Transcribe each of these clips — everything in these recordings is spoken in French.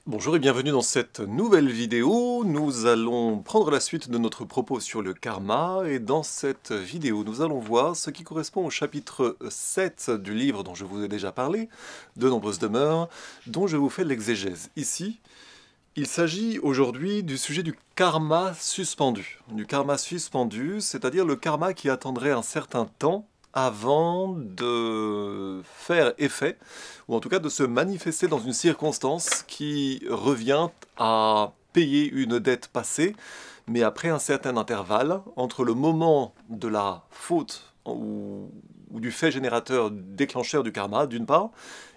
Bonjour et bienvenue dans cette nouvelle vidéo. Nous allons prendre la suite de notre propos sur le karma et dans cette vidéo nous allons voir ce qui correspond au chapitre 7 du livre dont je vous ai déjà parlé, De nombreuses demeures, dont je vous fais l'exégèse. Ici, il s'agit aujourd'hui du sujet du karma suspendu. Du karma suspendu, c'est-à-dire le karma qui attendrait un certain temps avant de faire effet, ou en tout cas de se manifester dans une circonstance qui revient à payer une dette passée, mais après un certain intervalle entre le moment de la faute ou du fait générateur déclencheur du karma, d'une part,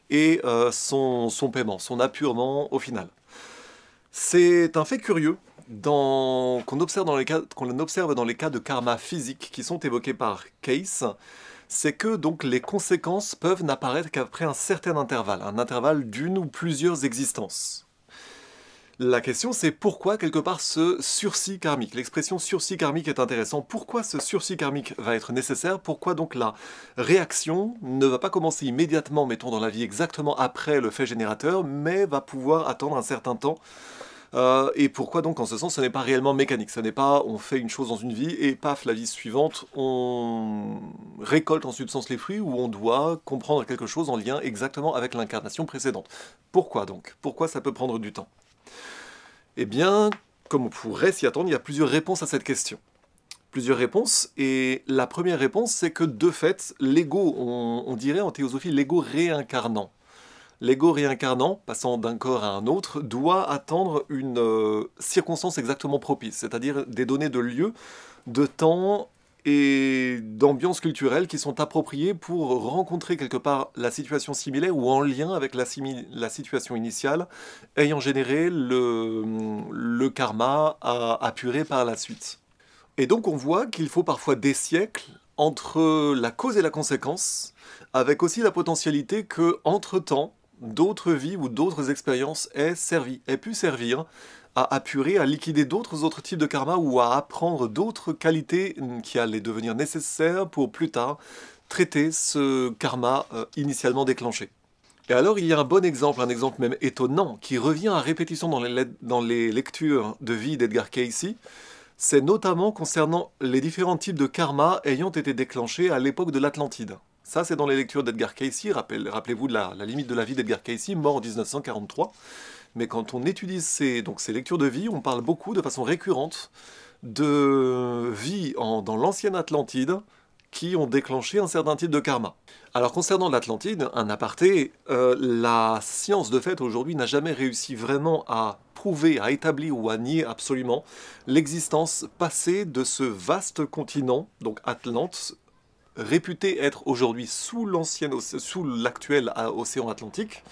et son paiement, son appurement au final. C'est un fait curieux qu'on observe dans les cas de karma physique qui sont évoqués par Case, c'est que donc les conséquences peuvent n'apparaître qu'après un certain intervalle, un intervalle d'une ou plusieurs existences. La question c'est pourquoi quelque part ce sursis karmique. L'expression sursis karmique est intéressante. Pourquoi ce sursis karmique va être nécessaire? Pourquoi donc la réaction ne va pas commencer immédiatement, mettons dans la vie exactement après le fait générateur, mais va pouvoir attendre un certain temps et pourquoi donc en ce sens ce n'est pas réellement mécanique, ce n'est pas on fait une chose dans une vie et paf, la vie suivante, on récolte en substance les fruits ou on doit comprendre quelque chose en lien exactement avec l'incarnation précédente. Pourquoi donc? Pourquoi ça peut prendre du temps? Eh bien, comme on pourrait s'y attendre, il y a plusieurs réponses à cette question. Plusieurs réponses, et la première réponse c'est que de fait, l'ego, on dirait en théosophie l'ego réincarnant. L'ego réincarnant, passant d'un corps à un autre, doit attendre une circonstance exactement propice, c'est-à-dire des données de lieu, de temps et d'ambiance culturelle qui sont appropriées pour rencontrer quelque part la situation similaire ou en lien avec la situation initiale ayant généré le karma à apurer par la suite. Et donc on voit qu'il faut parfois des siècles entre la cause et la conséquence, avec aussi la potentialité que, entre-temps, d'autres vies ou d'autres expériences aient pu servir à apurer, à liquider d'autres types de karma ou à apprendre d'autres qualités qui allaient devenir nécessaires pour plus tard traiter ce karma initialement déclenché. Et alors il y a un bon exemple, un exemple même étonnant, qui revient à répétition dans les lectures de vie d'Edgar Cayce. C'est notamment concernant les différents types de karma ayant été déclenchés à l'époque de l'Atlantide. Ça, c'est dans les lectures d'Edgar Cayce. Rappelez-vous de la limite de la vie d'Edgar Cayce, mort en 1943. Mais quand on étudie ces lectures de vie, on parle beaucoup, de façon récurrente, de vie dans l'ancienne Atlantide qui ont déclenché un certain type de karma. Alors concernant l'Atlantide, un aparté, la science de fait aujourd'hui n'a jamais réussi vraiment à prouver, à établir ou à nier absolument l'existence passée de ce vaste continent, donc Atlante, réputé être aujourd'hui sous l'actuel océan Atlantique,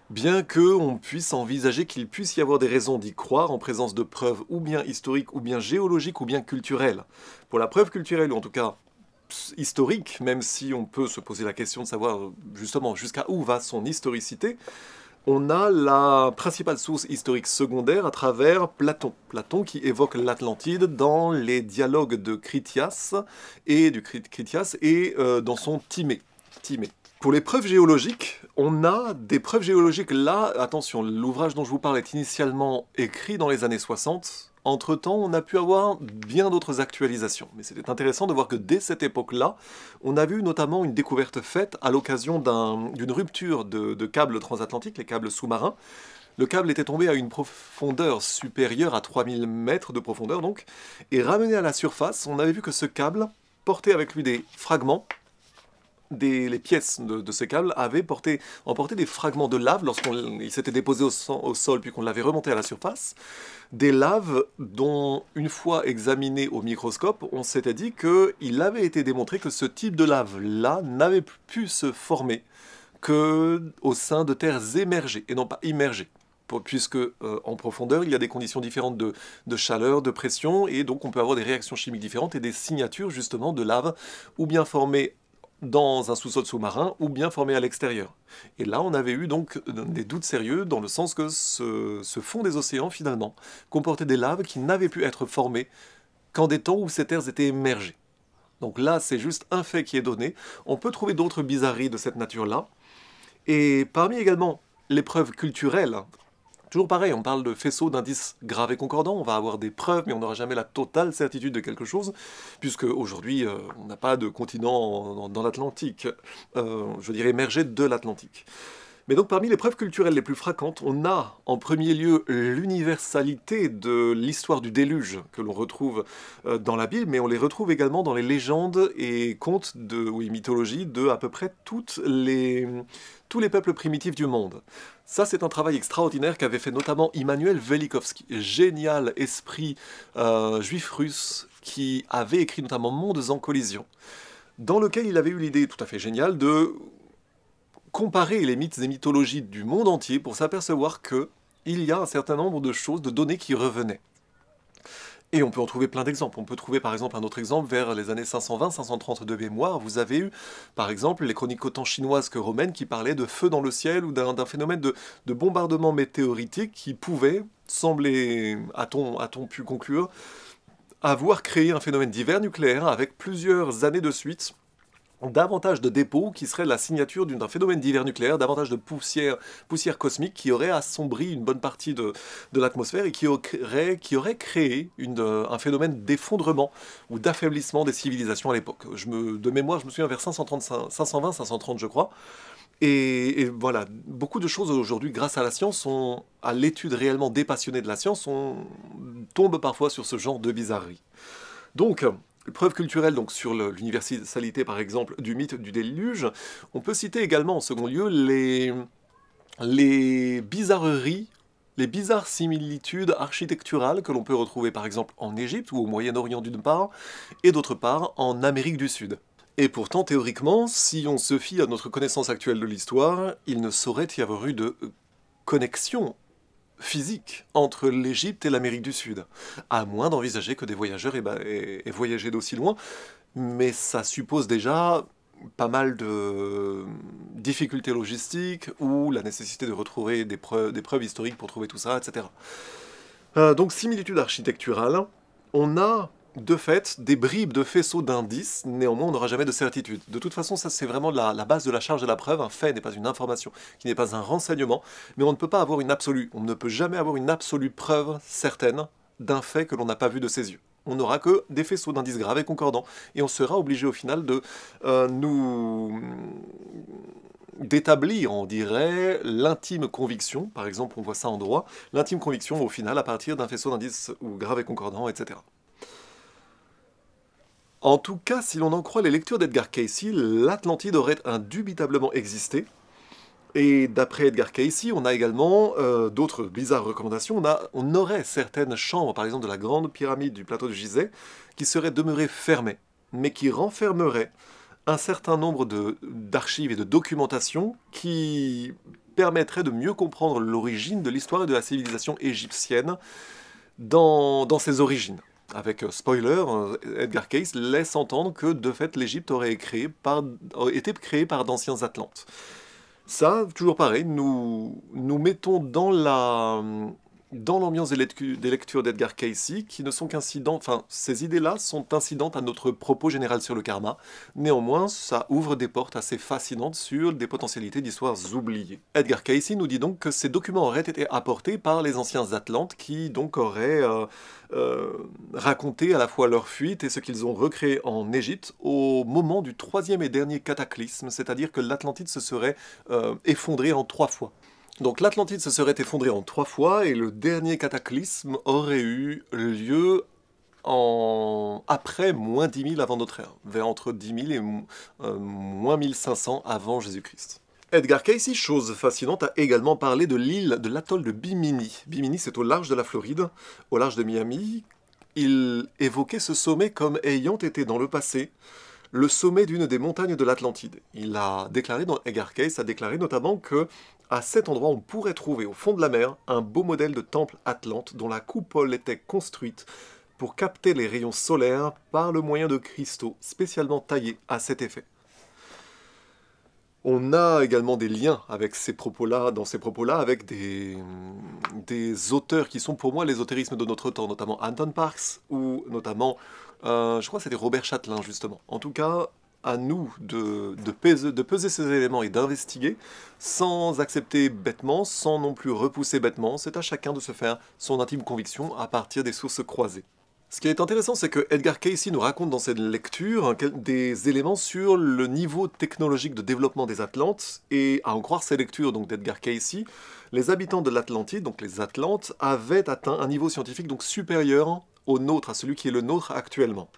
bien qu'on puisse envisager qu'il puisse y avoir des raisons d'y croire en présence de preuves ou bien historiques, ou bien géologiques, ou bien culturelles. Pour la preuve culturelle, ou en tout cas historique, même si on peut se poser la question de savoir justement jusqu'à où va son historicité, on a la principale source historique secondaire à travers Platon. Platon qui évoque l'Atlantide dans les dialogues de Critias et dans son Timée. Pour les preuves géologiques, on a des preuves géologiques là. Attention, l'ouvrage dont je vous parle est initialement écrit dans les années 60. Entre-temps, on a pu avoir bien d'autres actualisations. Mais c'était intéressant de voir que dès cette époque-là, on a vu notamment une découverte faite à l'occasion d'une rupture de câbles transatlantiques, les câbles sous-marins. Le câble était tombé à une profondeur supérieure à 3000 mètres de profondeur, donc, et ramené à la surface, on avait vu que ce câble portait avec lui des fragments. Les pièces de ces câbles avaient emporté des fragments de lave lorsqu'il s'était déposé au sol puis qu'on l'avait remonté à la surface. Des laves dont, une fois examinées au microscope, on s'était dit qu'il avait été démontré que ce type de lave-là n'avait pu se former qu'au sein de terres émergées et non pas immergées. Puisque en profondeur, il y a des conditions différentes de chaleur, de pression, et donc on peut avoir des réactions chimiques différentes et des signatures justement de lave, ou bien formées dans un sous-sol sous-marin ou bien formé à l'extérieur. Et là, on avait eu donc des doutes sérieux dans le sens que ce fond des océans, finalement, comportait des laves qui n'avaient pu être formées qu'en des temps où ces terres étaient émergées. Donc là, c'est juste un fait qui est donné. On peut trouver d'autres bizarreries de cette nature-là. Et parmi également les preuves culturelles Toujours pareil, on parle de faisceaux d'indices graves et concordants, on va avoir des preuves, mais on n'aura jamais la totale certitude de quelque chose, puisque aujourd'hui, on n'a pas de continent dans l'Atlantique, je dirais émergé de l'Atlantique. Mais donc parmi les preuves culturelles les plus fréquentes, on a en premier lieu l'universalité de l'histoire du déluge que l'on retrouve dans la Bible, mais on les retrouve également dans les légendes et contes et mythologies de à peu près tous les peuples primitifs du monde. Ça, c'est un travail extraordinaire qu'avait fait notamment Immanuel Velikovsky, génial esprit juif russe qui avait écrit notamment Mondes en collision, dans lequel il avait eu l'idée tout à fait géniale de comparer les mythes et mythologies du monde entier pour s'apercevoir qu'il y a un certain nombre de choses, de données qui revenaient. Et on peut en trouver plein d'exemples. On peut trouver par exemple un autre exemple vers les années 520-530 de mémoire. Vous avez eu par exemple les chroniques autant chinoises que romaines qui parlaient de feu dans le ciel ou d'un phénomène de bombardement météoritique qui pouvait sembler, a-t-on pu conclure, avoir créé un phénomène d'hiver nucléaire avec plusieurs années de suite davantage de dépôts qui seraient la signature d'un phénomène d'hiver nucléaire, davantage de poussière cosmique qui aurait assombri une bonne partie de l'atmosphère et qui aurait créé un phénomène d'effondrement ou d'affaiblissement des civilisations à l'époque. De mémoire, je me souviens vers 520-530 je crois. Et voilà, beaucoup de choses aujourd'hui, grâce à la science, à l'étude réellement dépassionnée de la science, tombent parfois sur ce genre de bizarreries. Donc, preuve culturelle donc, sur l'universalité, par exemple, du mythe du déluge. On peut citer également, en second lieu, les bizarreries, les bizarres similitudes architecturales que l'on peut retrouver, par exemple, en Égypte ou au Moyen-Orient d'une part, et d'autre part, en Amérique du Sud. Et pourtant, théoriquement, si on se fie à notre connaissance actuelle de l'histoire, il ne saurait y avoir eu de connexion physique entre l'Égypte et l'Amérique du Sud, à moins d'envisager que des voyageurs aient voyagé d'aussi loin, mais ça suppose déjà pas mal de difficultés logistiques ou la nécessité de retrouver des preuves historiques pour trouver tout ça, etc. Donc similitude architecturale, on a de fait des bribes de faisceaux d'indices, néanmoins on n'aura jamais de certitude. De toute façon, ça c'est vraiment la base de la charge de la preuve. Un fait n'est pas une information, qui n'est pas un renseignement, mais on ne peut pas avoir une absolue, on ne peut jamais avoir une absolue preuve certaine d'un fait que l'on n'a pas vu de ses yeux. On n'aura que des faisceaux d'indices graves et concordants, et on sera obligé au final d'établir, on dirait, l'intime conviction, par exemple on voit ça en droit, l'intime conviction au final à partir d'un faisceau d'indices ou grave et concordant, etc. En tout cas, si l'on en croit les lectures d'Edgar Cayce, l'Atlantide aurait indubitablement existé. Et d'après Edgar Cayce, on a également d'autres bizarres recommandations. On aurait certaines chambres, par exemple de la grande pyramide du plateau de Gizeh, qui seraient demeurées fermées, mais qui renfermeraient un certain nombre d'archives et de documentation qui permettraient de mieux comprendre l'origine de l'histoire et de la civilisation égyptienne dans ses origines. Avec spoiler, Edgar Cayce laisse entendre que de fait l'Égypte aurait été créée par d'anciens Atlantes. Ça, toujours pareil, nous mettons dans l'ambiance des lectures d'Edgar Cayce, qui ne sont qu'incidents, enfin, ces idées-là sont incidentes à notre propos général sur le karma. Néanmoins, ça ouvre des portes assez fascinantes sur des potentialités d'histoires oubliées. Edgar Cayce nous dit donc que ces documents auraient été apportés par les anciens Atlantes, qui donc auraient raconté à la fois leur fuite et ce qu'ils ont recréé en Égypte au moment du troisième et dernier cataclysme, c'est-à-dire que l'Atlantide se serait effondrée en 3 fois. Donc l'Atlantide se serait effondrée en 3 fois et le dernier cataclysme aurait eu lieu après moins 10 000 avant notre ère, vers entre 10 000 et moins 1500 avant Jésus-Christ. Edgar Cayce, chose fascinante, a également parlé de l'atoll de Bimini. Bimini, c'est au large de la Floride, au large de Miami. Il évoquait ce sommet comme ayant été dans le passé le sommet d'une des montagnes de l'Atlantide. Edgar Cayce a déclaré notamment que à cet endroit, on pourrait trouver au fond de la mer un beau modèle de temple atlante dont la coupole était construite pour capter les rayons solaires par le moyen de cristaux spécialement taillés à cet effet. On a également des liens avec dans ces propos-là, avec des auteurs qui sont pour moi l'ésotérisme de notre temps, notamment Anton Parks, ou notamment, je crois que c'était Robert Chatelain, justement. En tout cas, à nous de peser ces éléments et d'investiguer sans accepter bêtement, sans non plus repousser bêtement. C'est à chacun de se faire son intime conviction à partir des sources croisées. Ce qui est intéressant, c'est que Edgar Cayce nous raconte dans cette lecture des éléments sur le niveau technologique de développement des Atlantes, et à en croire ces lectures donc d'Edgar Cayce, les habitants de l'Atlantide, donc les Atlantes, avaient atteint un niveau scientifique donc supérieur au nôtre, à celui qui est le nôtre actuellement.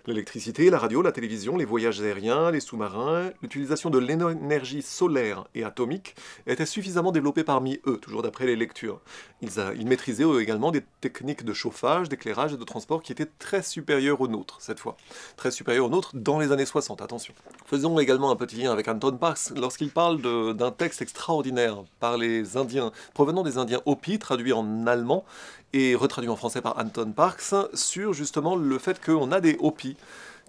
L'électricité, la radio, la télévision, les voyages aériens, les sous-marins, l'utilisation de l'énergie solaire et atomique étaient suffisamment développés parmi eux, toujours d'après les lectures. Ils maîtrisaient également des techniques de chauffage, d'éclairage et de transport qui étaient très supérieures aux nôtres, cette fois. Très supérieures aux nôtres dans les années 60, attention. Faisons également un petit lien avec Anton Parks lorsqu'il parle d'un texte extraordinaire par les Indiens, provenant des Indiens Hopi, traduit en allemand et retraduit en français par Anton Parks, sur justement le fait qu'on a des Hopis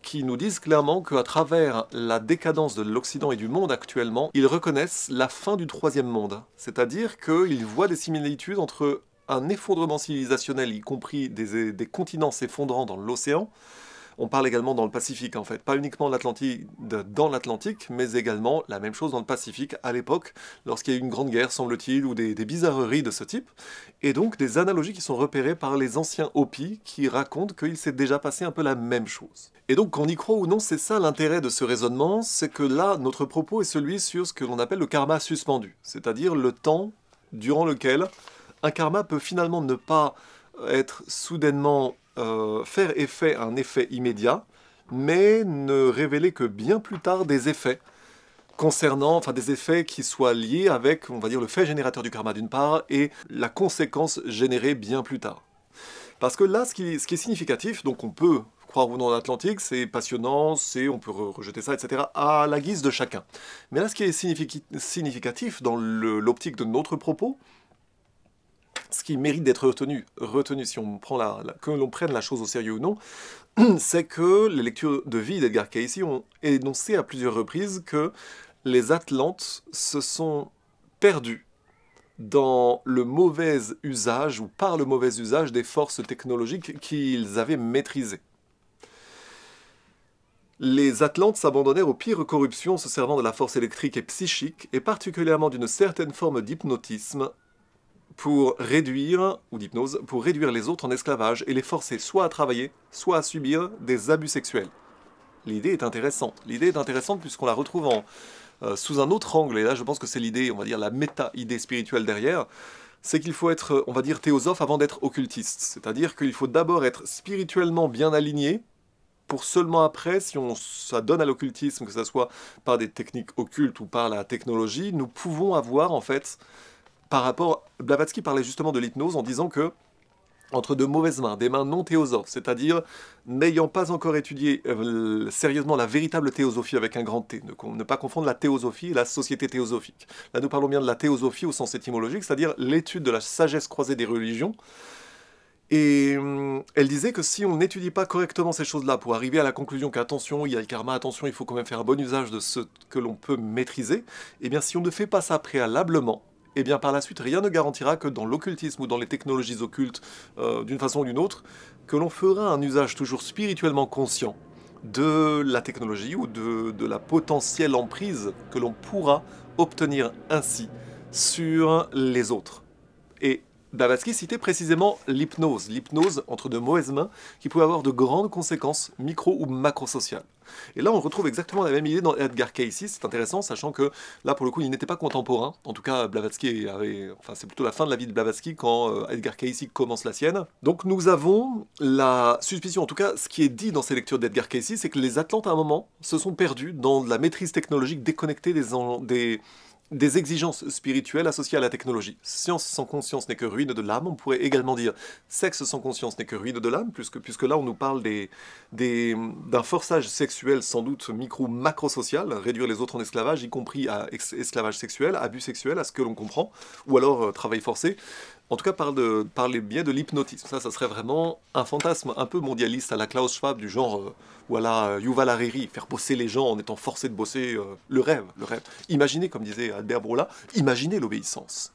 qui nous disent clairement qu'à travers la décadence de l'Occident et du monde actuellement, ils reconnaissent la fin du troisième monde. C'est-à-dire qu'ils voient des similitudes entre un effondrement civilisationnel, y compris des continents s'effondrant dans l'océan. On parle également dans le Pacifique, en fait. Pas uniquement l'Atlantide dans l'Atlantique, mais également la même chose dans le Pacifique à l'époque, lorsqu'il y a eu une grande guerre, semble-t-il, ou des bizarreries de ce type. Et donc des analogies qui sont repérées par les anciens Hopis qui racontent qu'il s'est déjà passé un peu la même chose. Et donc, qu'on y croit ou non, c'est ça l'intérêt de ce raisonnement, c'est que là, notre propos est celui sur ce que l'on appelle le karma suspendu, c'est-à-dire le temps durant lequel un karma peut finalement ne pas être soudainement faire effet un effet immédiat, mais ne révéler que bien plus tard des effets concernant, enfin des effets qui soient liés avec, on va dire, le fait générateur du karma d'une part et la conséquence générée bien plus tard. Parce que là, ce qui est significatif, donc on peut croire ou non en Atlantique, c'est passionnant, on peut rejeter ça, etc., à la guise de chacun. Mais là, ce qui est significatif dans l'optique de notre propos, ce qui mérite d'être retenu si on prend que l'on prenne la chose au sérieux ou non, c'est que les lectures de vie d'Edgar Cayce ont énoncé à plusieurs reprises que les Atlantes se sont perdus dans le mauvais usage, ou par le mauvais usage des forces technologiques qu'ils avaient maîtrisées. Les Atlantes s'abandonnèrent aux pires corruptions se servant de la force électrique et psychique, et particulièrement d'une certaine forme d'hypnotisme, pour réduire, ou d'hypnose, pour réduire les autres en esclavage et les forcer soit à travailler, soit à subir des abus sexuels. L'idée est intéressante. L'idée est intéressante puisqu'on la retrouve sous un autre angle, et là je pense que c'est l'idée, on va dire la méta-idée spirituelle derrière, c'est qu'il faut être, on va dire, théosophe avant d'être occultiste. C'est-à-dire qu'il faut d'abord être spirituellement bien aligné, pour seulement après, si on s'adonne à l'occultisme, que ce soit par des techniques occultes ou par la technologie, nous pouvons avoir en fait... Par rapport, Blavatsky parlait justement de l'hypnose en disant que, entre de mauvaises mains, des mains non théosophes, c'est-à-dire n'ayant pas encore étudié sérieusement la véritable théosophie avec un grand T, ne pas confondre la théosophie et la société théosophique. Là, nous parlons bien de la théosophie au sens étymologique, c'est-à-dire l'étude de la sagesse croisée des religions. Et elle disait que si on n'étudie pas correctement ces choses-là pour arriver à la conclusion qu'attention, il y a le karma, attention, il faut quand même faire un bon usage de ce que l'on peut maîtriser, eh bien si on ne fait pas ça préalablement, et bien par la suite, rien ne garantira que dans l'occultisme ou dans les technologies occultes, d'une façon ou d'une autre, que l'on fera un usage toujours spirituellement conscient de la technologie ou de la potentielle emprise que l'on pourra obtenir ainsi sur les autres. Et Blavatsky citait précisément l'hypnose entre de mauvaises mains, qui pouvait avoir de grandes conséquences micro- ou macro-sociales. Et là, on retrouve exactement la même idée dans Edgar Cayce, c'est intéressant, sachant que là, pour le coup, il n'était pas contemporain. En tout cas, Blavatsky c'est plutôt la fin de la vie de Blavatsky quand Edgar Cayce commence la sienne. Donc nous avons la suspicion, en tout cas, ce qui est dit dans ces lectures d'Edgar Cayce, c'est que les Atlantes, à un moment, se sont perdus dans la maîtrise technologique déconnectée des exigences spirituelles associées à la technologie. Science sans conscience n'est que ruine de l'âme. On pourrait également dire sexe sans conscience n'est que ruine de l'âme, puisque là on nous parle d'un forçage sexuel sans doute micro-macro-social, réduire les autres en esclavage, y compris à esclavage sexuel, abus sexuel, à ce que l'on comprend, ou alors travail forcé. En tout cas, par les biais de l'hypnotisme. Ça serait vraiment un fantasme un peu mondialiste à la Klaus Schwab, du genre, ou à la Yuval Harari, faire bosser les gens en étant forcé de bosser, le rêve. Imaginez, comme disait Albert Brola, imaginez l'obéissance.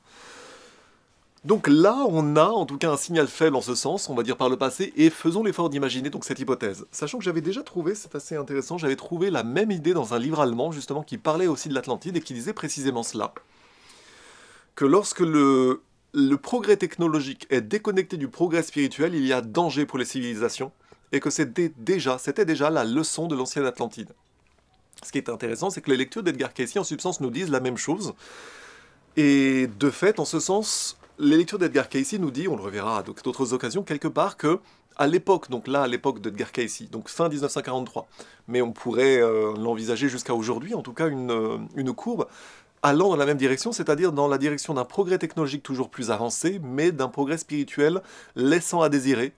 Donc là, on a en tout cas un signal faible en ce sens, on va dire par le passé, et faisons l'effort d'imaginer donc cette hypothèse. Sachant que j'avais déjà trouvé, c'est assez intéressant, j'avais trouvé la même idée dans un livre allemand justement qui parlait aussi de l'Atlantide et qui disait précisément cela, que lorsque le progrès technologique est déconnecté du progrès spirituel, il y a danger pour les civilisations, et que c'était déjà la leçon de l'ancienne Atlantide. Ce qui est intéressant, c'est que les lectures d'Edgar Cayce en substance nous disent la même chose, et de fait, en ce sens, les lectures d'Edgar Cayce nous disent, on le reverra à d'autres occasions, quelque part que, à l'époque, donc là, à l'époque d'Edgar Cayce, donc fin 1943, mais on pourrait l'envisager jusqu'à aujourd'hui, en tout cas une courbe allant dans la même direction, c'est-à-dire dans la direction d'un progrès technologique toujours plus avancé, mais d'un progrès spirituel laissant à désirer,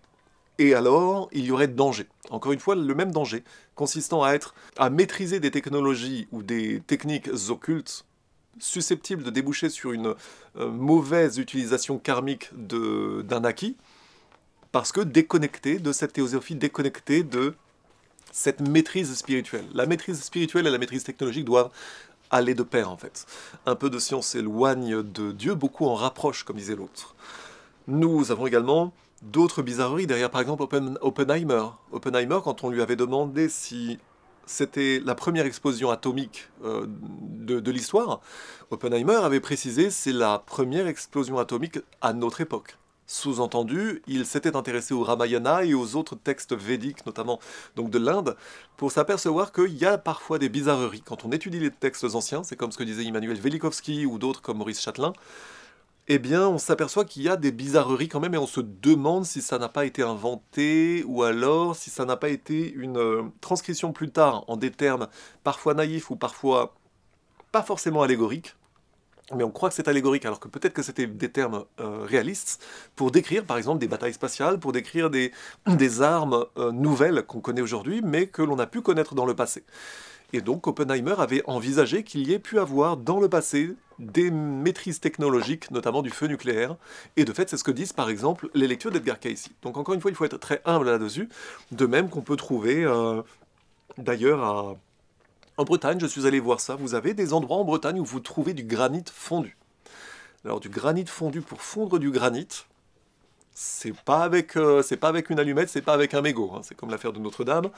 et alors il y aurait danger. Encore une fois, le même danger, consistant à maîtriser des technologies ou des techniques occultes susceptibles de déboucher sur une mauvaise utilisation karmique d'un acquis, parce que déconnecté de cette théosophie, déconnecté de cette maîtrise spirituelle. La maîtrise spirituelle et la maîtrise technologique doivent aller de pair en fait. Un peu de science éloigne de Dieu, beaucoup en rapproche, comme disait l'autre. Nous avons également d'autres bizarreries, derrière par exemple Oppenheimer. Oppenheimer, quand on lui avait demandé si c'était la première explosion atomique de l'histoire, Oppenheimer avait précisé c'est la première explosion atomique à notre époque. Sous-entendu, il s'était intéressé au Ramayana et aux autres textes védiques, notamment donc de l'Inde, pour s'apercevoir qu'il y a parfois des bizarreries. Quand on étudie les textes anciens, c'est comme ce que disait Immanuel Velikovsky ou d'autres comme Maurice Châtelain, eh bien, on s'aperçoit qu'il y a des bizarreries quand même et on se demande si ça n'a pas été inventé ou alors si ça n'a pas été une transcription plus tard en des termes parfois naïfs ou parfois pas forcément allégoriques. Mais on croit que c'est allégorique, alors que peut-être que c'était des termes réalistes, pour décrire par exemple des batailles spatiales, pour décrire des armes nouvelles qu'on connaît aujourd'hui, mais que l'on a pu connaître dans le passé. Et donc Oppenheimer avait envisagé qu'il y ait pu avoir dans le passé des maîtrises technologiques, notamment du feu nucléaire, et de fait c'est ce que disent par exemple les lectures d'Edgar Cayce. Donc encore une fois il faut être très humble là-dessus, de même qu'on peut trouver d'ailleurs en Bretagne, je suis allé voir ça, vous avez des endroits en Bretagne où vous trouvez du granit fondu. Alors du granit fondu pour fondre du granit, c'est pas avec une allumette, c'est pas avec un mégot, hein, c'est comme l'affaire de Notre-Dame.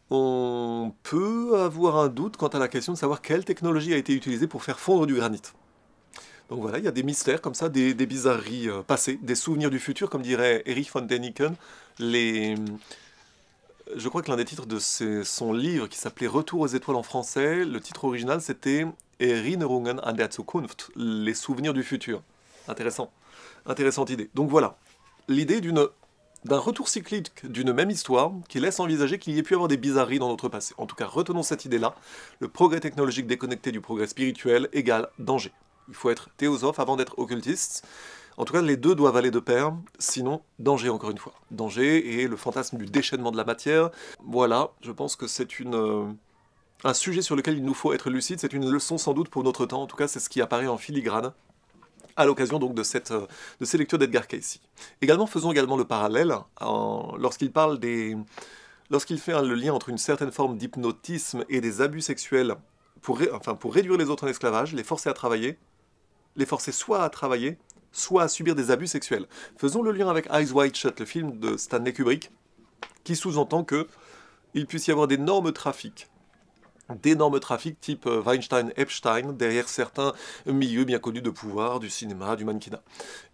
On peut avoir un doute quant à la question de savoir quelle technologie a été utilisée pour faire fondre du granit. Donc voilà, il y a des mystères comme ça, des bizarreries passées, des souvenirs du futur, comme dirait Erich von Däniken. Je crois que l'un des titres de son livre, qui s'appelait Retour aux étoiles en français, le titre original c'était Erinnerungen an der Zukunft, les souvenirs du futur. Intéressant, intéressante idée. Donc voilà, l'idée d'un retour cyclique d'une même histoire qui laisse envisager qu'il y ait pu avoir des bizarreries dans notre passé. En tout cas, retenons cette idée-là. Le progrès technologique déconnecté du progrès spirituel égale danger. Il faut être théosophe avant d'être occultiste. En tout cas, les deux doivent aller de pair, sinon danger encore une fois. Danger et le fantasme du déchaînement de la matière. Voilà, je pense que c'est un sujet sur lequel il nous faut être lucide. C'est une leçon sans doute pour notre temps. En tout cas, c'est ce qui apparaît en filigrane à l'occasion donc de ces lectures d'Edgar Cayce. Faisons également le parallèle lorsqu'il fait le lien entre une certaine forme d'hypnotisme et des abus sexuels pour réduire les autres en esclavage, les forcer à travailler, les forcer soit à travailler, soit à subir des abus sexuels. Faisons le lien avec Eyes Wide Shut, le film de Stanley Kubrick, qui sous-entend qu'il puisse y avoir d'énormes trafics type Weinstein-Epstein derrière certains milieux bien connus de pouvoir, du cinéma, du mannequinat.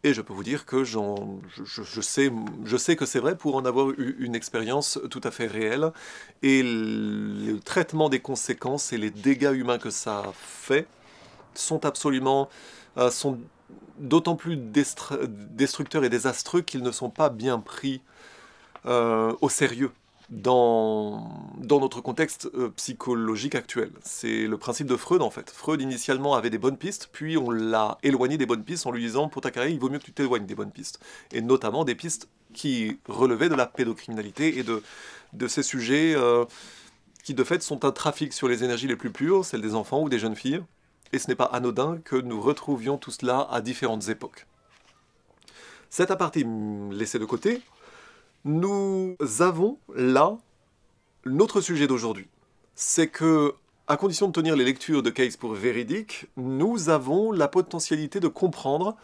Et je peux vous dire que je sais que c'est vrai pour en avoir eu une expérience tout à fait réelle. Et le traitement des conséquences et les dégâts humains que ça fait sont absolument d'autant plus destructeurs et désastreux qu'ils ne sont pas bien pris au sérieux dans notre contexte psychologique actuel. C'est le principe de Freud en fait. Freud initialement avait des bonnes pistes, puis on l'a éloigné des bonnes pistes en lui disant pour ta carrière il vaut mieux que tu t'éloignes des bonnes pistes. Et notamment des pistes qui relevaient de la pédocriminalité et de ces sujets qui de fait sont un trafic sur les énergies les plus pures, celles des enfants ou des jeunes filles. Et ce n'est pas anodin que nous retrouvions tout cela à différentes époques. Cet aparté laissé de côté, nous avons là notre sujet d'aujourd'hui. C'est que, à condition de tenir les lectures de Case pour véridiques, nous avons la potentialité de comprendre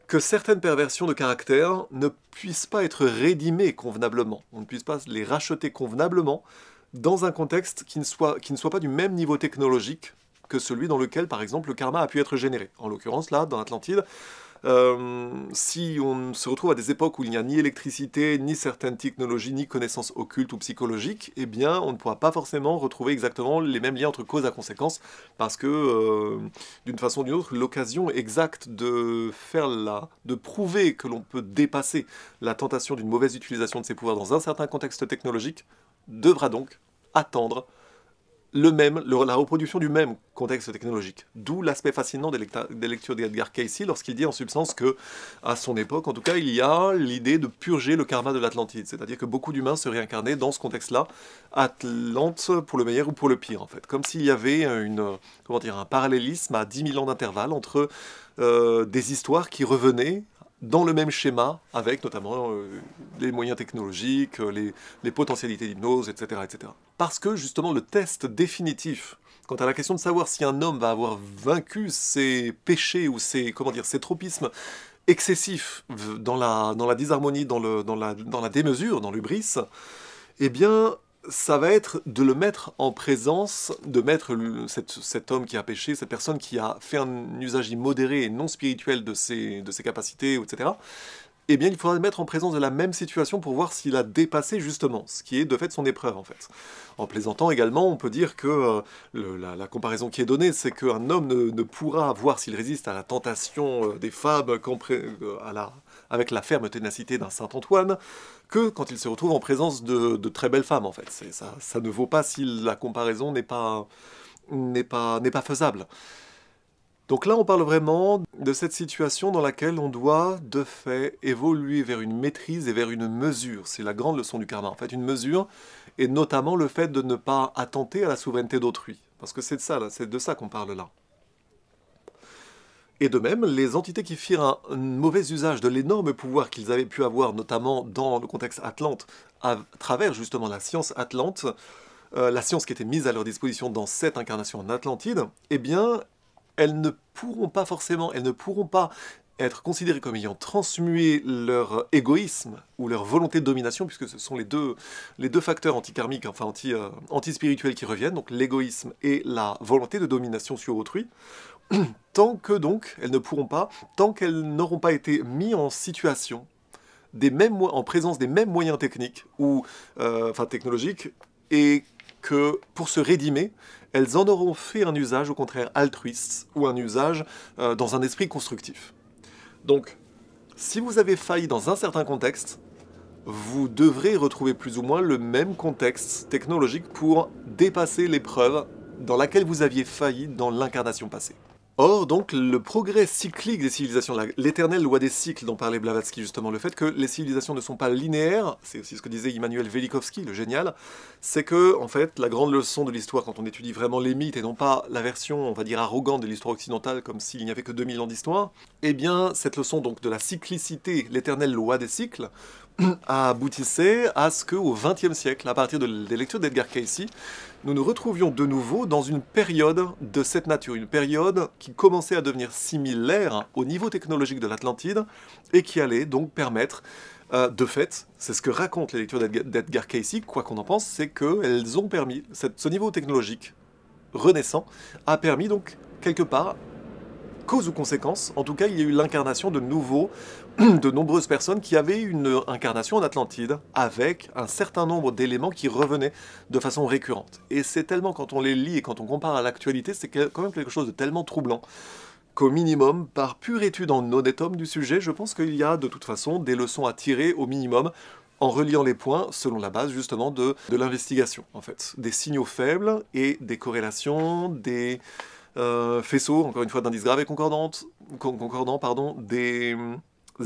que certaines perversions de caractère ne puissent pas être rédimées convenablement. On ne puisse pas les racheter convenablement dans un contexte qui ne soit pas du même niveau technologique que celui dans lequel, par exemple, le karma a pu être généré. En l'occurrence, là, dans l'Atlantide, si on se retrouve à des époques où il n'y a ni électricité, ni certaines technologies, ni connaissances occultes ou psychologiques, eh bien, on ne pourra pas forcément retrouver exactement les mêmes liens entre cause et conséquence, parce que, d'une façon ou d'une autre, l'occasion exacte de prouver que l'on peut dépasser la tentation d'une mauvaise utilisation de ses pouvoirs dans un certain contexte technologique, devra donc attendre la reproduction du même contexte technologique. D'où l'aspect fascinant des lectures d'Edgar Cayce lorsqu'il dit en substance que, à son époque, en tout cas, il y a l'idée de purger le karma de l'Atlantide. C'est-à-dire que beaucoup d'humains se réincarnaient dans ce contexte-là, Atlante pour le meilleur ou pour le pire, en fait. Comme s'il y avait un parallélisme à 10 000 ans d'intervalle entre des histoires qui revenaient dans le même schéma, avec notamment les moyens technologiques, les potentialités d'hypnose, etc., etc. Parce que justement le test définitif, quant à la question de savoir si un homme va avoir vaincu ses péchés ou ses tropismes excessifs dans la disharmonie, dans la démesure, dans l'hubris, eh bien, ça va être de le mettre en présence, de mettre cet homme qui a péché, cette personne qui a fait un usage immodéré et non spirituel de ses capacités, etc., eh bien, il faudra le mettre en présence de la même situation pour voir s'il a dépassé justement, ce qui est de fait son épreuve en fait. En plaisantant également, on peut dire que la comparaison qui est donnée, c'est qu'un homme ne pourra voir s'il résiste à la tentation des femmes avec la ferme ténacité d'un saint Antoine, que quand il se retrouve en présence de très belles femmes en fait. Ça ne vaut pas si la comparaison n'est pas faisable. Donc là, on parle vraiment de cette situation dans laquelle on doit, de fait, évoluer vers une maîtrise et vers une mesure. C'est la grande leçon du karma, en fait, une mesure, et notamment le fait de ne pas attenter à la souveraineté d'autrui. Parce que c'est de ça qu'on parle là. Et de même, les entités qui firent un mauvais usage de l'énorme pouvoir qu'ils avaient pu avoir, notamment dans le contexte Atlante, à travers justement la science Atlante, la science qui était mise à leur disposition dans cette incarnation en Atlantide, eh bien, elles ne pourront pas être considérées comme ayant transmué leur égoïsme ou leur volonté de domination, puisque ce sont les deux facteurs antikarmiques, enfin anti-spirituels qui reviennent, donc l'égoïsme et la volonté de domination sur autrui, tant qu'elles n'auront pas été mises en situation, en présence des mêmes moyens techniques ou technologiques, et que pour se rédimer, elles en auront fait un usage au contraire altruiste ou un usage dans un esprit constructif. Donc, si vous avez failli dans un certain contexte, vous devrez retrouver plus ou moins le même contexte technologique pour dépasser l'épreuve dans laquelle vous aviez failli dans l'incarnation passée. Or, donc, le progrès cyclique des civilisations, l'éternelle loi des cycles dont parlait Blavatsky justement, le fait que les civilisations ne sont pas linéaires, c'est aussi ce que disait Immanuel Velikovsky, le génial, c'est que, en fait, la grande leçon de l'histoire, quand on étudie vraiment les mythes et non pas la version, on va dire, arrogante de l'histoire occidentale, comme s'il n'y avait que 2000 ans d'histoire, eh bien, cette leçon donc de la cyclicité, l'éternelle loi des cycles, aboutissait à ce qu'au XXe siècle, à partir des lectures d'Edgar Cayce, nous nous retrouvions de nouveau dans une période de cette nature, une période qui commençait à devenir similaire au niveau technologique de l'Atlantide et qui allait donc permettre, de fait, c'est ce que racontent les lectures d'Edgar Cayce, quoi qu'on en pense, c'est qu'elles ont permis, ce niveau technologique renaissant a permis donc quelque part, cause ou conséquence, en tout cas il y a eu l'incarnation de nombreuses personnes qui avaient une incarnation en Atlantide avec un certain nombre d'éléments qui revenaient de façon récurrente. Et c'est tellement, quand on les lit et quand on compare à l'actualité, c'est quand même quelque chose de tellement troublant qu'au minimum, par pure étude en honnête homme du sujet, je pense qu'il y a de toute façon des leçons à tirer au minimum en reliant les points selon la base justement de l'investigation, en fait. Des signaux faibles et des corrélations, des faisceaux, encore une fois, d'indices graves et concordants, des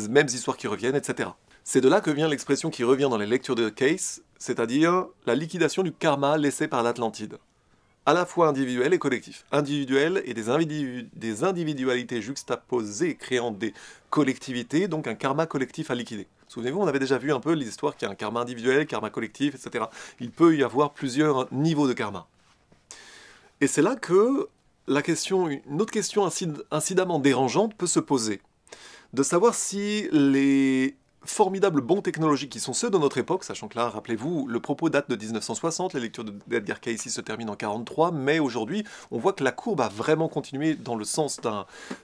mêmes histoires qui reviennent, etc. C'est de là que vient l'expression qui revient dans les lectures de Case, c'est-à-dire la liquidation du karma laissé par l'Atlantide. À la fois individuel et collectif. Individuel et des individualités juxtaposées créant des collectivités, donc un karma collectif à liquider. Souvenez-vous, on avait déjà vu un peu l'histoire qu'il y a un karma individuel, karma collectif, etc. Il peut y avoir plusieurs niveaux de karma. Et c'est là que une autre question incidemment dérangeante peut se poser. De savoir si les formidables bons technologiques qui sont ceux de notre époque, sachant que là, rappelez-vous, le propos date de 1960, la lecture d'Edgar Cayce se termine en 1943, mais aujourd'hui, on voit que la courbe a vraiment continué dans le sens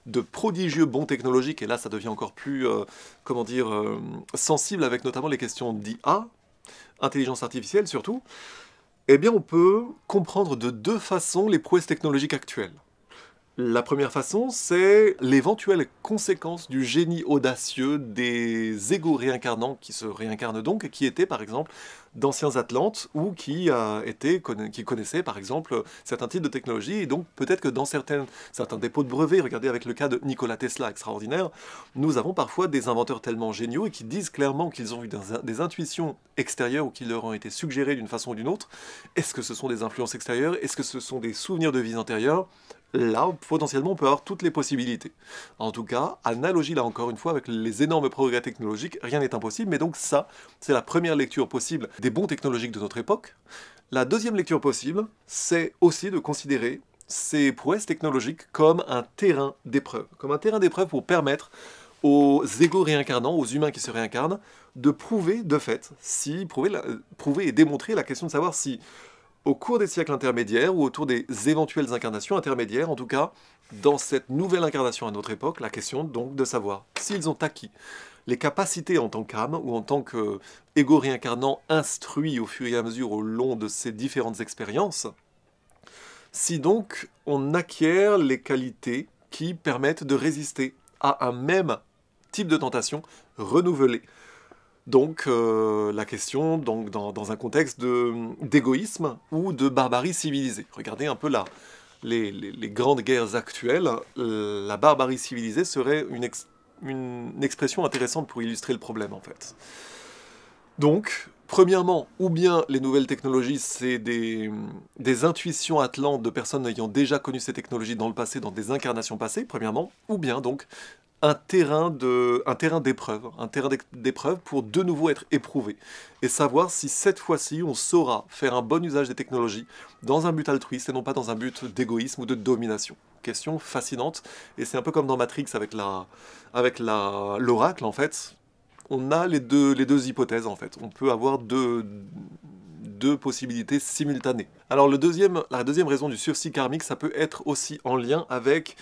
de prodigieux bons technologiques, et là, ça devient encore plus, sensible avec notamment les questions d'IA, intelligence artificielle surtout. Eh bien, on peut comprendre de deux façons les prouesses technologiques actuelles. La première façon, c'est l'éventuelle conséquence du génie audacieux des égos réincarnants qui se réincarnent donc, et qui étaient par exemple d'anciens Atlantes ou qui connaissaient par exemple certains types de technologies, et donc peut-être que dans certains dépôts de brevets, regardez avec le cas de Nikola Tesla extraordinaire, nous avons parfois des inventeurs tellement géniaux et qui disent clairement qu'ils ont eu des intuitions extérieures ou qui leur ont été suggérées d'une façon ou d'une autre. Est-ce que ce sont des influences extérieures? Est-ce que ce sont des souvenirs de vies antérieures? Là, potentiellement, on peut avoir toutes les possibilités. En tout cas, analogie là encore une fois avec les énormes progrès technologiques, rien n'est impossible, mais donc ça, c'est la première lecture possible des bons technologiques de notre époque. La deuxième lecture possible, c'est aussi de considérer ces prouesses technologiques comme un terrain d'épreuve. Comme un terrain d'épreuve pour permettre aux égos réincarnants, aux humains qui se réincarnent, de prouver de fait, prouver et démontrer la question de savoir si au cours des siècles intermédiaires ou autour des éventuelles incarnations intermédiaires, en tout cas, dans cette nouvelle incarnation à notre époque, la question donc de savoir s'ils ont acquis les capacités en tant qu'âme ou en tant qu'égo réincarnant instruit au fur et à mesure au long de ces différentes expériences, si donc on acquiert les qualités qui permettent de résister à un même type de tentation renouvelée. Donc la question donc, dans un contexte d'égoïsme ou de barbarie civilisée. Regardez un peu là, les grandes guerres actuelles, la barbarie civilisée serait une expression intéressante pour illustrer le problème en fait. Donc, premièrement, ou bien les nouvelles technologies, c'est des intuitions atlantes de personnes ayant déjà connu ces technologies dans le passé, dans des incarnations passées, premièrement, ou bien donc un terrain d'épreuve pour de nouveau être éprouvé et savoir si cette fois-ci on saura faire un bon usage des technologies dans un but altruiste et non pas dans un but d'égoïsme ou de domination. Question fascinante, et c'est un peu comme dans Matrix avec l'oracle en fait. On a les deux hypothèses en fait. On peut avoir deux possibilités simultanées. Alors la deuxième raison du sursis karmique, ça peut être aussi en lien avec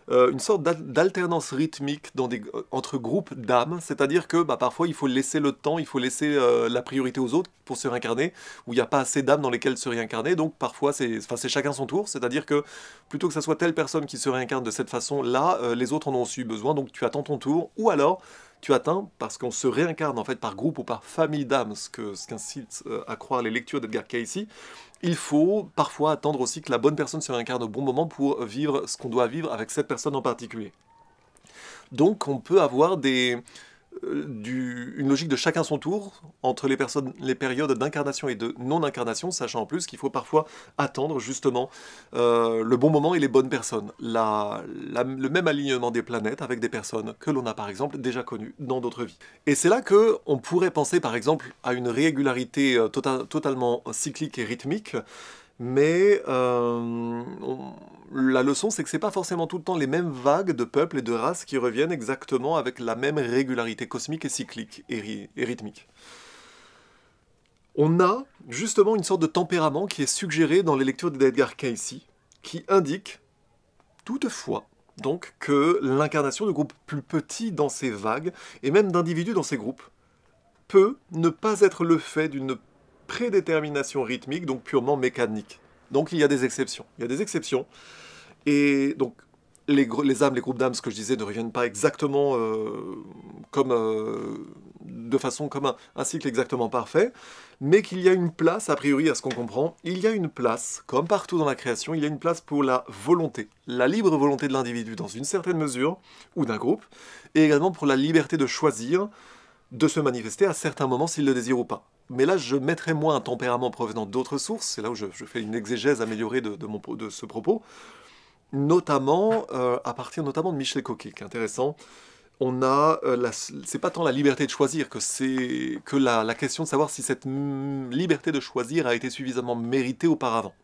une sorte d'alternance rythmique entre groupes d'âmes, c'est-à-dire que parfois il faut laisser le temps, il faut laisser la priorité aux autres pour se réincarner, où il n'y a pas assez d'âmes dans lesquelles se réincarner, donc parfois c'est chacun son tour, c'est-à-dire que plutôt que ça soit telle personne qui se réincarne de cette façon-là, les autres en ont aussi besoin, donc tu attends ton tour, ou alors tu attends, parce qu'on se réincarne en fait par groupe ou par famille d'âmes, ce qu'incitent à croire les lectures d'Edgar Cayce, il faut parfois attendre aussi que la bonne personne se réincarne au bon moment pour vivre ce qu'on doit vivre avec cette personne en particulier. Donc on peut avoir une logique de chacun son tour entre les périodes d'incarnation et de non-incarnation, sachant en plus qu'il faut parfois attendre justement le bon moment et les bonnes personnes. Le même alignement des planètes avec des personnes que l'on a par exemple déjà connues dans d'autres vies. Et c'est là qu'on pourrait penser par exemple à une régularité totalement cyclique et rythmique, mais la leçon, c'est que c'est pas forcément tout le temps les mêmes vagues de peuples et de races qui reviennent exactement avec la même régularité cosmique et cyclique et rythmique. On a justement une sorte de tempérament qui est suggéré dans les lectures d'Edgar Cayce, qui indique toutefois donc que l'incarnation de groupes plus petits dans ces vagues, et même d'individus dans ces groupes, peut ne pas être le fait d'une prédétermination rythmique, donc purement mécanique. Donc il y a des exceptions. Il y a des exceptions. Et donc, les âmes, les groupes d'âmes, ce que je disais, ne reviennent pas exactement comme, de façon comme un cycle exactement parfait, mais qu'il y a une place, a priori, à ce qu'on comprend, il y a une place, comme partout dans la création, il y a une place pour la volonté, la libre volonté de l'individu dans une certaine mesure, ou d'un groupe, et également pour la liberté de choisir, de se manifester à certains moments s'il le désire ou pas. Mais là, je mettrai moins un tempérament provenant d'autres sources, c'est là où je fais une exégèse améliorée de ce propos, notamment à partir notamment de Michel Coquet, qui est intéressant. On a, c'est pas tant la liberté de choisir que c'est que la question de savoir si cette liberté de choisir a été suffisamment méritée auparavant.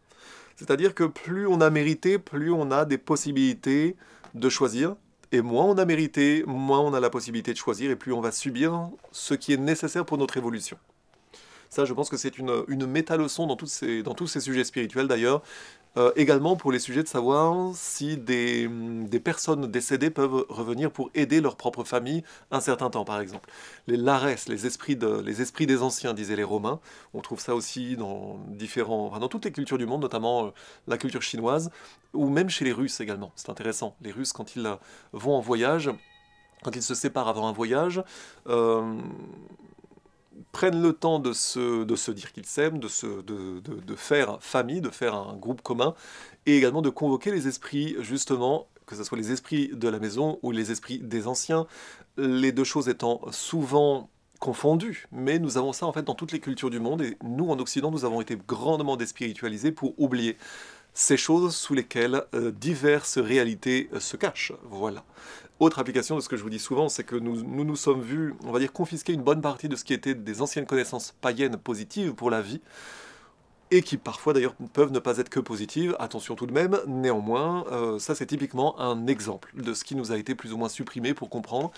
C'est-à-dire que plus on a mérité, plus on a des possibilités de choisir, et moins on a mérité, moins on a la possibilité de choisir, et plus on va subir ce qui est nécessaire pour notre évolution. Ça, je pense que c'est une méta-leçon dans tous ces sujets spirituels d'ailleurs. Également pour les sujets de savoir si des personnes décédées peuvent revenir pour aider leur propre famille un certain temps, par exemple. Les lares, les esprits des anciens, disaient les Romains. On trouve ça aussi dans dans toutes les cultures du monde, notamment la culture chinoise, ou même chez les Russes également. C'est intéressant. Les Russes, quand ils vont en voyage, quand ils se séparent avant un voyage, prennent le temps de se dire qu'ils s'aiment, de faire famille, de faire un groupe commun, et également de convoquer les esprits, justement, que ce soit les esprits de la maison ou les esprits des anciens, les deux choses étant souvent confondues, mais nous avons ça en fait dans toutes les cultures du monde, et nous en Occident, nous avons été grandement déspiritualisés pour oublier ces choses sous lesquelles diverses réalités se cachent. Voilà. Autre application de ce que je vous dis souvent, c'est que nous sommes vus, on va dire, confisquer une bonne partie de ce qui était des anciennes connaissances païennes positives pour la vie, et qui parfois d'ailleurs peuvent ne pas être que positives, attention tout de même, néanmoins, ça c'est typiquement un exemple de ce qui nous a été plus ou moins supprimé pour comprendre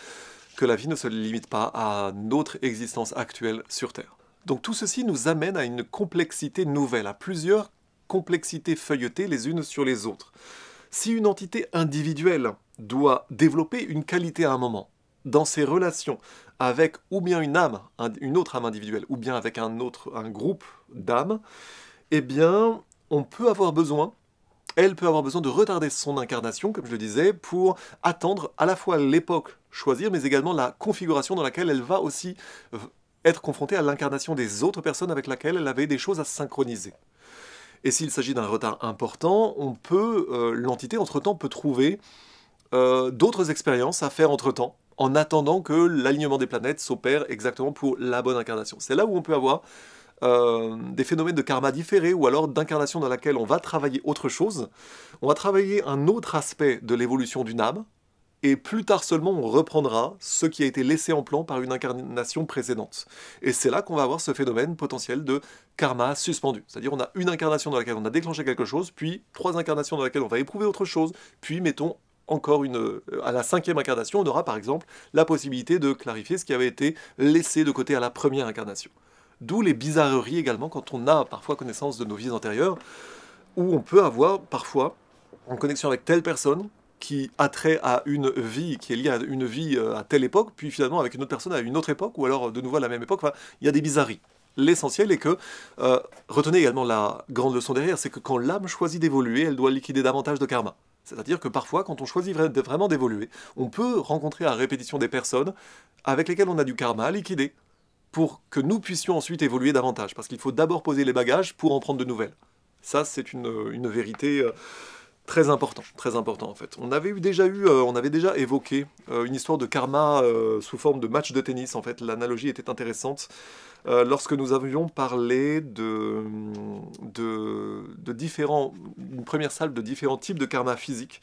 que la vie ne se limite pas à notre existence actuelle sur Terre. Donc tout ceci nous amène à une complexité nouvelle, à plusieurs complexités feuilletées les unes sur les autres. Si une entité individuelle doit développer une qualité à un moment, dans ses relations avec ou bien une âme, une autre âme individuelle, ou bien avec un groupe d'âmes, eh bien, elle peut avoir besoin de retarder son incarnation, comme je le disais, pour attendre à la fois l'époque choisir, mais également la configuration dans laquelle elle va aussi être confrontée à l'incarnation des autres personnes avec lesquelles elle avait des choses à synchroniser. Et s'il s'agit d'un retard important, l'entité entre-temps peut trouver d'autres expériences à faire entre-temps, en attendant que l'alignement des planètes s'opère exactement pour la bonne incarnation. C'est là où on peut avoir des phénomènes de karma différés, ou alors d'incarnation dans laquelle on va travailler autre chose, on va travailler un autre aspect de l'évolution d'une âme, et plus tard seulement on reprendra ce qui a été laissé en plan par une incarnation précédente. Et c'est là qu'on va avoir ce phénomène potentiel de karma suspendu. C'est-à-dire on a une incarnation dans laquelle on a déclenché quelque chose, puis 3 incarnations dans laquelle on va éprouver autre chose, puis mettons encore à la 5e incarnation, on aura par exemple la possibilité de clarifier ce qui avait été laissé de côté à la première incarnation. D'où les bizarreries également quand on a parfois connaissance de nos vies antérieures, où on peut avoir parfois, en connexion avec telle personne, qui a trait à une vie, qui est liée à une vie à telle époque, puis finalement avec une autre personne à une autre époque, ou alors de nouveau à la même époque, enfin, il y a des bizarreries. L'essentiel est que, retenez également la grande leçon derrière, c'est que quand l'âme choisit d'évoluer, elle doit liquider davantage de karma. C'est-à-dire que parfois, quand on choisit vraiment d'évoluer, on peut rencontrer à répétition des personnes avec lesquelles on a du karma à liquider, pour que nous puissions ensuite évoluer davantage, parce qu'il faut d'abord poser les bagages pour en prendre de nouvelles. Ça, c'est une vérité très important en fait. On avait déjà évoqué une histoire de karma sous forme de match de tennis, en fait. L'analogie était intéressante. Lorsque nous avions parlé une première salle de différents types de karma physique,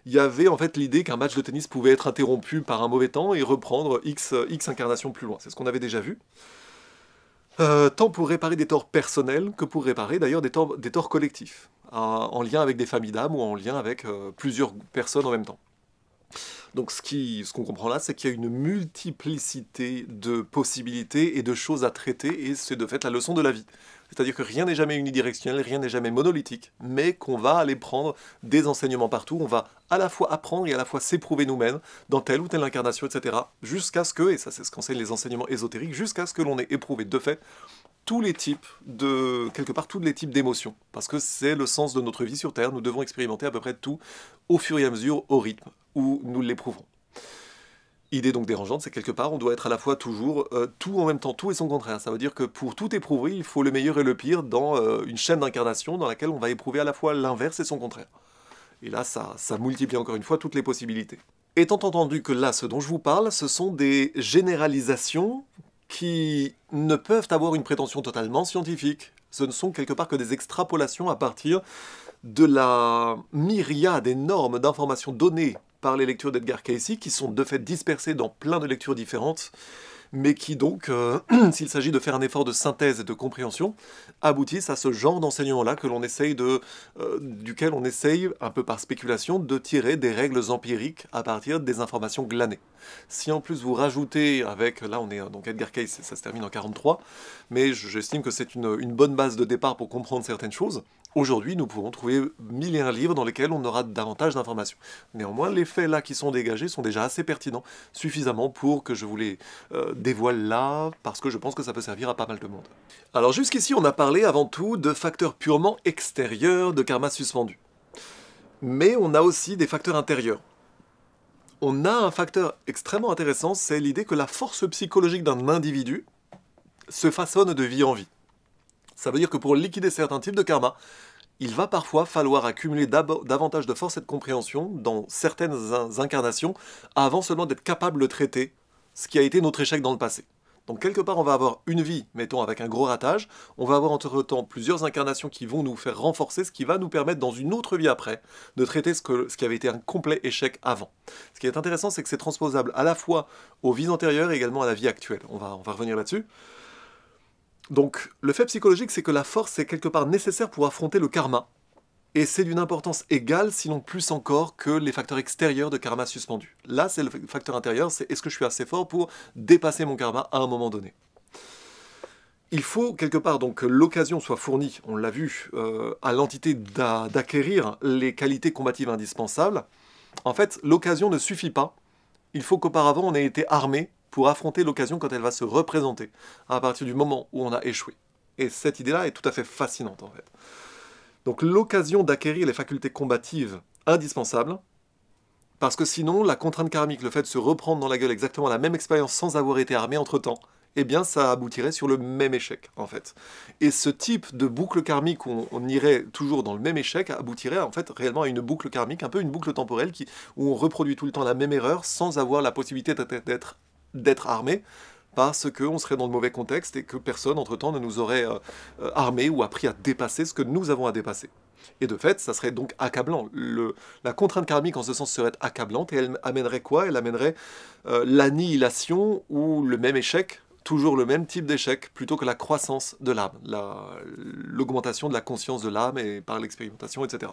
il y avait en fait l'idée qu'un match de tennis pouvait être interrompu par un mauvais temps et reprendre X incarnations plus loin. C'est ce qu'on avait déjà vu. Tant pour réparer des torts personnels que pour réparer d'ailleurs des torts collectifs, en lien avec des familles d'âmes ou en lien avec plusieurs personnes en même temps. Donc ce qu'on comprend là, c'est qu'il y a une multiplicité de possibilités et de choses à traiter, et c'est de fait la leçon de la vie. C'est-à-dire que rien n'est jamais unidirectionnel, rien n'est jamais monolithique, mais qu'on va aller prendre des enseignements partout, on va à la fois apprendre et à la fois s'éprouver nous-mêmes dans telle ou telle incarnation, etc. Jusqu'à ce que, et ça c'est ce qu'enseignent les enseignements ésotériques, jusqu'à ce que l'on ait éprouvé de fait tous les types quelque part tous les types d'émotions. Parce que c'est le sens de notre vie sur Terre, nous devons expérimenter à peu près tout au fur et à mesure, au rythme où nous l'éprouverons. Idée donc dérangeante, c'est quelque part, on doit être à la fois toujours tout en même temps, tout et son contraire. Ça veut dire que pour tout éprouver, il faut le meilleur et le pire dans une chaîne d'incarnation dans laquelle on va éprouver à la fois l'inverse et son contraire. Et là, ça multiplie encore une fois toutes les possibilités. Étant entendu que là, ce dont je vous parle, ce sont des généralisations qui ne peuvent avoir une prétention totalement scientifique. Ce ne sont quelque part que des extrapolations à partir de la myriade énorme d'informations données par les lectures d'Edgar Cayce, qui sont de fait dispersées dans plein de lectures différentes, mais qui donc, s'il s'agit de faire un effort de synthèse et de compréhension, aboutissent à ce genre d'enseignement-là que l'on essaye duquel on essaye, un peu par spéculation, de tirer des règles empiriques à partir des informations glanées. Si en plus vous rajoutez avec, là on est donc Edgar Cayce, ça se termine en 43, mais j'estime que c'est une bonne base de départ pour comprendre certaines choses. Aujourd'hui, nous pouvons trouver 1001 livres dans lesquels on aura davantage d'informations. Néanmoins, les faits là qui sont dégagés sont déjà assez pertinents, suffisamment pour que je vous les dévoile là, parce que je pense que ça peut servir à pas mal de monde. Alors jusqu'ici, on a parlé avant tout de facteurs purement extérieurs de karma suspendu. Mais on a aussi des facteurs intérieurs. On a un facteur extrêmement intéressant, c'est l'idée que la force psychologique d'un individu se façonne de vie en vie. Ça veut dire que pour liquider certains types de karma, il va parfois falloir accumuler davantage de force et de compréhension dans certaines incarnations avant seulement d'être capable de traiter ce qui a été notre échec dans le passé. Donc quelque part on va avoir une vie, mettons avec un gros ratage, on va avoir entre-temps plusieurs incarnations qui vont nous faire renforcer, ce qui va nous permettre dans une autre vie après de traiter ce qui avait été un complet échec avant. Ce qui est intéressant, c'est que c'est transposable à la fois aux vies antérieures et également à la vie actuelle. On va revenir là-dessus. Donc, le fait psychologique, c'est que la force est quelque part nécessaire pour affronter le karma. Et c'est d'une importance égale, sinon plus encore, que les facteurs extérieurs de karma suspendu. Là, c'est le facteur intérieur, c'est est-ce que je suis assez fort pour dépasser mon karma à un moment donné. Il faut quelque part donc que l'occasion soit fournie, on l'a vu, à l'entité d'acquérir les qualités combatives indispensables. En fait, l'occasion ne suffit pas. Il faut qu'auparavant on ait été armé pour affronter l'occasion quand elle va se représenter, à partir du moment où on a échoué. Et cette idée-là est tout à fait fascinante en fait. Donc l'occasion d'acquérir les facultés combatives indispensables, parce que sinon la contrainte karmique, le fait de se reprendre dans la gueule exactement la même expérience sans avoir été armé entre-temps, eh bien ça aboutirait sur le même échec en fait. Et ce type de boucle karmique où on irait toujours dans le même échec aboutirait en fait réellement à une boucle karmique, un peu une boucle temporelle où on reproduit tout le temps la même erreur sans avoir la possibilité d'être armé, parce qu'on serait dans le mauvais contexte et que personne entre-temps ne nous aurait armé ou appris à dépasser ce que nous avons à dépasser. Et de fait, ça serait donc accablant. La contrainte karmique en ce sens serait accablante et elle amènerait quoi? Elle amènerait l'annihilation ou le même échec, toujours le même type d'échec, plutôt que la croissance de l'âme, l'augmentation de la conscience de l'âme et par l'expérimentation, etc.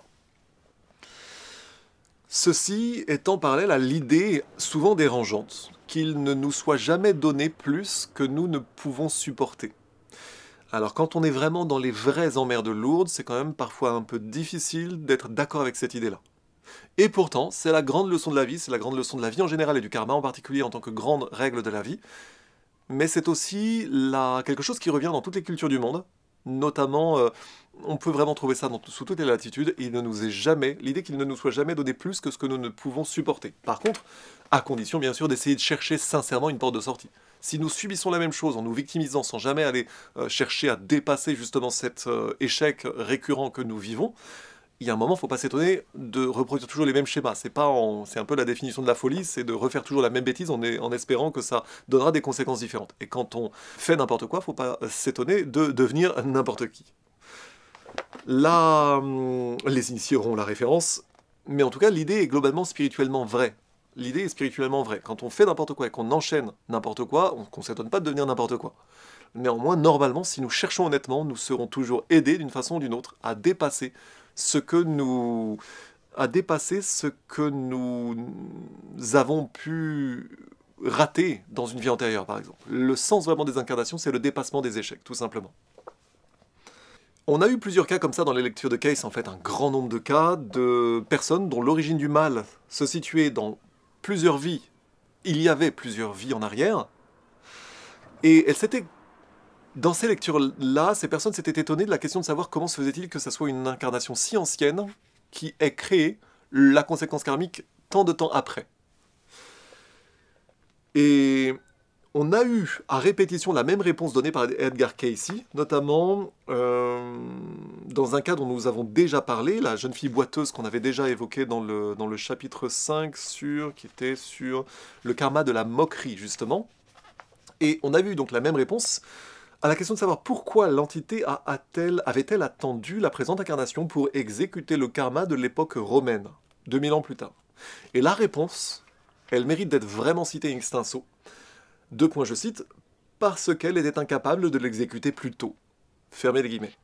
Ceci est en parallèle à l'idée souvent dérangeante qu'il ne nous soit jamais donné plus que nous ne pouvons supporter. Alors quand on est vraiment dans les vraies emmerdes lourdes, c'est quand même parfois un peu difficile d'être d'accord avec cette idée-là. Et pourtant, c'est la grande leçon de la vie, c'est la grande leçon de la vie en général et du karma en particulier en tant que grande règle de la vie, mais c'est aussi quelque chose qui revient dans toutes les cultures du monde, notamment, on peut vraiment trouver ça sous toutes les latitudes, il ne nous est jamais, l'idée qu'il ne nous soit jamais donné plus que ce que nous ne pouvons supporter. Par contre, à condition bien sûr d'essayer de chercher sincèrement une porte de sortie. Si nous subissons la même chose en nous victimisant sans jamais aller chercher à dépasser justement cet échec récurrent que nous vivons, il y a un moment, il ne faut pas s'étonner de reproduire toujours les mêmes schémas. C'est un peu la définition de la folie, c'est de refaire toujours la même bêtise en espérant que ça donnera des conséquences différentes. Et quand on fait n'importe quoi, il ne faut pas s'étonner de devenir n'importe qui. Là, les initiés auront la référence, mais en tout cas, l'idée est globalement spirituellement vraie. L'idée est spirituellement vraie. Quand on fait n'importe quoi et qu'on enchaîne n'importe quoi, on ne s'étonne pas de devenir n'importe quoi. Néanmoins, normalement, si nous cherchons honnêtement, nous serons toujours aidés d'une façon ou d'une autre à dépasser ce que nous à dépasser ce que nous avons pu rater dans une vie antérieure, par exemple. Le sens vraiment des incarnations, c'est le dépassement des échecs, tout simplement. On a eu plusieurs cas comme ça dans les lectures de Case, en fait, un grand nombre de cas de personnes dont l'origine du mal se situait dans plusieurs vies. Il y avait plusieurs vies en arrière, et elles s'étaient... Dans ces lectures-là, ces personnes s'étaient étonnées de la question de savoir comment se faisait-il que ça soit une incarnation si ancienne qui ait créé la conséquence karmique tant de temps après. Et on a eu à répétition la même réponse donnée par Edgar Cayce, notamment dans un cas dont nous avons déjà parlé, la jeune fille boiteuse qu'on avait déjà évoquée dans le chapitre 5, qui était sur le karma de la moquerie, justement. Et on a eu donc la même réponse à la question de savoir pourquoi l'entité avait-elle attendu la présente incarnation pour exécuter le karma de l'époque romaine, 2000 ans plus tard. Et la réponse, elle mérite d'être vraiment citée in extenso. Deux points, je cite, « parce qu'elle était incapable de l'exécuter plus tôt ». Fermez les guillemets.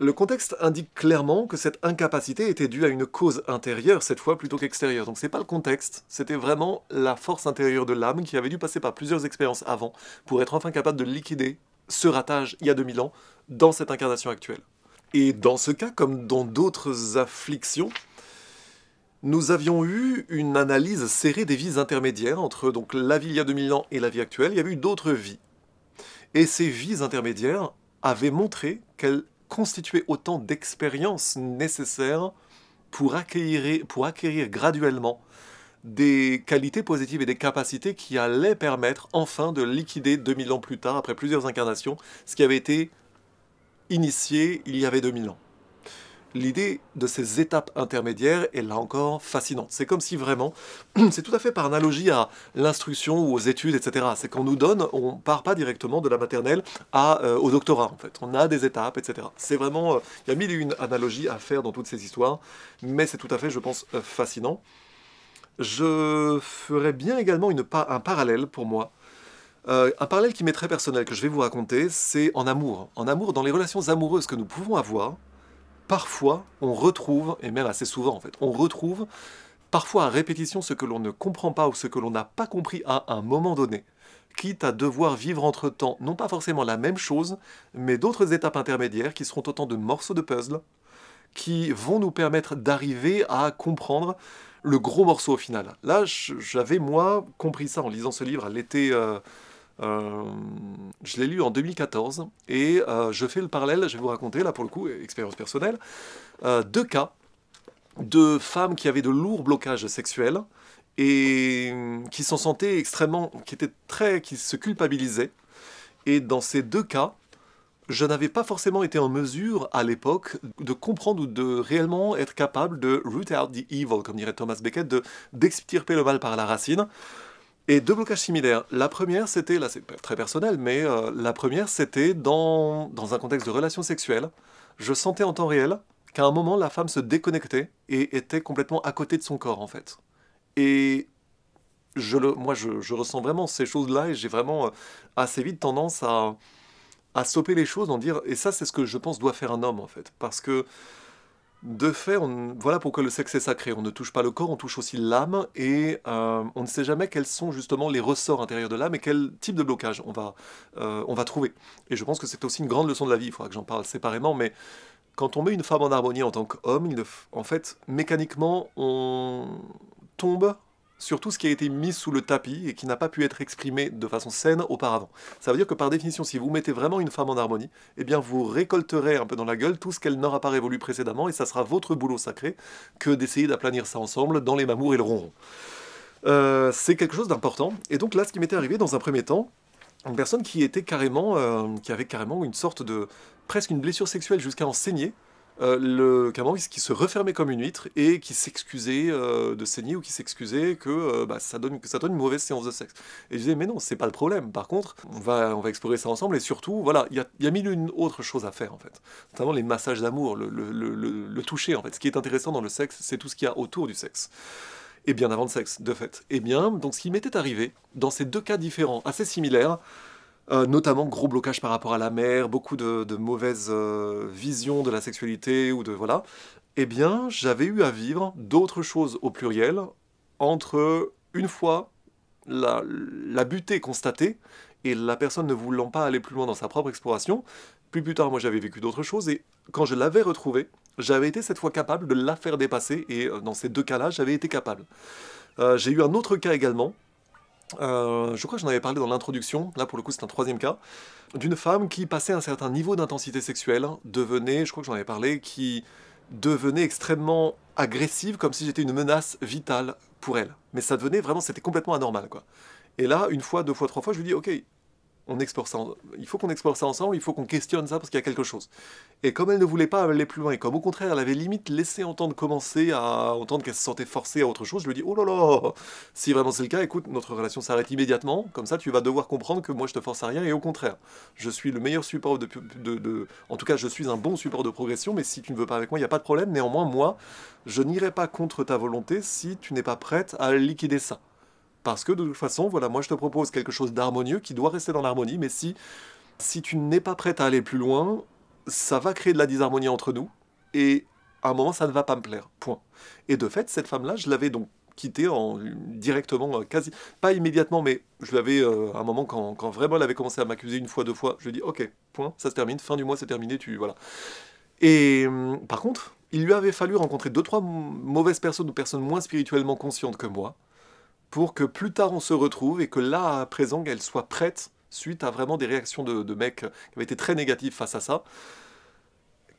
Le contexte indique clairement que cette incapacité était due à une cause intérieure, cette fois, plutôt qu'extérieure. Donc c'est pas le contexte, c'était vraiment la force intérieure de l'âme qui avait dû passer par plusieurs expériences avant pour être enfin capable de liquider ce ratage il y a 2000 ans dans cette incarnation actuelle. Et dans ce cas, comme dans d'autres afflictions, nous avions eu une analyse serrée des vies intermédiaires entre donc, la vie il y a 2000 ans et la vie actuelle. Il y avait eu d'autres vies. Et ces vies intermédiaires avaient montré qu'elles constituaient autant d'expériences nécessaires pour acquérir graduellement des qualités positives et des capacités qui allaient permettre enfin de liquider 2000 ans plus tard, après plusieurs incarnations, ce qui avait été initié il y avait 2000 ans. L'idée de ces étapes intermédiaires est là encore fascinante. C'est comme si vraiment, c'est tout à fait par analogie à l'instruction ou aux études, etc. C'est qu'on nous donne, on part pas directement de la maternelle au doctorat, en fait. On a des étapes, etc. C'est vraiment, il y a mille et une analogies à faire dans toutes ces histoires, mais c'est tout à fait, je pense, fascinant. Je ferais bien également un parallèle pour moi. Un parallèle qui m'est très personnel, que je vais vous raconter, c'est en amour. En amour, dans les relations amoureuses que nous pouvons avoir, parfois, on retrouve, et même assez souvent en fait, on retrouve parfois à répétition ce que l'on ne comprend pas ou ce que l'on n'a pas compris à un moment donné, quitte à devoir vivre entre-temps, non pas forcément la même chose, mais d'autres étapes intermédiaires qui seront autant de morceaux de puzzle qui vont nous permettre d'arriver à comprendre le gros morceau au final. Là, j'avais moi compris ça en lisant ce livre à l'été... je l'ai lu en 2014 et je fais le parallèle, je vais vous raconter, là pour le coup, expérience personnelle, deux cas de femmes qui avaient de lourds blocages sexuels et qui s'en sentaient extrêmement, qui se culpabilisaient. Et dans ces deux cas, je n'avais pas forcément été en mesure à l'époque de comprendre ou de réellement être capable de root out the evil, comme dirait Thomas Becket, d'extirper le mal par la racine. Et deux blocages similaires. La première, c'était, là c'est très personnel, mais la première, c'était dans un contexte de relation sexuelle. Je sentais en temps réel qu'à un moment, la femme se déconnectait et était complètement à côté de son corps, en fait. Et moi, je ressens vraiment ces choses-là et j'ai vraiment assez vite tendance à stopper les choses, en dire, et ça, c'est ce que je pense doit faire un homme, en fait. Parce que de fait, voilà pourquoi le sexe est sacré. On ne touche pas le corps, on touche aussi l'âme, et on ne sait jamais quels sont justement les ressorts intérieurs de l'âme et quel type de blocage on va trouver. Et je pense que c'est aussi une grande leçon de la vie, il faudra que j'en parle séparément, mais quand on met une femme en harmonie en tant qu'homme, en fait, mécaniquement, on tombe sur tout ce qui a été mis sous le tapis et qui n'a pas pu être exprimé de façon saine auparavant. Ça veut dire que par définition, si vous mettez vraiment une femme en harmonie, eh bien vous récolterez un peu dans la gueule tout ce qu'elle n'aura pas révolu précédemment et ça sera votre boulot sacré que d'essayer d'aplanir ça ensemble dans les mamours et le ronron. C'est quelque chose d'important. Et donc là, ce qui m'était arrivé dans un premier temps, une personne qui avait carrément une sorte de... presque une blessure sexuelle jusqu'à en saigner, qui se refermait comme une huître et qui s'excusait de saigner ou qui s'excusait que ça donne une mauvaise séance de sexe. Et je disais, mais non, c'est pas le problème. Par contre, on va explorer ça ensemble et surtout, voilà, il y a mille et une autres choses à faire en fait. Notamment les massages d'amour, le toucher en fait. Ce qui est intéressant dans le sexe, c'est tout ce qu'il y a autour du sexe. Et bien avant le sexe, de fait. Et bien, donc ce qui m'était arrivé, dans ces deux cas différents, assez similaires, Notamment gros blocage par rapport à la mère, beaucoup de mauvaises visions de la sexualité ou de voilà, eh bien j'avais eu à vivre d'autres choses au pluriel entre une fois la butée constatée et la personne ne voulant pas aller plus loin dans sa propre exploration. Puis plus tard, moi j'avais vécu d'autres choses et quand je l'avais retrouvée, j'avais été cette fois capable de la faire dépasser et dans ces deux cas-là, j'avais été capable. J'ai eu un autre cas également. Je crois que j'en avais parlé dans l'introduction, là pour le coup c'est un troisième cas, d'une femme qui passait un certain niveau d'intensité sexuelle, devenait, je crois que j'en avais parlé, qui devenait extrêmement agressive, comme si j'étais une menace vitale pour elle. Mais ça devenait vraiment, c'était complètement anormal, quoi. Et là, une fois, deux fois, trois fois, je lui dis, ok, on explore ça, il faut qu'on explore ça ensemble, il faut qu'on questionne ça parce qu'il y a quelque chose. Et comme elle ne voulait pas aller plus loin, et comme au contraire elle avait limite laissé entendre commencer à entendre qu'elle se sentait forcée à autre chose, je lui dis oh là là, si vraiment c'est le cas, écoute, notre relation s'arrête immédiatement, comme ça tu vas devoir comprendre que moi je te force à rien, et au contraire, je suis le meilleur support en tout cas je suis un bon support de progression, mais si tu ne veux pas avec moi, il n'y a pas de problème, néanmoins moi, je n'irai pas contre ta volonté si tu n'es pas prête à liquider ça. Parce que de toute façon, voilà, moi je te propose quelque chose d'harmonieux qui doit rester dans l'harmonie, mais si tu n'es pas prête à aller plus loin, ça va créer de la disharmonie entre nous, et à un moment ça ne va pas me plaire, point. Et de fait, cette femme-là, je l'avais donc quittée directement, quasi, pas immédiatement, mais je l'avais, à un moment, quand vraiment elle avait commencé à m'accuser une fois, deux fois, je lui ai dit, ok, point, ça se termine, fin du mois c'est terminé, voilà. Et par contre, il lui avait fallu rencontrer deux, trois mauvaises personnes ou personnes moins spirituellement conscientes que moi, pour que plus tard on se retrouve et que là, à présent, elle soit prête, suite à vraiment des réactions de mecs qui avaient été très négatifs face à ça,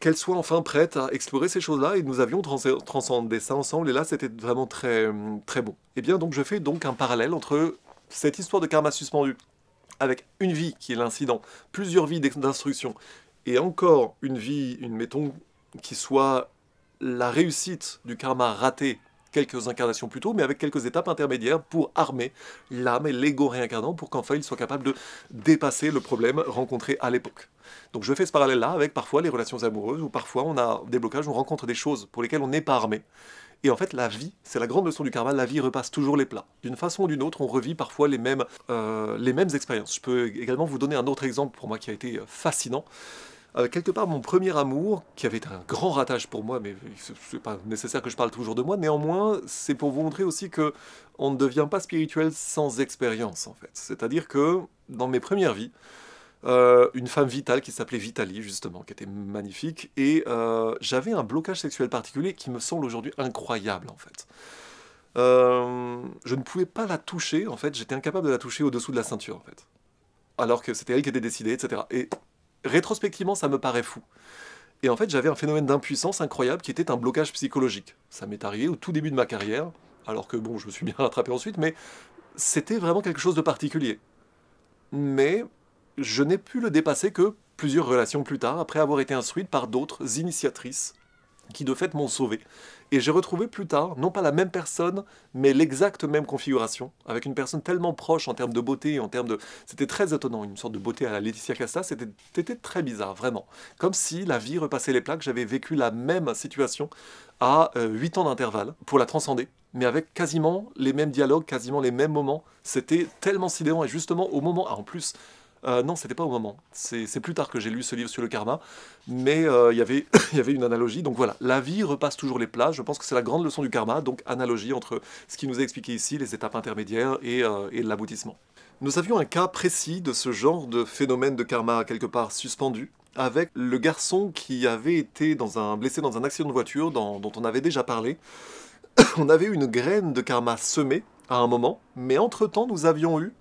qu'elle soit enfin prête à explorer ces choses-là, et nous avions transcendé ça ensemble, et là c'était vraiment très, très bon. Et bien donc je fais donc un parallèle entre cette histoire de karma suspendu, avec une vie qui est l'incident, plusieurs vies d'instruction, et encore une vie, mettons, qui soit la réussite du karma raté, quelques incarnations plus tôt, mais avec quelques étapes intermédiaires pour armer l'âme et l'ego réincarnant pour qu'enfin il soit capable de dépasser le problème rencontré à l'époque. Donc je fais ce parallèle-là avec parfois les relations amoureuses, où parfois on a des blocages, on rencontre des choses pour lesquelles on n'est pas armé. Et en fait, la vie, c'est la grande leçon du karma, la vie repasse toujours les plats. D'une façon ou d'une autre, on revit parfois les mêmes expériences. Je peux également vous donner un autre exemple pour moi qui a été fascinant. Quelque part, mon premier amour, qui avait été un grand ratage pour moi, mais c'est pas nécessaire que je parle toujours de moi, néanmoins, c'est pour vous montrer aussi que on ne devient pas spirituel sans expérience, en fait. C'est-à-dire que, dans mes premières vies, une femme vitale qui s'appelait Vitaly, justement, qui était magnifique, et j'avais un blocage sexuel particulier qui me semble aujourd'hui incroyable, en fait. Je ne pouvais pas la toucher, en fait, j'étais incapable de la toucher au-dessous de la ceinture, en fait. Alors que c'était elle qui était décidée, etc. Et rétrospectivement, ça me paraît fou. Et en fait, j'avais un phénomène d'impuissance incroyable qui était un blocage psychologique. Ça m'est arrivé au tout début de ma carrière, alors que bon, je me suis bien rattrapé ensuite, mais c'était vraiment quelque chose de particulier. Mais je n'ai pu le dépasser que plusieurs relations plus tard, après avoir été instruite par d'autres initiatrices qui de fait m'ont sauvé. Et j'ai retrouvé plus tard, non pas la même personne, mais l'exacte même configuration, avec une personne tellement proche en termes de beauté, en termes de... C'était très étonnant, une sorte de beauté à la Laetitia Casta, c'était très bizarre, vraiment. Comme si la vie repassait les plaques, j'avais vécu la même situation à 8 ans d'intervalle, pour la transcender, mais avec quasiment les mêmes dialogues, quasiment les mêmes moments. C'était tellement sidérant, et justement au moment... Ah, en plus... non, c'était pas au moment. C'est plus tard que j'ai lu ce livre sur le karma, mais il y avait une analogie. Donc voilà, la vie repasse toujours les plats. Je pense que c'est la grande leçon du karma, donc analogie entre ce qui nous est expliqué ici, les étapes intermédiaires et l'aboutissement. Nous avions un cas précis de ce genre de phénomène de karma quelque part suspendu, avec le garçon qui avait été blessé dans un accident de voiture dont on avait déjà parlé. On avait eu une graine de karma semée à un moment, mais entre-temps nous avions eu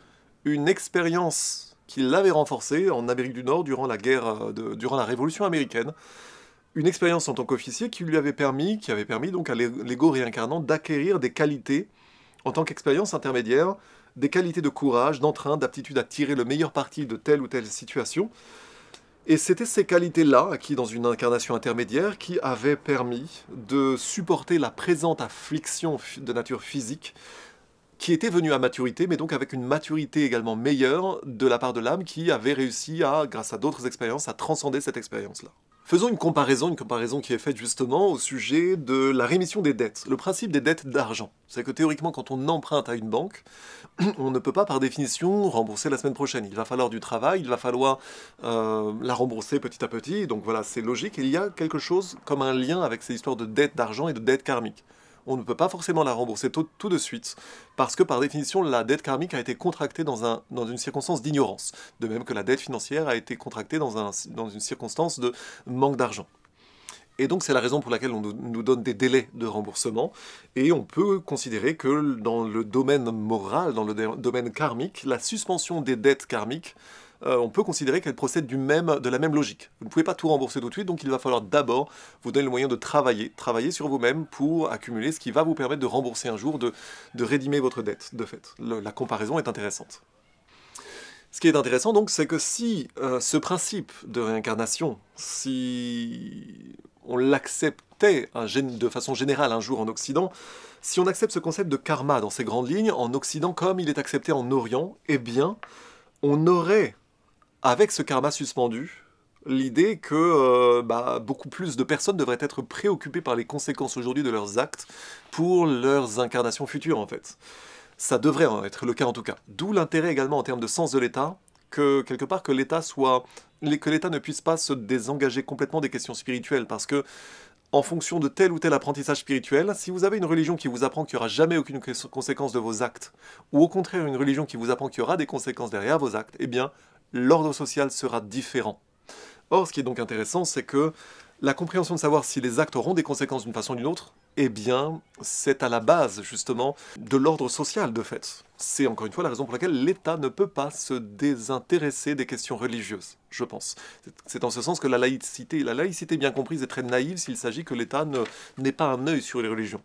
une expérience qui l'avait renforcé en Amérique du Nord durant la Révolution américaine. Une expérience en tant qu'officier qui avait permis donc à l'ego réincarnant d'acquérir des qualités en tant qu'expérience intermédiaire, des qualités de courage, d'entrain, d'aptitude à tirer le meilleur parti de telle ou telle situation. Et c'était ces qualités-là, acquises dans une incarnation intermédiaire, qui avaient permis de supporter la présente affliction de nature physique, qui était venu à maturité, mais donc avec une maturité également meilleure de la part de l'âme qui avait réussi à, grâce à d'autres expériences, à transcender cette expérience-là. Faisons une comparaison qui est faite justement au sujet de la rémission des dettes. Le principe des dettes d'argent, c'est que théoriquement, quand on emprunte à une banque, on ne peut pas par définition rembourser la semaine prochaine. Il va falloir du travail, il va falloir la rembourser petit à petit. Donc voilà, c'est logique. Il y a quelque chose comme un lien avec ces histoires de dettes d'argent et de dettes karmiques. On ne peut pas forcément la rembourser tout de suite, parce que par définition, la dette karmique a été contractée dans une circonstance d'ignorance, de même que la dette financière a été contractée dans une circonstance de manque d'argent. Et donc c'est la raison pour laquelle on nous donne des délais de remboursement, et on peut considérer que dans le domaine moral, dans le domaine karmique, la suspension des dettes karmiques, on peut considérer qu'elle procède de la même logique. Vous ne pouvez pas tout rembourser tout de suite, donc il va falloir d'abord vous donner le moyen de travailler sur vous-même pour accumuler ce qui va vous permettre de rembourser un jour, de rédimer votre dette, de fait. La comparaison est intéressante. Ce qui est intéressant donc, c'est que si ce principe de réincarnation, si on l'acceptait de façon générale un jour en Occident, si on accepte ce concept de karma dans ses grandes lignes, en Occident comme il est accepté en Orient, eh bien, on aurait, avec ce karma suspendu, l'idée que beaucoup plus de personnes devraient être préoccupées par les conséquences aujourd'hui de leurs actes pour leurs incarnations futures, en fait. Ça devrait en être le cas en tout cas. D'où l'intérêt également en termes de sens de l'État, que quelque part que l'État ne puisse pas se désengager complètement des questions spirituelles, parce que en fonction de tel ou tel apprentissage spirituel, si vous avez une religion qui vous apprend qu'il n'y aura jamais aucune conséquence de vos actes, ou au contraire une religion qui vous apprend qu'il y aura des conséquences derrière vos actes, eh bien, l'ordre social sera différent. Or, ce qui est donc intéressant, c'est que la compréhension de savoir si les actes auront des conséquences d'une façon ou d'une autre, eh bien, c'est à la base, justement, de l'ordre social, de fait. C'est encore une fois la raison pour laquelle l'État ne peut pas se désintéresser des questions religieuses, je pense. C'est en ce sens que la laïcité bien comprise est très naïve s'il s'agit que l'État n'ait pas un œil sur les religions.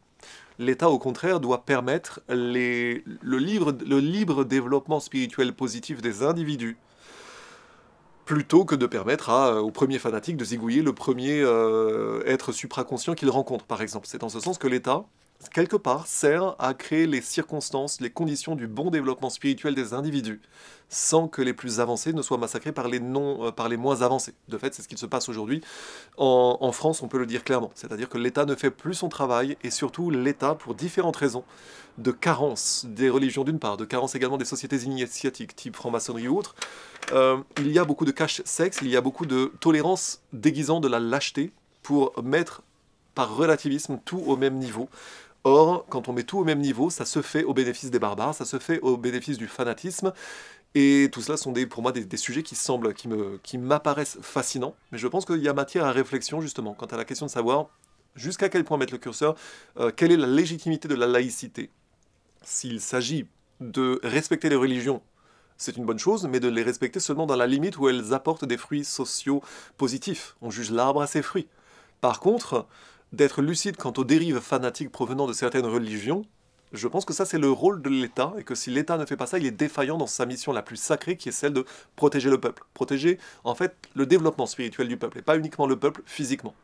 L'État, au contraire, doit permettre le libre développement spirituel positif des individus, plutôt que de permettre au premier fanatique de zigouiller le premier être supraconscient qu'il rencontre, par exemple. C'est en ce sens que l'État, quelque part, sert à créer les circonstances, les conditions du bon développement spirituel des individus, sans que les plus avancés ne soient massacrés par les moins avancés. De fait, c'est ce qui se passe aujourd'hui. En France, on peut le dire clairement. C'est-à-dire que l'État ne fait plus son travail, et surtout l'État, pour différentes raisons, de carence des religions d'une part, de carence également des sociétés initiatiques, type franc-maçonnerie ou autres, il y a beaucoup de cache-sexe, il y a beaucoup de tolérance déguisant de la lâcheté pour mettre par relativisme tout au même niveau. Or, quand on met tout au même niveau, ça se fait au bénéfice des barbares, ça se fait au bénéfice du fanatisme, et tout cela sont pour moi des sujets qui m'apparaissent fascinants, mais je pense qu'il y a matière à réflexion justement quant à la question de savoir jusqu'à quel point mettre le curseur, quelle est la légitimité de la laïcité. S'il s'agit de respecter les religions, c'est une bonne chose, mais de les respecter seulement dans la limite où elles apportent des fruits sociaux positifs. On juge l'arbre à ses fruits. Par contre, d'être lucide quant aux dérives fanatiques provenant de certaines religions, je pense que ça c'est le rôle de l'État, et que si l'État ne fait pas ça, il est défaillant dans sa mission la plus sacrée, qui est celle de protéger le peuple. Protéger, en fait, le développement spirituel du peuple, et pas uniquement le peuple physiquement.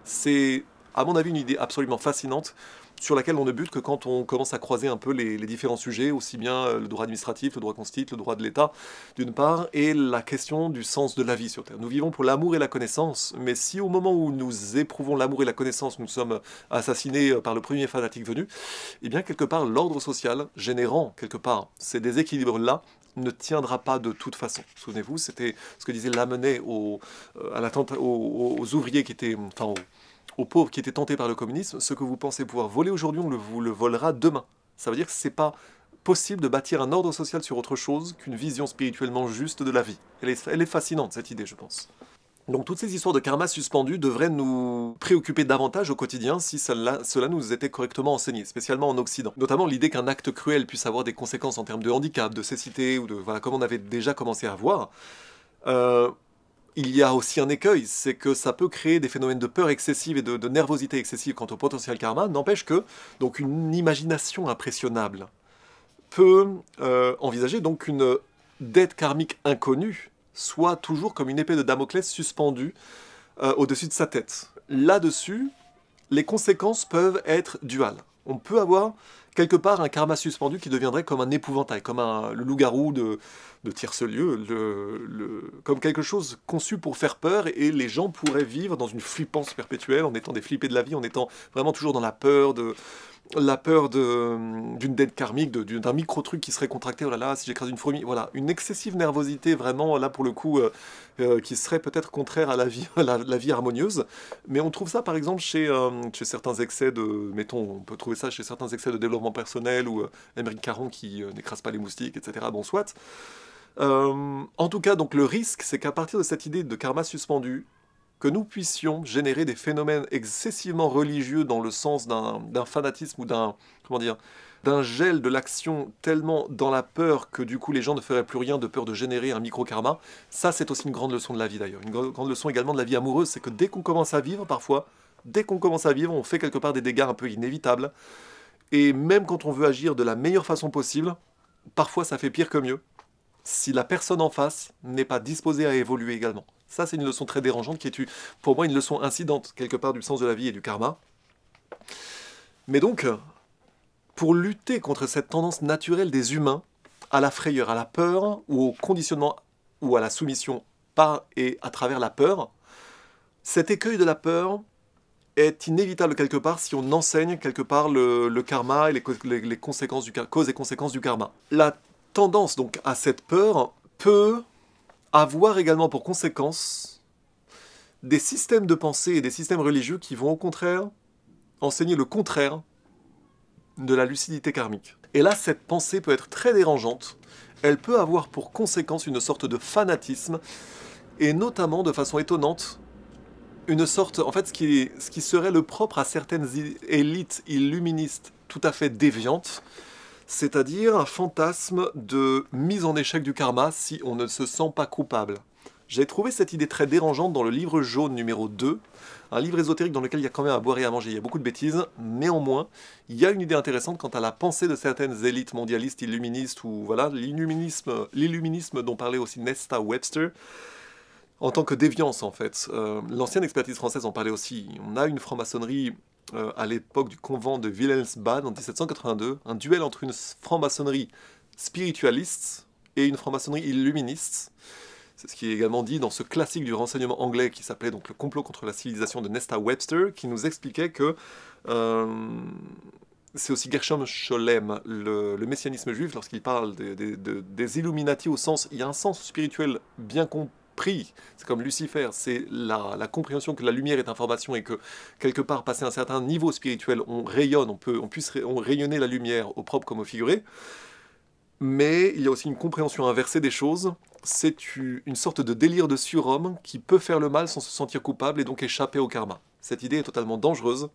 C'est, à mon avis, une idée absolument fascinante, sur laquelle on ne bute que quand on commence à croiser un peu les différents sujets, aussi bien le droit administratif, le droit constitutionnel, le droit de l'État, d'une part, et la question du sens de la vie sur Terre. Nous vivons pour l'amour et la connaissance, mais si au moment où nous éprouvons l'amour et la connaissance, nous sommes assassinés par le premier fanatique venu, eh bien, quelque part, l'ordre social, générant, quelque part, ces déséquilibres-là, ne tiendra pas de toute façon. Souvenez-vous, c'était ce que disait Lamennais aux ouvriers qui étaient... Enfin, aux pauvres qui étaient tentés par le communisme, ce que vous pensez pouvoir voler aujourd'hui, on vous le volera demain. Ça veut dire que c'est pas possible de bâtir un ordre social sur autre chose qu'une vision spirituellement juste de la vie. Elle est fascinante, cette idée, je pense. Donc toutes ces histoires de karma suspendu devraient nous préoccuper davantage au quotidien si cela nous était correctement enseigné, spécialement en Occident. Notamment l'idée qu'un acte cruel puisse avoir des conséquences en termes de handicap, de cécité, ou de... Voilà, comme on avait déjà commencé à voir. Il y a aussi un écueil, c'est que ça peut créer des phénomènes de peur excessive et de nervosité excessive quant au potentiel karma, n'empêche que donc une imagination impressionnable peut envisager donc qu'une dette karmique inconnue soit toujours comme une épée de Damoclès suspendue au-dessus de sa tête. Là-dessus, les conséquences peuvent être duales. On peut avoir quelque part un karma suspendu qui deviendrait comme un épouvantail, comme le loup-garou de tierce-lieu, comme quelque chose conçu pour faire peur, et les gens pourraient vivre dans une flippance perpétuelle, en étant des flippés de la vie, en étant vraiment toujours dans la peur d'une dette karmique, d'un micro-truc qui serait contracté, oh là là, si j'écrase une fourmi, voilà, une excessive nervosité vraiment, là pour le coup, qui serait peut-être contraire à la vie, la vie harmonieuse. Mais on trouve ça par exemple chez certains excès mettons, on peut trouver ça chez certains excès de développement personnel, ou Émeric Caron qui n'écrase pas les moustiques, etc. Bon, soit. En tout cas, donc le risque, c'est qu'à partir de cette idée de karma suspendu, que nous puissions générer des phénomènes excessivement religieux dans le sens d'un fanatisme ou comment dire, d'un gel de l'action tellement dans la peur que du coup les gens ne feraient plus rien de peur de générer un micro-karma. Ça, c'est aussi une grande leçon de la vie d'ailleurs. Une grande leçon également de la vie amoureuse, c'est que dès qu'on commence à vivre, parfois, dès qu'on commence à vivre, on fait quelque part des dégâts un peu inévitables. Et même quand on veut agir de la meilleure façon possible, parfois ça fait pire que mieux, si la personne en face n'est pas disposée à évoluer également. Ça, c'est une leçon très dérangeante qui est, pour moi, une leçon incidente, quelque part, du sens de la vie et du karma. Mais donc, pour lutter contre cette tendance naturelle des humains à la frayeur, à la peur, ou au conditionnement, ou à la soumission par et à travers la peur, cet écueil de la peur est inévitable quelque part si on enseigne quelque part le karma et les conséquences causes et conséquences du karma. La tendance donc à cette peur peut avoir également pour conséquence des systèmes de pensée et des systèmes religieux qui vont au contraire enseigner le contraire de la lucidité karmique. Et là, cette pensée peut être très dérangeante. Elle peut avoir pour conséquence une sorte de fanatisme, et notamment, de façon étonnante, une sorte, en fait, ce qui serait le propre à certaines élites illuministes tout à fait déviantes, c'est-à-dire un fantasme de mise en échec du karma si on ne se sent pas coupable. J'ai trouvé cette idée très dérangeante dans le livre jaune numéro 2, un livre ésotérique dans lequel il y a quand même à boire et à manger, il y a beaucoup de bêtises, néanmoins, il y a une idée intéressante quant à la pensée de certaines élites mondialistes illuministes, ou voilà, l'illuminisme dont parlait aussi Nesta Webster, en tant que déviance en fait. L'ancienne expertise française en parlait aussi. On a une franc-maçonnerie à l'époque du convent de Wilhelmsbad en 1782, un duel entre une franc-maçonnerie spiritualiste et une franc-maçonnerie illuministe. C'est ce qui est également dit dans ce classique du renseignement anglais qui s'appelait donc Le complot contre la civilisation de Nesta Webster, qui nous expliquait que c'est aussi Gershom Scholem, le messianisme juif, lorsqu'il parle des Illuminati au sens, il y a un sens spirituel bien compris, c'est comme Lucifer, c'est la compréhension que la lumière est information et que quelque part, passé un certain niveau spirituel, on rayonne, on puisse rayonner la lumière au propre comme au figuré. Mais il y a aussi une compréhension inversée des choses, c'est une sorte de délire de surhomme qui peut faire le mal sans se sentir coupable et donc échapper au karma. Cette idée est totalement dangereuse.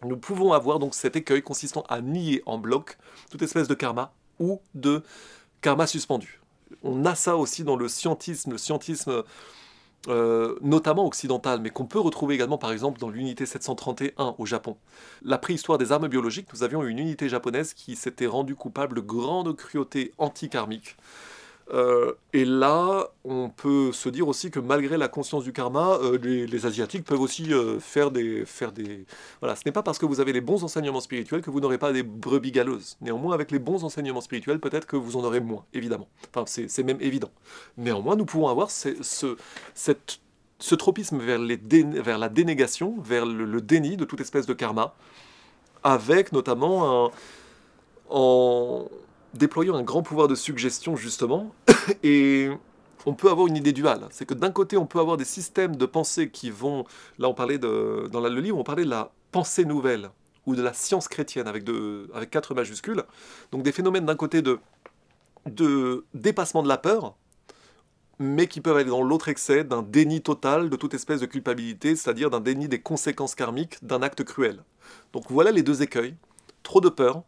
Nous pouvons avoir donc cet écueil consistant à nier en bloc toute espèce de karma ou de karma suspendu. On a ça aussi dans le scientisme notamment occidental, mais qu'on peut retrouver également par exemple dans l'unité 731 au Japon. La préhistoire des armes biologiques, nous avions une unité japonaise qui s'était rendue coupable de grande cruauté anti-karmique. Et là, on peut se dire aussi que malgré la conscience du karma, les Asiatiques peuvent aussi faire des... Voilà, ce n'est pas parce que vous avez les bons enseignements spirituels que vous n'aurez pas des brebis galeuses. Néanmoins, avec les bons enseignements spirituels, peut-être que vous en aurez moins, évidemment. Enfin, c'est même évident. Néanmoins, nous pouvons avoir ce tropisme vers la dénégation, vers le déni de toute espèce de karma, avec notamment en déployant un grand pouvoir de suggestion, justement, et on peut avoir une idée duale. C'est que d'un côté, on peut avoir des systèmes de pensée qui vont... Là, on parlait dans le livre, on parlait de la pensée nouvelle, ou de la science chrétienne, avec 4 majuscules. Donc des phénomènes d'un côté de dépassement de la peur, mais qui peuvent aller dans l'autre excès d'un déni total de toute espèce de culpabilité, c'est-à-dire d'un déni des conséquences karmiques d'un acte cruel. Donc voilà les deux écueils. Trop de peur,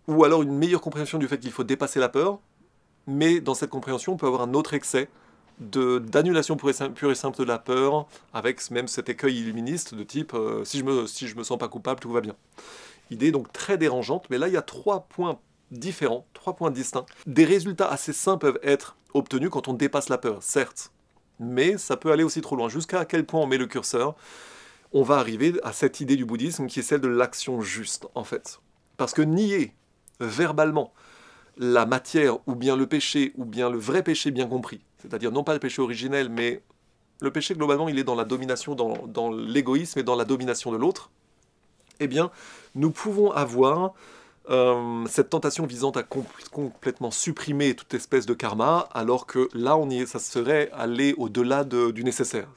ou alors une meilleure compréhension du fait qu'il faut dépasser la peur, mais dans cette compréhension, on peut avoir un autre excès d'annulation pure et simple de la peur, avec même cet écueil illuministe de type si je me sens pas coupable, tout va bien. Idée donc très dérangeante, mais là il y a 3 points différents, 3 points distincts. Des résultats assez sains peuvent être obtenus quand on dépasse la peur, certes, mais ça peut aller aussi trop loin. Jusqu'à quel point on met le curseur, on va arriver à cette idée du bouddhisme qui est celle de l'action juste, en fait. Parce que nier verbalement la matière, ou bien le péché, ou bien le vrai péché bien compris, c'est-à-dire non pas le péché originel, mais le péché globalement, il est dans la domination, dans l'égoïsme et dans la domination de l'autre, eh bien, nous pouvons avoir cette tentation visant à complètement supprimer toute espèce de karma, alors que là, ça serait aller au-delà du nécessaire.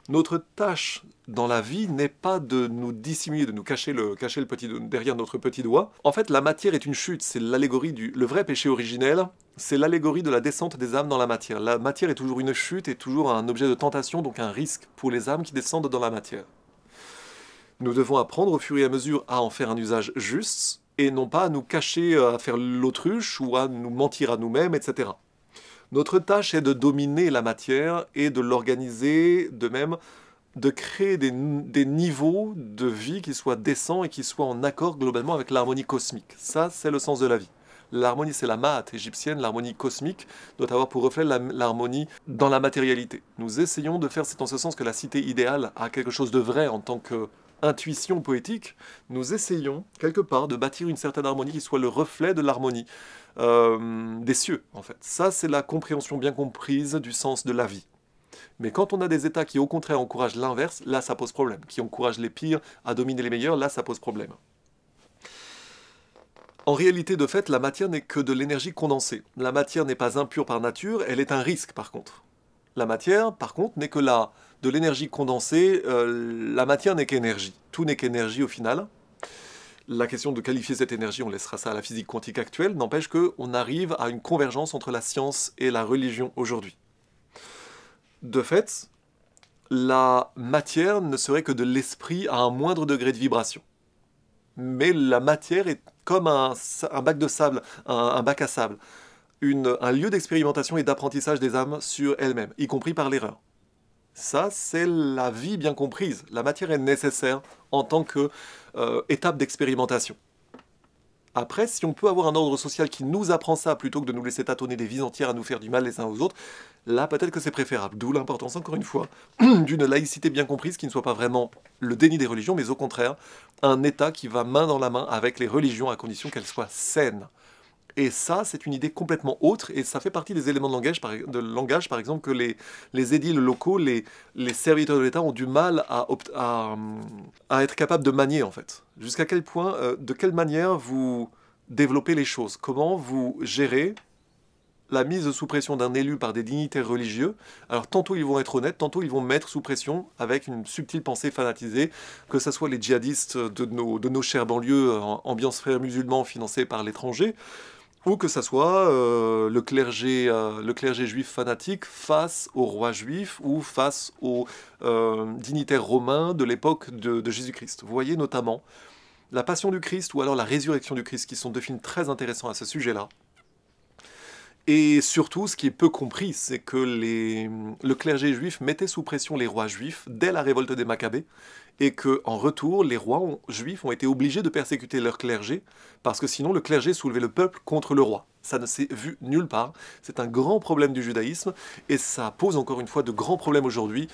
Notre tâche dans la vie n'est pas de nous dissimuler, de nous cacher derrière notre petit doigt. En fait, la matière est une chute, c'est l'allégorie le vrai péché originel, c'est l'allégorie de la descente des âmes dans la matière. La matière est toujours une chute et toujours un objet de tentation, donc un risque pour les âmes qui descendent dans la matière. Nous devons apprendre au fur et à mesure à en faire un usage juste, et non pas à nous cacher, à faire l'autruche ou à nous mentir à nous-mêmes, etc. Notre tâche est de dominer la matière et de l'organiser, de même de créer des niveaux de vie qui soient décents et qui soient en accord globalement avec l'harmonie cosmique. Ça, c'est le sens de la vie. L'harmonie, c'est la Ma'at égyptienne, l'harmonie cosmique doit avoir pour reflet l'harmonie dans la matérialité. Nous essayons de faire, c'est en ce sens que la cité idéale a quelque chose de vrai en tant qu'intuition poétique. Nous essayons, quelque part, de bâtir une certaine harmonie qui soit le reflet de l'harmonie des cieux, en fait. Ça, c'est la compréhension bien comprise du sens de la vie. Mais quand on a des États qui, au contraire, encouragent l'inverse, là, ça pose problème. Qui encouragent les pires à dominer les meilleurs, là, ça pose problème. En réalité, de fait, la matière n'est que de l'énergie condensée. La matière n'est pas impure par nature, elle est un risque, par contre. La matière, par contre, n'est que de l'énergie condensée. La matière n'est qu'énergie. Tout n'est qu'énergie au final. La question de qualifier cette énergie, on laissera ça à la physique quantique actuelle, n'empêche qu'on arrive à une convergence entre la science et la religion aujourd'hui. De fait, la matière ne serait que de l'esprit à un moindre degré de vibration. Mais la matière est comme un bac de sable, un bac à sable, un lieu d'expérimentation et d'apprentissage des âmes sur elles-mêmes, y compris par l'erreur. Ça, c'est la vie bien comprise. La matière est nécessaire en tant qu'étape d'expérimentation. Après, si on peut avoir un ordre social qui nous apprend ça plutôt que de nous laisser tâtonner des vies entières à nous faire du mal les uns aux autres, là peut-être que c'est préférable. D'où l'importance, encore une fois, d'une laïcité bien comprise qui ne soit pas vraiment le déni des religions, mais au contraire, un État qui va main dans la main avec les religions à condition qu'elles soient saines. Et ça, c'est une idée complètement autre, et ça fait partie des éléments de langage, par exemple, que les édiles locaux, les serviteurs de l'État ont du mal à être capables de manier, en fait. Jusqu'à quel point, de quelle manière vous développez les choses, comment vous gérez la mise sous pression d'un élu par des dignitaires religieux. Alors tantôt ils vont être honnêtes, tantôt ils vont mettre sous pression avec une subtile pensée fanatisée, que ce soit les djihadistes de nos chères banlieues en ambiance frères musulmans financés par l'étranger, ou que ce soit le clergé juif fanatique face au roi juif ou face aux dignitaires romains de l'époque de Jésus-Christ. Vous voyez notamment la passion du Christ ou alors la résurrection du Christ, qui sont deux films très intéressants à ce sujet-là. Et surtout, ce qui est peu compris, c'est que le clergé juif mettait sous pression les rois juifs dès la révolte des Maccabées, et qu'en retour, les rois juifs ont été obligés de persécuter leur clergé, parce que sinon le clergé soulevait le peuple contre le roi. Ça ne s'est vu nulle part. C'est un grand problème du judaïsme, et ça pose encore une fois de grands problèmes aujourd'hui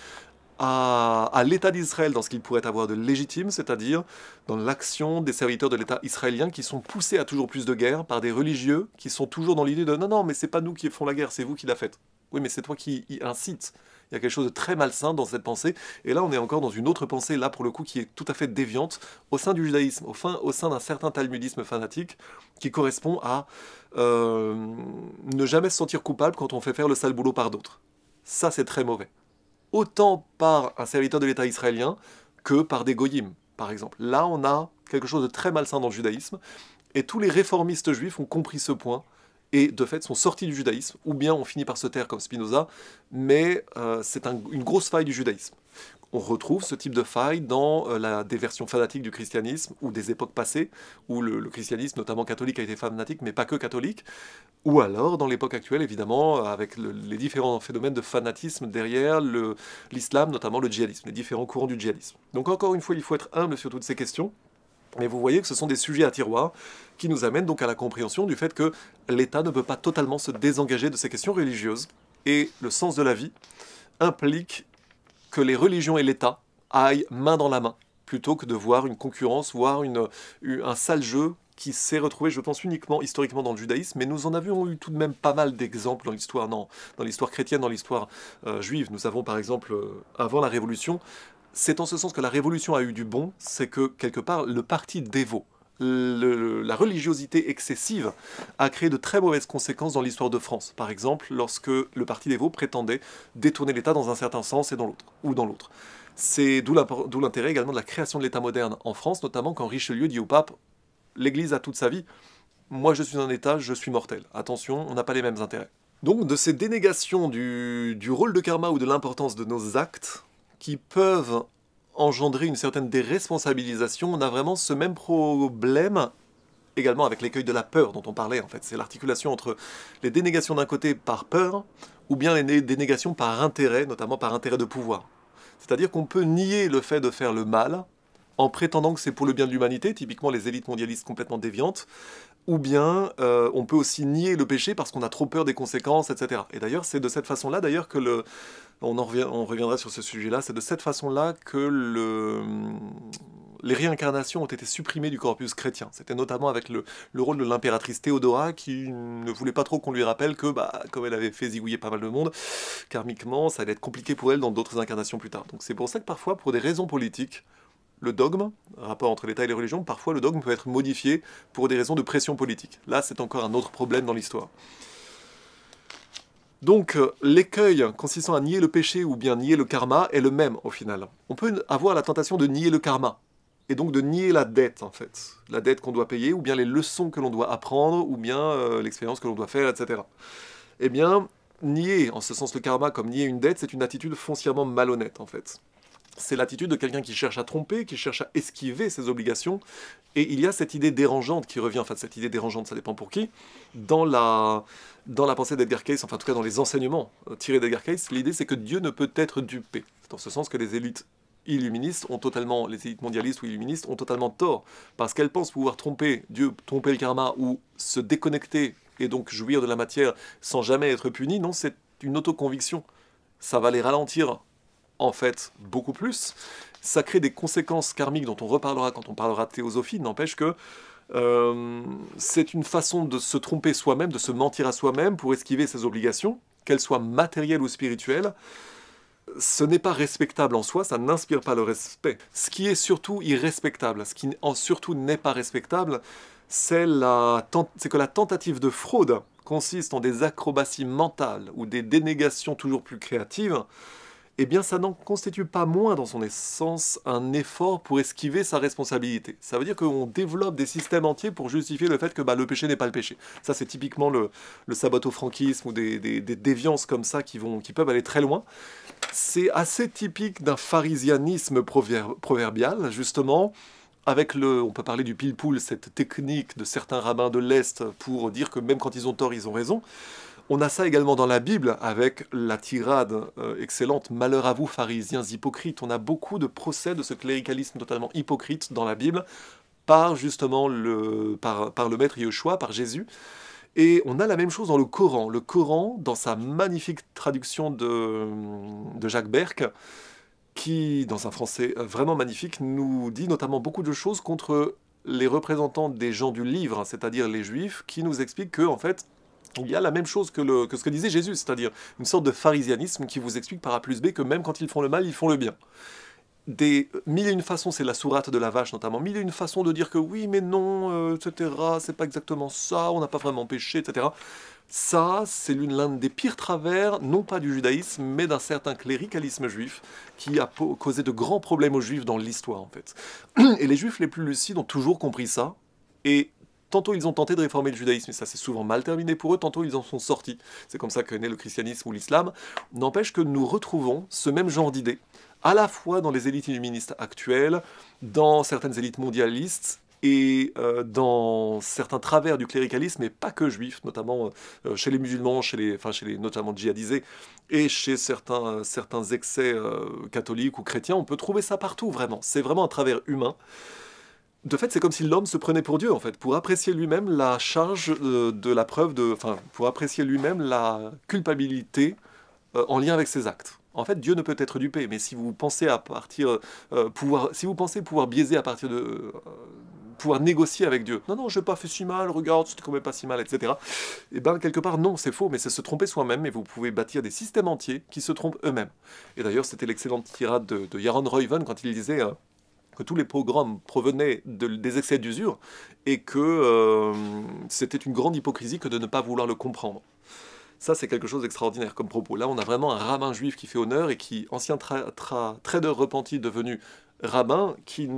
à l'État d'Israël dans ce qu'il pourrait avoir de légitime, c'est-à-dire dans l'action des serviteurs de l'État israélien qui sont poussés à toujours plus de guerre par des religieux qui sont toujours dans l'idée de non, mais c'est pas nous qui font la guerre, c'est vous qui la faites. Oui, mais c'est toi qui y incite. Il y a quelque chose de très malsain dans cette pensée, et là on est encore dans une autre pensée, là pour le coup, qui est tout à fait déviante au sein du judaïsme, au sein d'un certain talmudisme fanatique qui correspond à ne jamais se sentir coupable quand on fait faire le sale boulot par d'autres. Ça, c'est très mauvais. Autant par un serviteur de l'État israélien que par des goyim, par exemple. Là, on a quelque chose de très malsain dans le judaïsme, et tous les réformistes juifs ont compris ce point, et de fait sont sortis du judaïsme, ou bien ont fini par se taire comme Spinoza, mais c'est une grosse faille du judaïsme. On retrouve ce type de faille dans des versions fanatiques du christianisme ou des époques passées où le christianisme, notamment catholique, a été fanatique, mais pas que catholique. Ou alors dans l'époque actuelle, évidemment, avec les différents phénomènes de fanatisme derrière l'islam, notamment le djihadisme, les différents courants du djihadisme. Donc encore une fois, il faut être humble sur toutes ces questions. Mais vous voyez que ce sont des sujets à tiroir qui nous amènent donc à la compréhension du fait que l'État ne peut pas totalement se désengager de ces questions religieuses. Et le sens de la vie implique que les religions et l'État aillent main dans la main, plutôt que de voir une concurrence, voire un sale jeu qui s'est retrouvé, je pense, uniquement historiquement dans le judaïsme, mais nous en avions eu tout de même pas mal d'exemples dans l'histoire, non, dans l'histoire chrétienne, dans l'histoire juive. Nous avons par exemple, avant la Révolution, c'est en ce sens que la Révolution a eu du bon, c'est que quelque part le parti dévot, la religiosité excessive a créé de très mauvaises conséquences dans l'histoire de France. Par exemple, lorsque le parti dévot prétendait détourner l'État dans un certain sens et dans l'autre, ou dans l'autre. C'est d'où l'intérêt également de la création de l'État moderne en France, notamment quand Richelieu dit au pape « L'Église a toute sa vie, moi je suis un État, je suis mortel. Attention, on n'a pas les mêmes intérêts. » Donc de ces dénégations du rôle de karma ou de l'importance de nos actes, qui peuvent engendrer une certaine déresponsabilisation, on a vraiment ce même problème également avec l'écueil de la peur dont on parlait en fait. C'est l'articulation entre les dénégations d'un côté par peur, ou bien les dénégations par intérêt, notamment par intérêt de pouvoir. C'est-à-dire qu'on peut nier le fait de faire le mal en prétendant que c'est pour le bien de l'humanité, typiquement les élites mondialistes complètement déviantes, ou bien on peut aussi nier le péché parce qu'on a trop peur des conséquences, etc. Et d'ailleurs, c'est de cette façon-là d'ailleurs que on reviendra sur ce sujet-là, c'est de cette façon-là que les réincarnations ont été supprimées du corpus chrétien. C'était notamment avec le rôle de l'impératrice Théodora qui ne voulait pas trop qu'on lui rappelle que, comme elle avait fait zigouiller pas mal de monde, karmiquement, ça allait être compliqué pour elle dans d'autres incarnations plus tard. Donc c'est pour ça que parfois, pour des raisons politiques, le dogme, rapport entre l'État et les religions, parfois le dogme peut être modifié pour des raisons de pression politique. Là, c'est encore un autre problème dans l'histoire. Donc, l'écueil consistant à nier le péché ou bien nier le karma est le même au final. On peut avoir la tentation de nier le karma, et donc de nier la dette en fait. La dette qu'on doit payer, ou bien les leçons que l'on doit apprendre, ou bien l'expérience que l'on doit faire, etc. Eh bien, nier, en ce sens le karma comme nier une dette, c'est une attitude foncièrement malhonnête en fait. C'est l'attitude de quelqu'un qui cherche à tromper, qui cherche à esquiver ses obligations. Et il y a cette idée dérangeante qui revient, enfin cette idée dérangeante, ça dépend pour qui, dans la pensée d'Edgar Cayce, enfin en tout cas dans les enseignements tirés d'Edgar Cayce, l'idée c'est que Dieu ne peut être dupé. C'est en ce sens que les élites illuministes ont totalement, les élites mondialistes ou illuministes ont totalement tort, parce qu'elles pensent pouvoir tromper Dieu, tromper le karma, ou se déconnecter et donc jouir de la matière sans jamais être punies. Non, c'est une autoconviction. Ça va les ralentir en fait beaucoup plus. Ça crée des conséquences karmiques dont on reparlera quand on parlera de théosophie, n'empêche que c'est une façon de se tromper soi-même, de se mentir à soi-même pour esquiver ses obligations, qu'elles soient matérielles ou spirituelles. Ce n'est pas respectable en soi, ça n'inspire pas le respect. Ce qui est surtout irrespectable, ce qui surtout n'est pas respectable, c'est que la tentative de fraude consiste en des acrobaties mentales ou des dénégations toujours plus créatives. Eh bien ça n'en constitue pas moins dans son essence un effort pour esquiver sa responsabilité. Ça veut dire qu'on développe des systèmes entiers pour justifier le fait que le péché n'est pas le péché. Ça c'est typiquement le sabbato-franquisme ou des déviances comme ça qui peuvent aller très loin. C'est assez typique d'un pharisianisme proverbial, justement, avec on peut parler du pile-poule, cette technique de certains rabbins de l'Est pour dire que même quand ils ont tort, ils ont raison. On a ça également dans la Bible, avec la tirade excellente « Malheur à vous, pharisiens hypocrites ». On a beaucoup de procès de ce cléricalisme totalement hypocrite dans la Bible, par justement par le maître Yeshua, par Jésus. Et on a la même chose dans le Coran. Le Coran, dans sa magnifique traduction de Jacques Berck, qui, dans un français vraiment magnifique, nous dit notamment beaucoup de choses contre les représentants des gens du livre, c'est-à-dire les Juifs, qui nous expliquent que, en fait, il y a la même chose que ce que disait Jésus, c'est-à-dire une sorte de pharisianisme qui vous explique par A plus B que même quand ils font le mal, ils font le bien. Des mille et une façons, c'est la sourate de la vache notamment, mille et une façons de dire que oui, mais non, etc., c'est pas exactement ça, on n'a pas vraiment péché, etc. Ça, c'est l'un des pires travers, non pas du judaïsme, mais d'un certain cléricalisme juif, qui a causé de grands problèmes aux juifs dans l'histoire, en fait. Et les juifs les plus lucides ont toujours compris ça, et tantôt ils ont tenté de réformer le judaïsme, et ça s'est souvent mal terminé pour eux, tantôt ils en sont sortis. C'est comme ça qu'est né le christianisme ou l'islam. N'empêche que nous retrouvons ce même genre d'idées, à la fois dans les élites illuministes actuelles, dans certaines élites mondialistes, et dans certains travers du cléricalisme, et pas que juifs, notamment chez les musulmans, chez les notamment djihadisés, et chez certains excès catholiques ou chrétiens, on peut trouver ça partout, vraiment. C'est vraiment un travers humain. De fait, c'est comme si l'homme se prenait pour Dieu, en fait, pour apprécier lui-même la charge de la preuve, pour apprécier lui-même la culpabilité en lien avec ses actes. En fait, Dieu ne peut être dupé, mais si vous pensez pouvoir biaiser à partir pouvoir négocier avec Dieu. Non, non, je n'ai pas fait si mal, regarde, c'était quand même pas si mal, etc. Et bien, quelque part, non, c'est faux, mais c'est se tromper soi-même, et vous pouvez bâtir des systèmes entiers qui se trompent eux-mêmes. Et d'ailleurs, c'était l'excellente tirade de Yaron Reuven quand il disait que tous les pogroms provenaient des excès d'usure, et que c'était une grande hypocrisie que de ne pas vouloir le comprendre. Ça, c'est quelque chose d'extraordinaire comme propos. Là, on a vraiment un rabbin juif qui fait honneur et qui, ancien trader repenti devenu rabbin, qui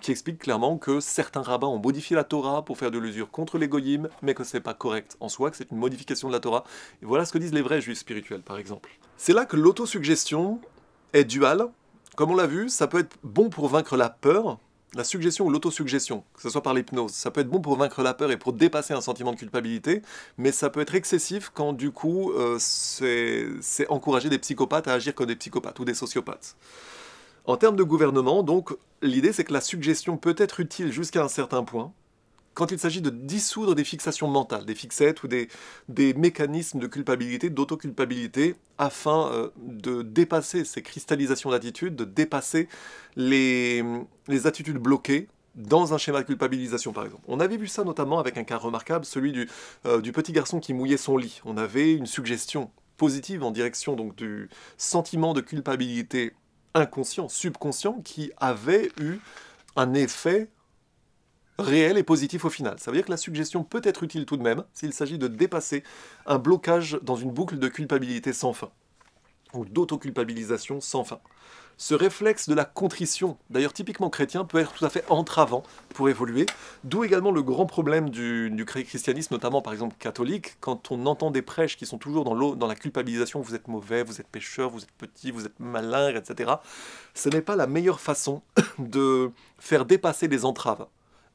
explique clairement que certains rabbins ont modifié la Torah pour faire de l'usure contre les goyim, mais que c'est pas correct en soi, que c'est une modification de la Torah. Et voilà ce que disent les vrais juifs spirituels, par exemple. C'est là que l'autosuggestion est duale. Comme on l'a vu, ça peut être bon pour vaincre la peur, la suggestion ou l'autosuggestion, que ce soit par l'hypnose. Ça peut être bon pour vaincre la peur et pour dépasser un sentiment de culpabilité, mais ça peut être excessif quand du coup c'est encourager des psychopathes à agir comme des psychopathes ou des sociopathes. En termes de gouvernement, donc, l'idée c'est que la suggestion peut être utile jusqu'à un certain point, quand il s'agit de dissoudre des fixations mentales, des fixettes ou des mécanismes de culpabilité, d'autoculpabilité, afin de dépasser ces cristallisations d'attitudes, de dépasser les attitudes bloquées dans un schéma de culpabilisation, par exemple. On avait vu ça notamment avec un cas remarquable, celui du petit garçon qui mouillait son lit. On avait une suggestion positive en direction donc, du sentiment de culpabilité inconscient, subconscient, qui avait eu un effet réel et positif au final. Ça veut dire que la suggestion peut être utile tout de même s'il s'agit de dépasser un blocage dans une boucle de culpabilité sans fin, ou d'autoculpabilisation sans fin. Ce réflexe de la contrition, d'ailleurs typiquement chrétien, peut être tout à fait entravant pour évoluer, d'où également le grand problème du christianisme, notamment par exemple catholique, quand on entend des prêches qui sont toujours dans la culpabilisation, vous êtes mauvais, vous êtes pécheur, vous êtes petit, vous êtes malin, etc. Ce n'est pas la meilleure façon de faire dépasser les entraves.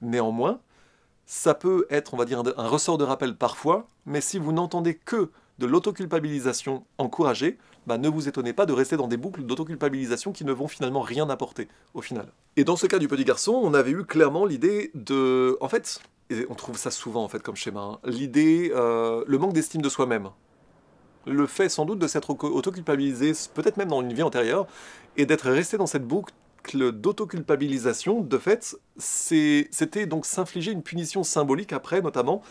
Néanmoins, ça peut être, on va dire, un ressort de rappel parfois, mais si vous n'entendez que de l'autoculpabilisation encouragée, ne vous étonnez pas de rester dans des boucles d'autoculpabilisation qui ne vont finalement rien apporter, au final. Et dans ce cas du petit garçon, on avait eu clairement l'idée de... En fait, et on trouve ça souvent en fait comme schéma, l'idée, le manque d'estime de soi-même. Le fait sans doute de s'être autoculpabilisé, peut-être même dans une vie antérieure, et d'être resté dans cette boucle d'autoculpabilisation, de fait, c'était donc s'infliger une punition symbolique après, notamment.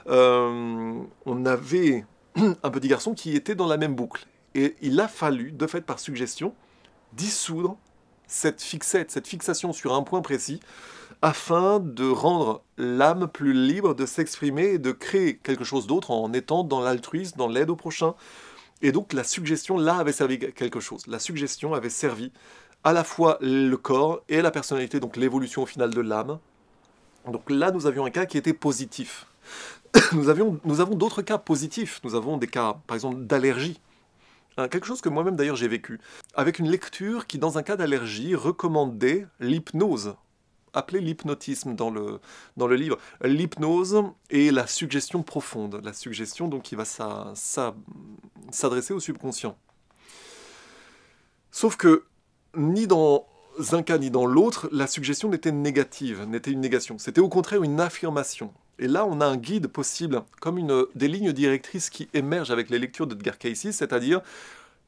On avait un petit garçon qui était dans la même boucle. Et il a fallu, de fait par suggestion, dissoudre cette fixette, cette fixation sur un point précis, afin de rendre l'âme plus libre de s'exprimer et de créer quelque chose d'autre en étant dans l'altruisme, dans l'aide au prochain. Et donc la suggestion, là, avait servi quelque chose. La suggestion avait servi à la fois le corps et la personnalité, donc l'évolution au final de l'âme. Donc là, nous avions un cas qui était positif. Nous avons d'autres cas positifs. Nous avons des cas, par exemple, d'allergie. Quelque chose que moi-même, d'ailleurs, j'ai vécu. Avec une lecture qui, dans un cas d'allergie, recommandait l'hypnose. Appelé l'hypnotisme dans le livre. L'hypnose et la suggestion profonde. La suggestion donc, qui va s'adresser au subconscient. Sauf que, ni dans un cas ni dans l'autre, la suggestion n'était négative, n'était une négation. C'était au contraire une affirmation. Et là, on a un guide possible, comme des lignes directrices qui émergent avec les lectures d'Edgar Cayce, c'est-à-dire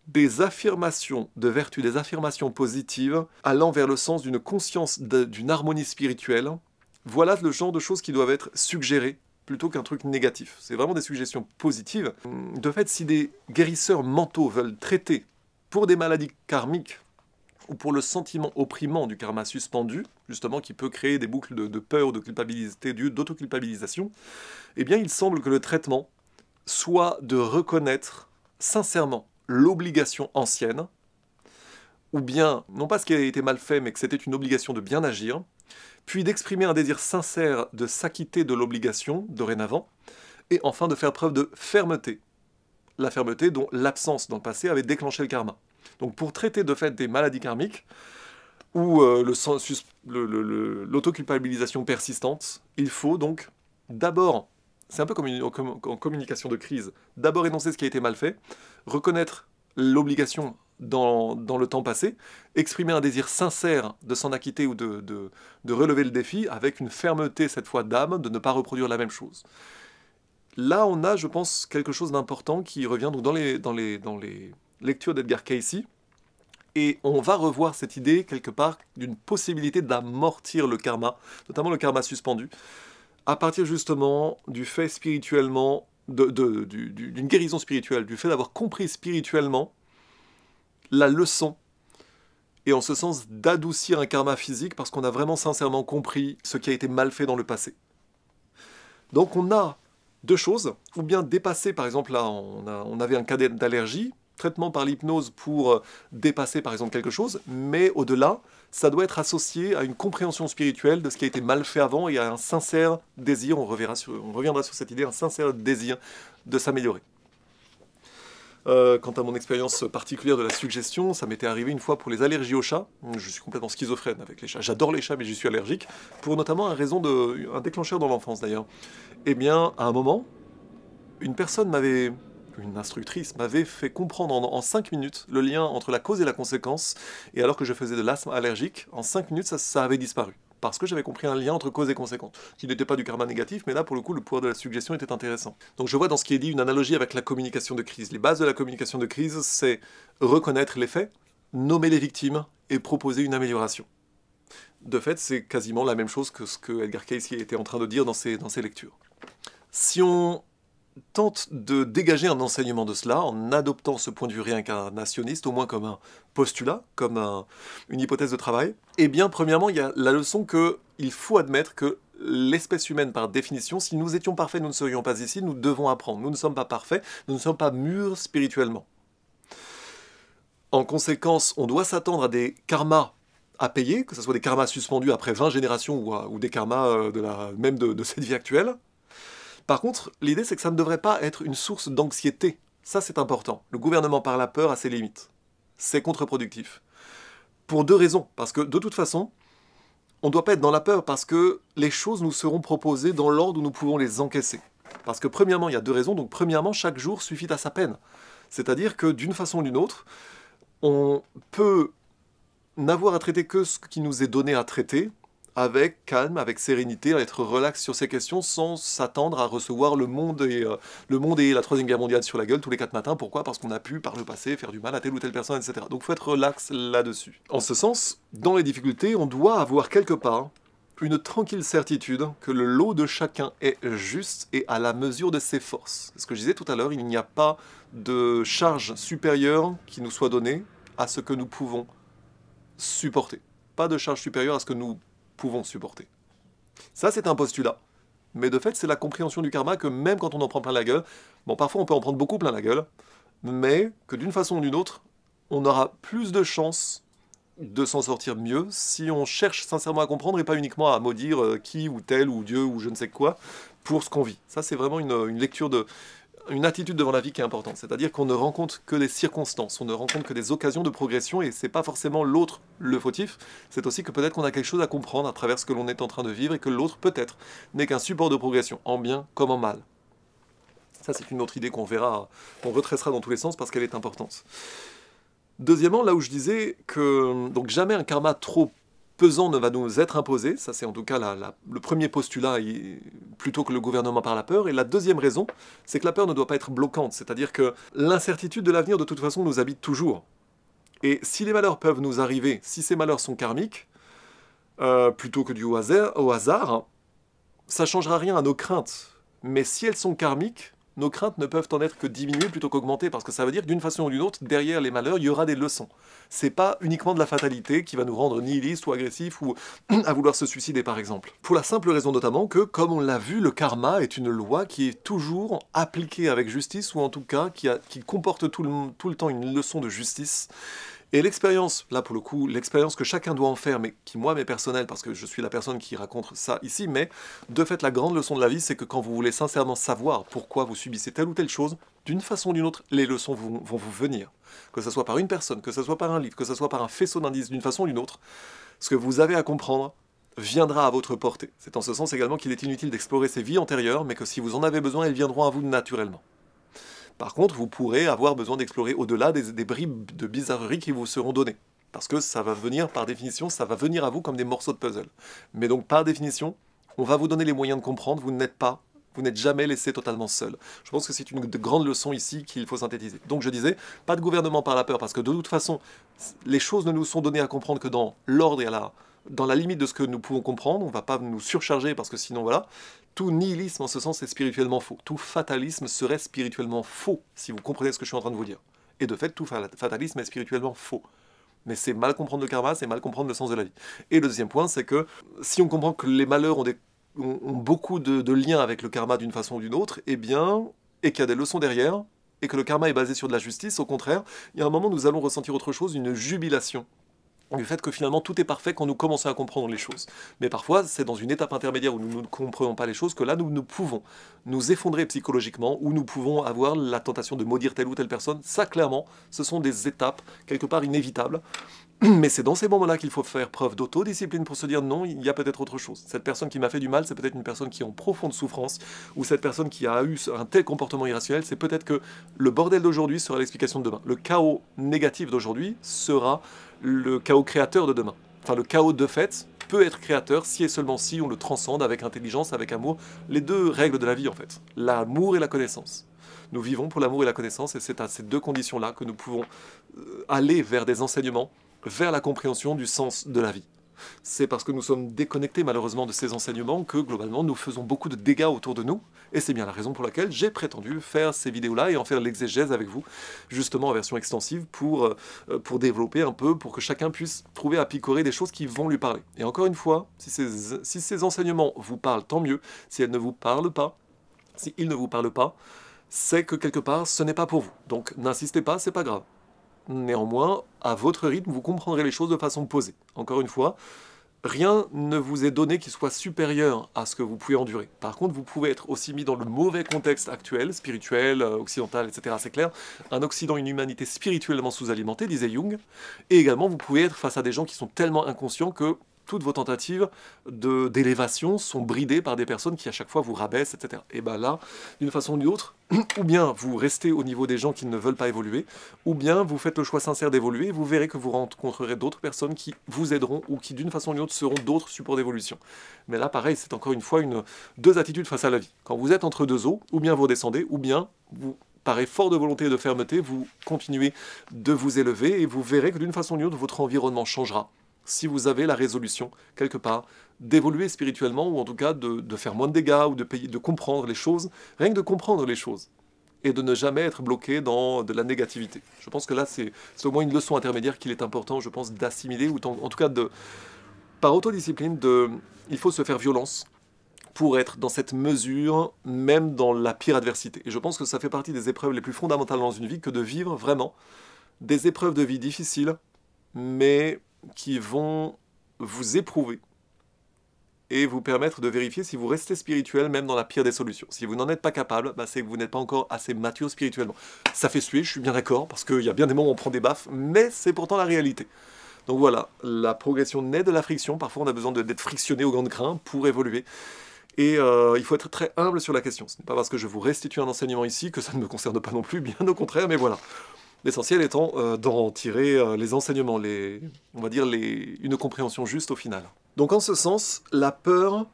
des affirmations de vertu, des affirmations positives, allant vers le sens d'une conscience, d'une harmonie spirituelle. Voilà le genre de choses qui doivent être suggérées, plutôt qu'un truc négatif. C'est vraiment des suggestions positives. De fait, si des guérisseurs mentaux veulent traiter pour des maladies karmiques, ou pour le sentiment opprimant du karma suspendu, justement, qui peut créer des boucles de peur, de culpabilité, d'autoculpabilisation, eh bien, il semble que le traitement soit de reconnaître sincèrement l'obligation ancienne, ou bien, non pas ce qui a été mal fait, mais que c'était une obligation de bien agir, puis d'exprimer un désir sincère de s'acquitter de l'obligation, dorénavant, et enfin de faire preuve de fermeté. La fermeté dont l'absence dans le passé avait déclenché le karma. Donc pour traiter de fait des maladies karmiques, ou l'autoculpabilisation persistante, il faut donc d'abord, c'est un peu comme en communication de crise, d'abord énoncer ce qui a été mal fait, reconnaître l'obligation dans le temps passé, exprimer un désir sincère de s'en acquitter ou de relever le défi, avec une fermeté cette fois d'âme, de ne pas reproduire la même chose. Là, on a, je pense, quelque chose d'important qui revient donc dans les lectures d'Edgar Cayce, Et on va revoir cette idée, quelque part, d'une possibilité d'amortir le karma, notamment le karma suspendu, à partir justement du fait spirituellement, d'une guérison spirituelle, du fait d'avoir compris spirituellement la leçon, et en ce sens d'adoucir un karma physique, parce qu'on a vraiment sincèrement compris ce qui a été mal fait dans le passé. Donc on a deux choses, ou bien dépasser, par exemple, là on avait un cas d'allergie, traitement par l'hypnose pour dépasser par exemple quelque chose, mais au-delà, ça doit être associé à une compréhension spirituelle de ce qui a été mal fait avant et à un sincère désir, on reviendra sur cette idée, un sincère désir de s'améliorer. Quant à mon expérience particulière de la suggestion, ça m'était arrivé une fois pour les allergies aux chats. Je suis complètement schizophrène avec les chats. J'adore les chats, mais j'y suis allergique. Pour notamment un déclencheur dans l'enfance d'ailleurs. Eh bien, à un moment, une instructrice m'avait fait comprendre en 5 minutes le lien entre la cause et la conséquence. Et alors que je faisais de l'asthme allergique, en 5 minutes, ça avait disparu. Parce que j'avais compris un lien entre cause et conséquence, qui n'était pas du karma négatif, mais là, pour le coup, le pouvoir de la suggestion était intéressant. Donc je vois dans ce qui est dit une analogie avec la communication de crise. Les bases de la communication de crise, c'est reconnaître les faits, nommer les victimes et proposer une amélioration. De fait, c'est quasiment la même chose que ce que Edgar Cayce était en train de dire dans ses lectures. Si on tente de dégager un enseignement de cela en adoptant ce point de vue réincarnationniste, au moins comme un postulat, comme une hypothèse de travail, eh bien, premièrement, il y a la leçon qu'il faut admettre que l'espèce humaine, par définition, si nous étions parfaits, nous ne serions pas ici, nous devons apprendre. Nous ne sommes pas parfaits, nous ne sommes pas mûrs spirituellement. En conséquence, on doit s'attendre à des karmas à payer, que ce soit des karmas suspendus après 20 générations ou des karmas même de cette vie actuelle. Par contre, l'idée c'est que ça ne devrait pas être une source d'anxiété. Ça c'est important. Le gouvernement par la peur a ses limites. C'est contre-productif. Pour deux raisons. Parce que de toute façon, on ne doit pas être dans la peur parce que les choses nous seront proposées dans l'ordre où nous pouvons les encaisser. Parce que premièrement, il y a deux raisons. Donc premièrement, chaque jour suffit à sa peine. C'est-à-dire que d'une façon ou d'une autre, on peut n'avoir à traiter que ce qui nous est donné à traiter, avec calme, avec sérénité, à être relax sur ces questions sans s'attendre à recevoir le monde et la Troisième Guerre mondiale sur la gueule tous les 4 matins. Pourquoi? Parce qu'on a pu, par le passé, faire du mal à telle ou telle personne, etc. Donc il faut être relax là-dessus. En ce sens, dans les difficultés, on doit avoir quelque part une tranquille certitude que le lot de chacun est juste et à la mesure de ses forces. Ce que je disais tout à l'heure, il n'y a pas de charge supérieure qui nous soit donnée à ce que nous pouvons supporter. Pas de charge supérieure à ce que nous pouvons supporter. Ça, c'est un postulat. Mais de fait, c'est la compréhension du karma que même quand on en prend plein la gueule, bon, parfois on peut en prendre beaucoup plein la gueule, mais que d'une façon ou d'une autre, on aura plus de chances de s'en sortir mieux si on cherche sincèrement à comprendre et pas uniquement à maudire qui ou tel ou Dieu ou je ne sais quoi pour ce qu'on vit. Ça, c'est vraiment une lecture une attitude devant la vie qui est importante. C'est-à-dire qu'on ne rencontre que des circonstances, on ne rencontre que des occasions de progression et c'est pas forcément l'autre le fautif, c'est aussi que peut-être qu'on a quelque chose à comprendre à travers ce que l'on est en train de vivre et que l'autre peut-être n'est qu'un support de progression, en bien comme en mal. Ça, c'est une autre idée qu'on verra, qu'on retracera dans tous les sens parce qu'elle est importante. Deuxièmement, là où je disais que donc jamais un karma trop pesant ne va nous être imposé, ça c'est en tout cas le premier postulat, plutôt que le gouvernement par la peur. Et la deuxième raison, c'est que la peur ne doit pas être bloquante, c'est-à-dire que l'incertitude de l'avenir de toute façon nous habite toujours. Et si les malheurs peuvent nous arriver, si ces malheurs sont karmiques, plutôt que dus au hasard, ça ne changera rien à nos craintes. Mais si elles sont karmiques, nos craintes ne peuvent en être que diminuées plutôt qu'augmentées, parce que ça veut dire que d'une façon ou d'une autre, derrière les malheurs, il y aura des leçons. C'est pas uniquement de la fatalité qui va nous rendre nihilistes ou agressifs ou à vouloir se suicider par exemple. Pour la simple raison notamment que, comme on l'a vu, le karma est une loi qui est toujours appliquée avec justice, ou en tout cas qui comporte tout le temps une leçon de justice. Et l'expérience, là pour le coup, l'expérience que chacun doit en faire, mais qui moi m'est personnelle, parce que je suis la personne qui raconte ça ici, mais de fait la grande leçon de la vie, c'est que quand vous voulez sincèrement savoir pourquoi vous subissez telle ou telle chose, d'une façon ou d'une autre, les leçons vont vous venir. Que ce soit par une personne, que ce soit par un livre, que ce soit par un faisceau d'indices, d'une façon ou d'une autre, ce que vous avez à comprendre viendra à votre portée. C'est en ce sens également qu'il est inutile d'explorer ces vies antérieures, mais que si vous en avez besoin, elles viendront à vous naturellement. Par contre, vous pourrez avoir besoin d'explorer au-delà des bribes de bizarreries qui vous seront données. Parce que ça va venir, par définition, ça va venir à vous comme des morceaux de puzzle. Mais donc, par définition, on va vous donner les moyens de comprendre, vous n'êtes pas Vous n'êtes jamais laissé totalement seul. Je pense que c'est une grande leçon ici qu'il faut synthétiser. Donc je disais, pas de gouvernement par la peur, parce que de toute façon, les choses ne nous sont données à comprendre que dans l'ordre et dans la limite de ce que nous pouvons comprendre. On ne va pas nous surcharger, parce que sinon, voilà, tout nihilisme en ce sens est spirituellement faux. Tout fatalisme serait spirituellement faux, si vous comprenez ce que je suis en train de vous dire. Et de fait, tout fatalisme est spirituellement faux. Mais c'est mal comprendre le karma, c'est mal comprendre le sens de la vie. Et le deuxième point, c'est que si on comprend que les malheurs ont beaucoup de liens avec le karma d'une façon ou d'une autre, eh bien, et qu'il y a des leçons derrière, et que le karma est basé sur de la justice, au contraire, il y a un moment où nous allons ressentir autre chose, une jubilation, du fait que finalement tout est parfait quand nous commençons à comprendre les choses. Mais parfois, c'est dans une étape intermédiaire où nous ne comprenons pas les choses que là, nous pouvons nous effondrer psychologiquement, où nous pouvons avoir la tentation de maudire telle ou telle personne. Ça, clairement, ce sont des étapes, quelque part inévitables. Mais c'est dans ces moments-là qu'il faut faire preuve d'autodiscipline pour se dire non, il y a peut-être autre chose. Cette personne qui m'a fait du mal, c'est peut-être une personne qui est en profonde souffrance, ou cette personne qui a eu un tel comportement irrationnel, c'est peut-être que le bordel d'aujourd'hui sera l'explication de demain. Le chaos négatif d'aujourd'hui sera le chaos créateur de demain. Enfin, le chaos de fait peut être créateur si et seulement si on le transcende avec intelligence, avec amour. Les deux règles de la vie, en fait. L'amour et la connaissance. Nous vivons pour l'amour et la connaissance, et c'est à ces deux conditions-là que nous pouvons aller vers des enseignements, vers la compréhension du sens de la vie. C'est parce que nous sommes déconnectés malheureusement de ces enseignements que globalement nous faisons beaucoup de dégâts autour de nous, et c'est bien la raison pour laquelle j'ai prétendu faire ces vidéos-là et en faire l'exégèse avec vous, justement en version extensive pour développer un peu, pour que chacun puisse trouver à picorer des choses qui vont lui parler. Et encore une fois, si ces enseignements vous parlent, tant mieux. Si elles ne vous parlent pas, si ils ne vous parlent pas, c'est que quelque part ce n'est pas pour vous. Donc n'insistez pas, c'est pas grave. Néanmoins, à votre rythme, vous comprendrez les choses de façon posée. Encore une fois, rien ne vous est donné qui soit supérieur à ce que vous pouvez endurer. Par contre, vous pouvez être aussi mis dans le mauvais contexte actuel, spirituel, occidental, etc. C'est clair. Un Occident, une humanité spirituellement sous-alimentée, disait Jung. Et également, vous pouvez être face à des gens qui sont tellement inconscients que toutes vos tentatives d'élévation sont bridées par des personnes qui à chaque fois vous rabaissent, etc. Et bien là, d'une façon ou d'une autre, ou bien vous restez au niveau des gens qui ne veulent pas évoluer, ou bien vous faites le choix sincère d'évoluer, et vous verrez que vous rencontrerez d'autres personnes qui vous aideront, ou qui d'une façon ou d'une autre seront d'autres supports d'évolution. Mais là, pareil, c'est encore une fois deux attitudes face à la vie. Quand vous êtes entre deux eaux, ou bien vous redescendez, ou bien vous, par effort de volonté et de fermeté, vous continuez de vous élever, et vous verrez que d'une façon ou d'une autre, votre environnement changera. Si vous avez la résolution, quelque part, d'évoluer spirituellement, ou en tout cas de faire moins de dégâts, ou de comprendre les choses, rien que de comprendre les choses, et de ne jamais être bloqué dans de la négativité. Je pense que là, c'est au moins une leçon intermédiaire qu'il est important, je pense, d'assimiler, ou en tout cas, par autodiscipline, il faut se faire violence pour être dans cette mesure, même dans la pire adversité. Et je pense que ça fait partie des épreuves les plus fondamentales dans une vie, que de vivre vraiment des épreuves de vie difficiles, mais qui vont vous éprouver et vous permettre de vérifier si vous restez spirituel même dans la pire des solutions. Si vous n'en êtes pas capable, c'est que vous n'êtes pas encore assez mature spirituellement. Ça fait suer, je suis bien d'accord, parce qu'il y a bien des moments où on prend des baffes, mais c'est pourtant la réalité. Donc voilà, la progression naît de la friction. Parfois on a besoin d'être frictionné au gant de crin pour évoluer. Et il faut être très humble sur la question. Ce n'est pas parce que je vous restitue un enseignement ici que ça ne me concerne pas non plus, bien au contraire, mais voilà. L'essentiel étant d'en tirer les enseignements, on va dire une compréhension juste au final. Donc en ce sens, la peur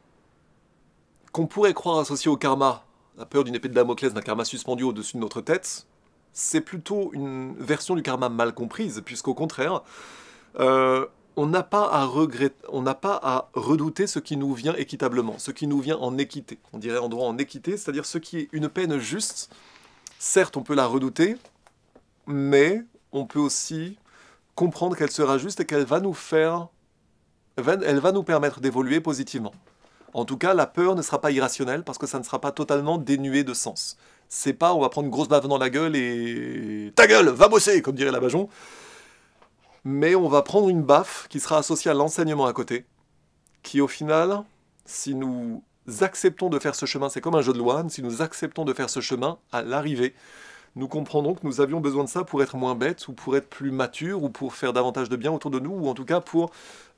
qu'on pourrait croire associée au karma, la peur d'une épée de Damoclès, d'un karma suspendu au-dessus de notre tête, c'est plutôt une version du karma mal comprise, puisqu'au contraire, on n'a pas à regretter, on n'a pas à redouter ce qui nous vient équitablement, ce qui nous vient en équité. On dirait en droit en équité, c'est-à-dire ce qui est une peine juste. Certes, on peut la redouter, mais on peut aussi comprendre qu'elle sera juste et qu'elle va nous elle va nous permettre d'évoluer positivement. En tout cas, la peur ne sera pas irrationnelle parce que ça ne sera pas totalement dénué de sens. C'est pas on va prendre une grosse baffe dans la gueule et ta gueule, va bosser, comme dirait la Bajon. Mais on va prendre une baffe qui sera associée à l'enseignement à côté, qui au final, si nous acceptons de faire ce chemin, c'est comme un jeu de loi, si nous acceptons de faire ce chemin, à l'arrivée, nous comprendrons que nous avions besoin de ça pour être moins bêtes, ou pour être plus matures, ou pour faire davantage de bien autour de nous, ou en tout cas pour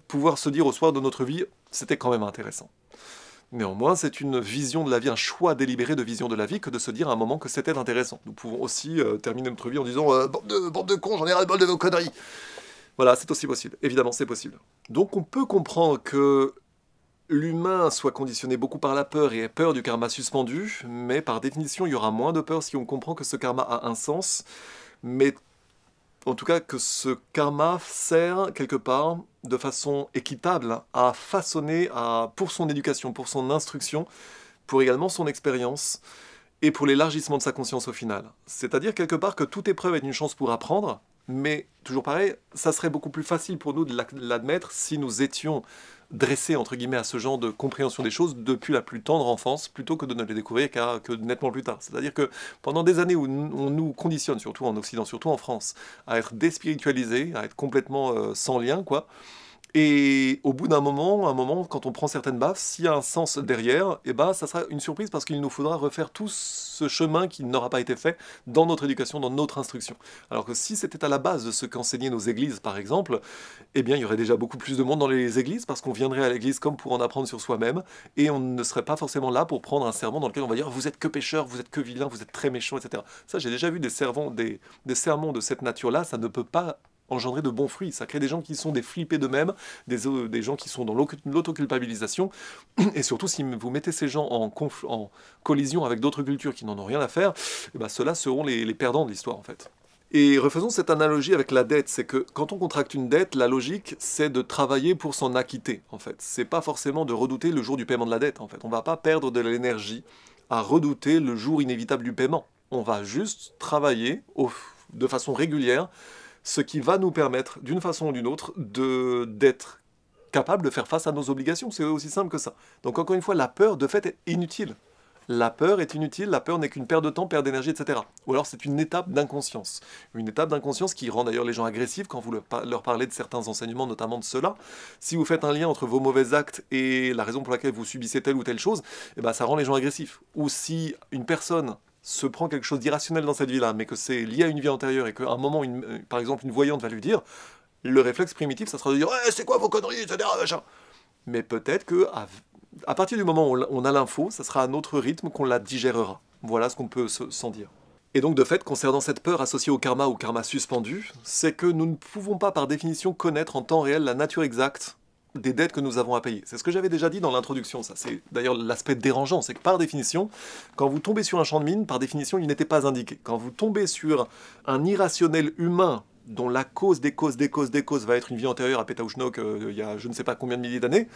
pouvoir se dire au soir de notre vie, c'était quand même intéressant. Néanmoins, c'est une vision de la vie, un choix délibéré de vision de la vie, que de se dire à un moment que c'était intéressant. Nous pouvons aussi terminer notre vie en disant bande de cons, j'en ai ras-le-bol de vos conneries !» Voilà, c'est aussi possible. Évidemment, c'est possible. Donc on peut comprendre que l'humain soit conditionné beaucoup par la peur et ait peur du karma suspendu, mais par définition, il y aura moins de peur si on comprend que ce karma a un sens, mais en tout cas que ce karma sert quelque part de façon équitable à façonner pour son éducation, pour son instruction, pour également son expérience et pour l'élargissement de sa conscience au final. C'est-à-dire quelque part que toute épreuve est une chance pour apprendre, mais toujours pareil, ça serait beaucoup plus facile pour nous de l'admettre si nous étions dressés entre guillemets à ce genre de compréhension des choses depuis la plus tendre enfance, plutôt que de ne les découvrir que nettement plus tard. C'est-à-dire que pendant des années où on nous conditionne, surtout en Occident, surtout en France, à être déspiritualisés, à être complètement sans lien, quoi. Et au bout d'un moment, quand on prend certaines baffes, s'il y a un sens derrière, eh ben, ça sera une surprise parce qu'il nous faudra refaire tout ce chemin qui n'aura pas été fait dans notre éducation, dans notre instruction. Alors que si c'était à la base de ce qu'enseignaient nos églises, par exemple, eh bien, il y aurait déjà beaucoup plus de monde dans les églises parce qu'on viendrait à l'église comme pour en apprendre sur soi-même et on ne serait pas forcément là pour prendre un sermon dans lequel on va dire « vous êtes que pécheurs, vous êtes que vilains, vous êtes très méchants, etc. » Ça, j'ai déjà vu des sermons de cette nature-là, ça ne peut pas engendrer de bons fruits. Ça crée des gens qui sont des flippés d'eux-mêmes, des gens qui sont dans l'autoculpabilisation, et surtout si vous mettez ces gens en collision avec d'autres cultures qui n'en ont rien à faire, eh ben, ceux-là seront les perdants de l'histoire en fait. Et refaisons cette analogie avec la dette, c'est que quand on contracte une dette, la logique c'est de travailler pour s'en acquitter en fait. C'est pas forcément de redouter le jour du paiement de la dette en fait. On va pas perdre de l'énergie à redouter le jour inévitable du paiement. On va juste travailler de façon régulière, ce qui va nous permettre, d'une façon ou d'une autre, d'être capable de faire face à nos obligations. C'est aussi simple que ça. Donc encore une fois, la peur, de fait, est inutile. La peur est inutile, la peur n'est qu'une perte de temps, perte d'énergie, etc. Ou alors c'est une étape d'inconscience. Une étape d'inconscience qui rend d'ailleurs les gens agressifs quand vous leur parlez de certains enseignements, notamment de cela. Si vous faites un lien entre vos mauvais actes et la raison pour laquelle vous subissez telle ou telle chose, eh ben, ça rend les gens agressifs. Ou si une personne se prend quelque chose d'irrationnel dans cette vie-là, mais que c'est lié à une vie antérieure et qu'à un moment, par exemple, une voyante va lui dire, le réflexe primitif, ça sera de dire « c'est quoi vos conneries, etc. » machin. Mais peut-être que à partir du moment où on a l'info, ça sera à notre rythme qu'on la digérera. Voilà ce qu'on peut s'en dire. Et donc de fait, concernant cette peur associée au karma suspendu, c'est que nous ne pouvons pas par définition connaître en temps réel la nature exacte des dettes que nous avons à payer. C'est ce que j'avais déjà dit dans l'introduction, ça. C'est d'ailleurs l'aspect dérangeant, c'est que par définition, quand vous tombez sur un champ de mine, par définition, il n'était pas indiqué. Quand vous tombez sur un irrationnel humain dont la cause des causes va être une vie antérieure à Pétaouchnok il y a je ne sais pas combien de milliers d'années,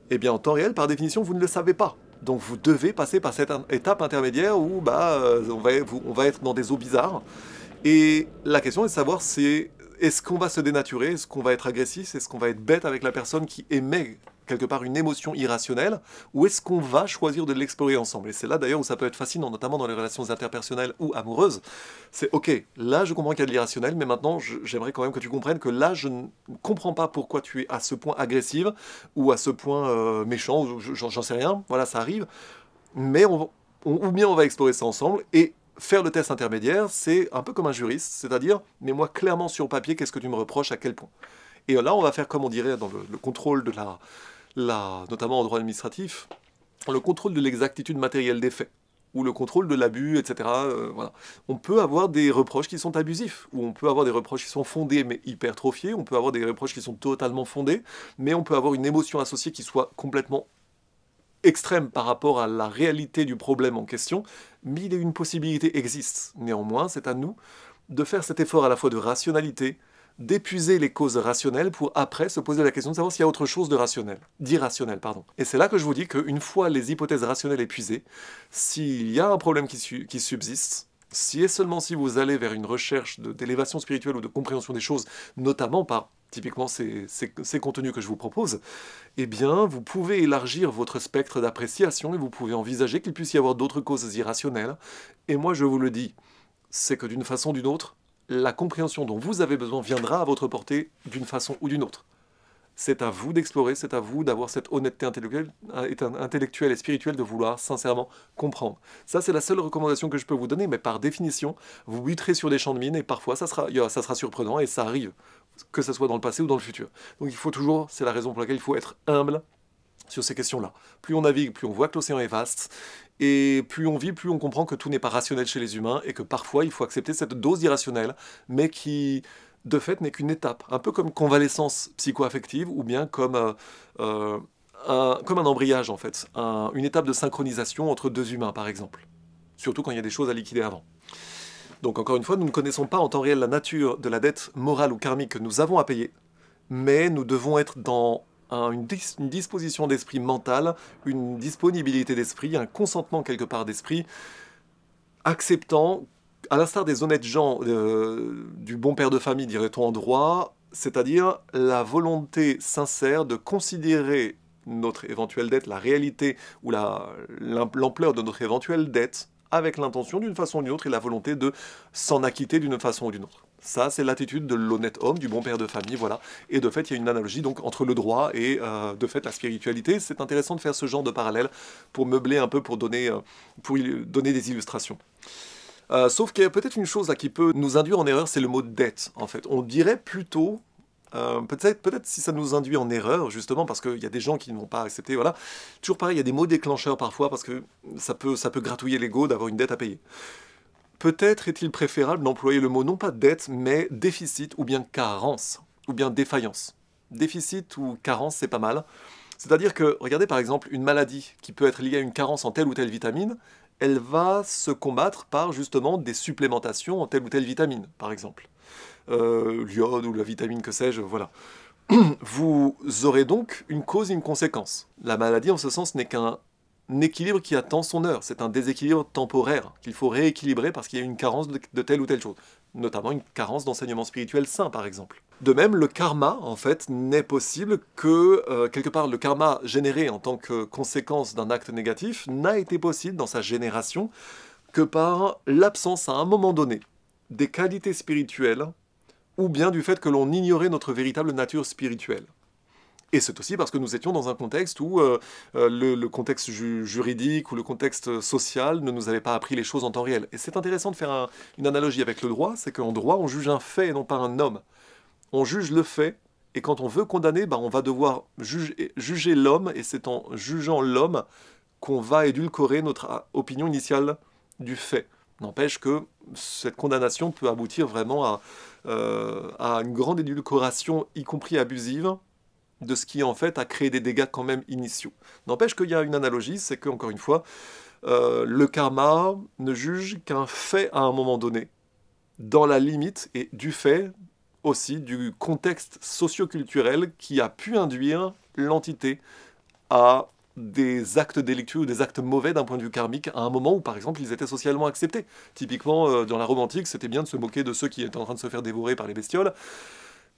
eh bien en temps réel, par définition, vous ne le savez pas. Donc vous devez passer par cette étape intermédiaire où on va être dans des eaux bizarres. Et la question est de savoir est-ce qu'on va se dénaturer, est-ce qu'on va être agressif, est-ce qu'on va être bête avec la personne qui émet quelque part une émotion irrationnelle, ou est-ce qu'on va choisir de l'explorer ensemble? Et c'est là d'ailleurs où ça peut être fascinant, notamment dans les relations interpersonnelles ou amoureuses. C'est ok, là je comprends qu'il y a de l'irrationnel, mais maintenant j'aimerais quand même que tu comprennes que là je ne comprends pas pourquoi tu es à ce point agressive, ou à ce point méchant, ou j'en sais rien, voilà ça arrive, mais ou bien on va explorer ça ensemble, et faire le test intermédiaire, c'est un peu comme un juriste, c'est-à-dire, mets-moi clairement sur papier qu'est-ce que tu me reproches, à quel point. Et là, on va faire comme on dirait dans le contrôle de notamment en droit administratif, le contrôle de l'exactitude matérielle des faits, ou le contrôle de l'abus, etc. Voilà. On peut avoir des reproches qui sont abusifs, ou on peut avoir des reproches qui sont fondés mais hypertrophiés, on peut avoir des reproches qui sont totalement fondés, mais on peut avoir une émotion associée qui soit complètement extrême par rapport à la réalité du problème en question, mais une possibilité existe. Néanmoins, c'est à nous de faire cet effort à la fois de rationalité, d'épuiser les causes rationnelles pour après se poser la question de savoir s'il y a autre chose d'irrationnel, pardon. Et c'est là que je vous dis qu'une fois les hypothèses rationnelles épuisées, s'il y a un problème qui subsiste, si et seulement si vous allez vers une recherche d'élévation spirituelle ou de compréhension des choses, notamment par typiquement ces contenus que je vous propose, eh bien, vous pouvez élargir votre spectre d'appréciation et vous pouvez envisager qu'il puisse y avoir d'autres causes irrationnelles. Et moi, je vous le dis, c'est que d'une façon ou d'une autre, la compréhension dont vous avez besoin viendra à votre portée d'une façon ou d'une autre. C'est à vous d'explorer, c'est à vous d'avoir cette honnêteté intellectuelle et spirituelle de vouloir sincèrement comprendre. Ça, c'est la seule recommandation que je peux vous donner, mais par définition, vous buterez sur des champs de mine et parfois ça sera surprenant et ça arrive, que ce soit dans le passé ou dans le futur. Donc il faut toujours, c'est la raison pour laquelle il faut être humble sur ces questions-là. Plus on navigue, plus on voit que l'océan est vaste, et plus on vit, plus on comprend que tout n'est pas rationnel chez les humains, et que parfois il faut accepter cette dose d'irrationnel, mais qui, de fait, n'est qu'une étape, un peu comme convalescence psycho-affective, ou bien comme comme un embrayage en fait, une étape de synchronisation entre deux humains par exemple. Surtout quand il y a des choses à liquider avant. Donc encore une fois, nous ne connaissons pas en temps réel la nature de la dette morale ou karmique que nous avons à payer, mais nous devons être dans une disposition d'esprit mentale, une disponibilité d'esprit, un consentement quelque part d'esprit, acceptant, à l'instar des honnêtes gens, du bon père de famille, dirait-on en droit, c'est-à-dire la volonté sincère de considérer notre éventuelle dette, la réalité ou l'ampleur de notre éventuelle dette, avec l'intention d'une façon ou d'une autre et la volonté de s'en acquitter d'une façon ou d'une autre. Ça, c'est l'attitude de l'honnête homme, du bon père de famille, voilà. Et de fait, il y a une analogie donc entre le droit et de fait la spiritualité. C'est intéressant de faire ce genre de parallèle pour meubler un peu, pour donner des illustrations. Sauf qu'il y a peut-être une chose là qui peut nous induire en erreur, c'est le mot dette, en fait. On dirait plutôt, peut-être si ça nous induit en erreur, justement, parce qu'il y a des gens qui ne vont pas accepter, voilà. Toujours pareil, il y a des mots déclencheurs parfois, parce que ça peut gratouiller l'ego d'avoir une dette à payer. Peut-être est-il préférable d'employer le mot non pas dette, mais déficit, ou bien carence, ou bien défaillance. Déficit ou carence, c'est pas mal. C'est-à-dire que, regardez par exemple, une maladie qui peut être liée à une carence en telle ou telle vitamine, elle va se combattre par justement des supplémentations en telle ou telle vitamine, par exemple. L'iode ou la vitamine que sais-je, voilà. Vous aurez donc une cause et une conséquence. La maladie, en ce sens, n'est qu'un équilibre qui attend son heure. C'est un déséquilibre temporaire qu'il faut rééquilibrer parce qu'il y a une carence de telle ou telle chose. Notamment une carence d'enseignement spirituel sain, par exemple. De même, le karma, en fait, n'est possible que, quelque part, le karma généré en tant que conséquence d'un acte négatif n'a été possible dans sa génération que par l'absence, à un moment donné, des qualités spirituelles ou bien du fait que l'on ignorait notre véritable nature spirituelle. Et c'est aussi parce que nous étions dans un contexte où le contexte juridique ou le contexte social ne nous avait pas appris les choses en temps réel. Et c'est intéressant de faire une analogie avec le droit, c'est qu'en droit, on juge un fait et non pas un homme. On juge le fait, et quand on veut condamner, on va devoir juger l'homme, et c'est en jugeant l'homme qu'on va édulcorer notre opinion initiale du fait. N'empêche que cette condamnation peut aboutir vraiment à une grande édulcoration, y compris abusive, de ce qui en fait a créé des dégâts quand même initiaux. N'empêche qu'il y a une analogie, c'est que, encore une fois, le karma ne juge qu'un fait à un moment donné, dans la limite et du fait aussi du contexte socio-culturel qui a pu induire l'entité à des actes délictueux ou des actes mauvais d'un point de vue karmique à un moment où, par exemple, ils étaient socialement acceptés. Typiquement, dans la Rome antique, c'était bien de se moquer de ceux qui étaient en train de se faire dévorer par les bestioles,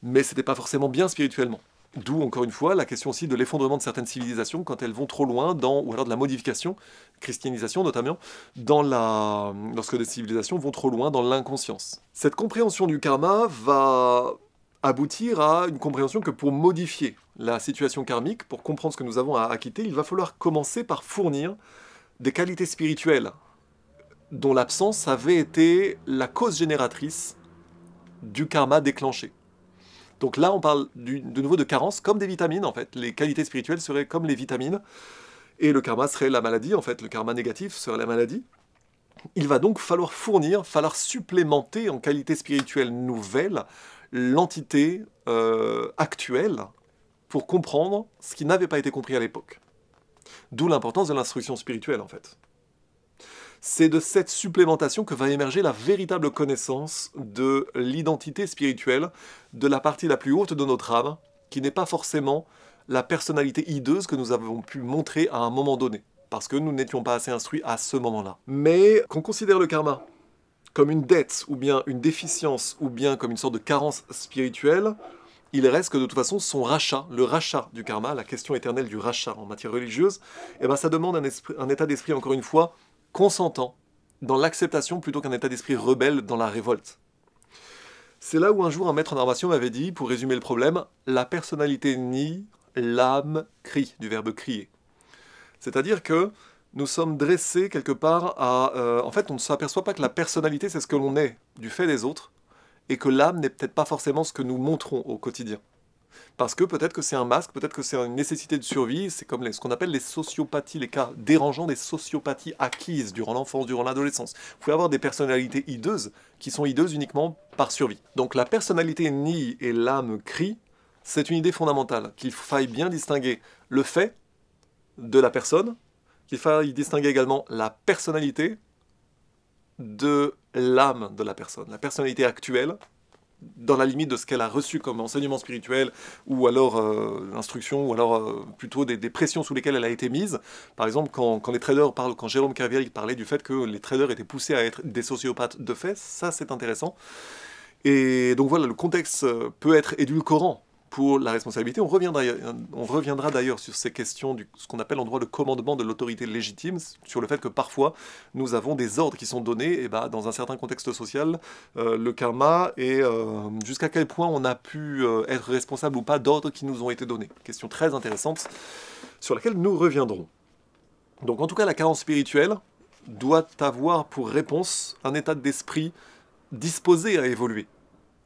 mais c'était pas forcément bien spirituellement. D'où, encore une fois, la question aussi de l'effondrement de certaines civilisations quand elles vont trop loin, ou alors de la modification, christianisation notamment, lorsque des civilisations vont trop loin dans l'inconscience. Cette compréhension du karma va aboutir à une compréhension que pour modifier la situation karmique, pour comprendre ce que nous avons à acquitter, il va falloir commencer par fournir des qualités spirituelles dont l'absence avait été la cause génératrice du karma déclenché. Donc là, on parle de nouveau de carence, comme des vitamines, en fait. Les qualités spirituelles seraient comme les vitamines, et le karma serait la maladie, en fait. Le karma négatif serait la maladie. Il va donc falloir supplémenter en qualité spirituelle nouvelle l'entité actuelle pour comprendre ce qui n'avait pas été compris à l'époque. D'où l'importance de l'instruction spirituelle, en fait. C'est de cette supplémentation que va émerger la véritable connaissance de l'identité spirituelle, de la partie la plus haute de notre âme, qui n'est pas forcément la personnalité hideuse que nous avons pu montrer à un moment donné, parce que nous n'étions pas assez instruits à ce moment-là. Mais qu'on considère le karma comme une dette, ou bien une déficience, ou bien comme une sorte de carence spirituelle, il reste que de toute façon son rachat, le rachat du karma, la question éternelle du rachat en matière religieuse, ça demande un état d'esprit, encore une fois, consentant dans l'acceptation plutôt qu'un état d'esprit rebelle dans la révolte. C'est là où un jour un maître en armation m'avait dit, pour résumer le problème, la personnalité nie, l'âme crie, du verbe crier. C'est-à-dire que nous sommes dressés quelque part à... en fait, on ne s'aperçoit pas que la personnalité, c'est ce que l'on est du fait des autres, et que l'âme n'est peut-être pas forcément ce que nous montrons au quotidien. Parce que peut-être que c'est un masque, peut-être que c'est une nécessité de survie, c'est comme ce qu'on appelle les sociopathies, les cas dérangeants des sociopathies acquises durant l'enfance, durant l'adolescence. Vous pouvez avoir des personnalités hideuses qui sont hideuses uniquement par survie. Donc la personnalité nie et l'âme crie, c'est une idée fondamentale, qu'il faille bien distinguer le fait de la personne, qu'il faille distinguer également la personnalité de l'âme de la personne, la personnalité actuelle, dans la limite de ce qu'elle a reçu comme enseignement spirituel, ou alors l'instruction, ou alors plutôt des pressions sous lesquelles elle a été mise. Par exemple, quand les traders parlent, quand Jérôme Kerviel parlait du fait que les traders étaient poussés à être des sociopathes de fait, ça c'est intéressant. Et donc voilà, le contexte peut être édulcorant pour la responsabilité. On reviendra d'ailleurs sur ces questions, ce qu'on appelle en droit le commandement de l'autorité légitime, sur le fait que parfois nous avons des ordres qui sont donnés, et dans un certain contexte social, le karma, et jusqu'à quel point on a pu être responsable ou pas d'ordres qui nous ont été donnés. Question très intéressante sur laquelle nous reviendrons. Donc en tout cas, la carence spirituelle doit avoir pour réponse un état d'esprit disposé à évoluer.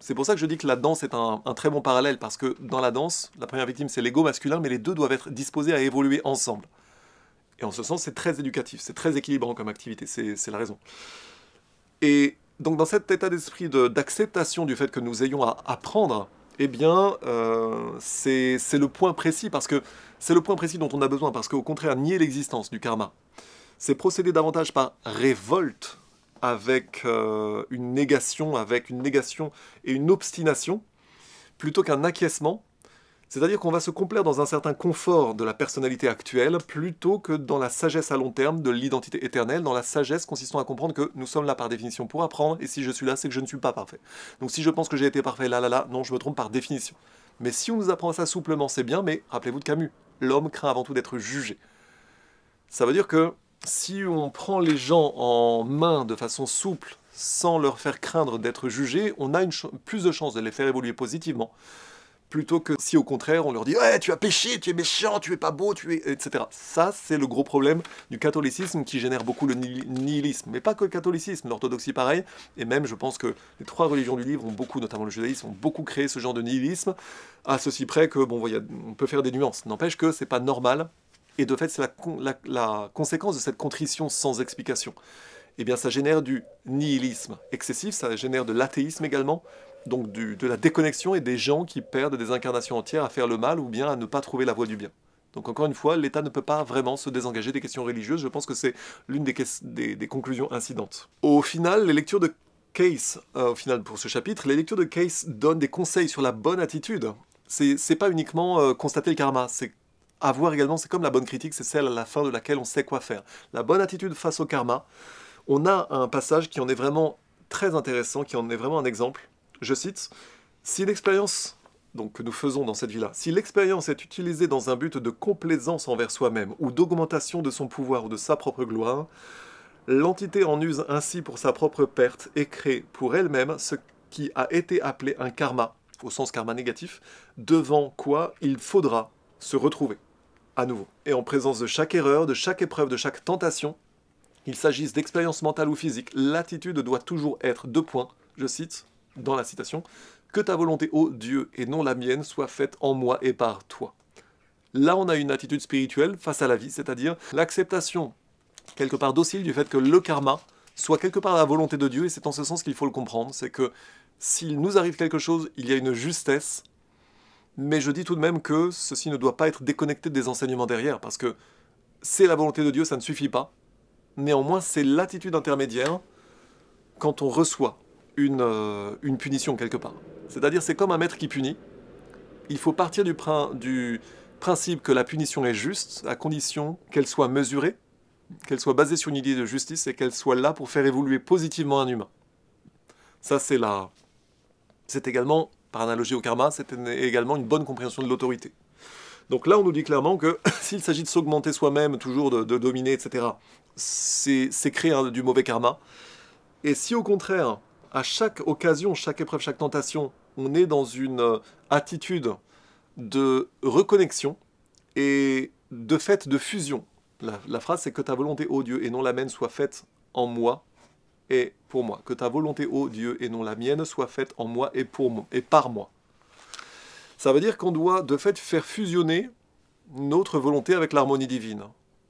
C'est pour ça que je dis que la danse est un très bon parallèle, parce que dans la danse, la première victime c'est l'ego masculin, mais les deux doivent être disposés à évoluer ensemble. Et en ce sens, c'est très éducatif, c'est très équilibrant comme activité, c'est la raison. Et donc dans cet état d'esprit d'acceptation du fait que nous ayons à apprendre, eh bien, c'est le point précis, parce que c'est le point précis dont on a besoin, parce qu'au contraire, nier l'existence du karma, c'est procéder davantage par révolte, avec une négation et une obstination, plutôt qu'un acquiescement. C'est-à-dire qu'on va se complaire dans un certain confort de la personnalité actuelle, plutôt que dans la sagesse à long terme de l'identité éternelle, dans la sagesse consistant à comprendre que nous sommes là par définition pour apprendre, et si je suis là, c'est que je ne suis pas parfait. Donc si je pense que j'ai été parfait là, non, je me trompe par définition. Mais si on nous apprend ça souplement, c'est bien, mais rappelez-vous de Camus, l'homme craint avant tout d'être jugé. Ça veut dire que si on prend les gens en main de façon souple, sans leur faire craindre d'être jugés, on a plus de chances de les faire évoluer positivement, plutôt que si au contraire on leur dit « Ouais, tu as péché, tu es méchant, tu es pas beau, etc. » Ça, c'est le gros problème du catholicisme qui génère beaucoup le nihilisme. Mais pas que le catholicisme, l'orthodoxie pareil, et même je pense que les trois religions du livre ont beaucoup, notamment le judaïsme, ont beaucoup créé ce genre de nihilisme, à ceci près que, bon, on peut faire des nuances. N'empêche que c'est pas normal. Et de fait, c'est la conséquence de cette contrition sans explication. Eh bien, ça génère du nihilisme excessif, ça génère de l'athéisme également, donc de la déconnexion et des gens qui perdent des incarnations entières à faire le mal ou bien à ne pas trouver la voie du bien. Donc encore une fois, l'État ne peut pas vraiment se désengager des questions religieuses, je pense que c'est l'une des conclusions incidentes. Au final, les lectures de Case, pour ce chapitre, les lectures de Case donnent des conseils sur la bonne attitude. C'est pas uniquement constater le karma, c'est à voir également, c'est comme la bonne critique, c'est celle à la fin de laquelle on sait quoi faire. La bonne attitude face au karma, on a un passage qui en est vraiment très intéressant, qui en est vraiment un exemple. Je cite, « Si l'expérience que nous faisons dans cette vie-là, si l'expérience est utilisée dans un but de complaisance envers soi-même, ou d'augmentation de son pouvoir ou de sa propre gloire, l'entité en use ainsi pour sa propre perte et crée pour elle-même ce qui a été appelé un karma, au sens karma négatif, devant quoi il faudra se retrouver. » À nouveau. Et en présence de chaque erreur, de chaque épreuve, de chaque tentation, qu'il s'agisse d'expérience mentale ou physique, l'attitude doit toujours être, deux points, je cite, dans la citation, « Que ta volonté, ô Dieu, et non la mienne, soit faite en moi et par toi. » Là, on a une attitude spirituelle face à la vie, c'est-à-dire l'acceptation, quelque part docile, du fait que le karma soit quelque part la volonté de Dieu, et c'est en ce sens qu'il faut le comprendre, c'est que s'il nous arrive quelque chose, il y a une justesse, mais je dis tout de même que ceci ne doit pas être déconnecté des enseignements derrière, parce que c'est la volonté de Dieu, ça ne suffit pas. Néanmoins, c'est l'attitude intermédiaire quand on reçoit une punition quelque part. C'est-à-dire, c'est comme un maître qui punit. Il faut partir du principe que la punition est juste, à condition qu'elle soit mesurée, qu'elle soit basée sur une idée de justice et qu'elle soit là pour faire évoluer positivement un humain. Ça, c'est également, par analogie au karma, c'est également une bonne compréhension de l'autorité. Donc là, on nous dit clairement que s'il s'agit de s'augmenter soi-même, toujours de dominer, etc., c'est créer du mauvais karma. Et si au contraire, à chaque occasion, chaque épreuve, chaque tentation, on est dans une attitude de reconnexion et de fait de fusion. La phrase, c'est que ta volonté, ô Dieu, et non la mienne, soit faite en moi et pour moi. Que ta volonté, ô Dieu, et non la mienne, soit faite en moi et par moi. Ça veut dire qu'on doit de fait faire fusionner notre volonté avec l'harmonie divine.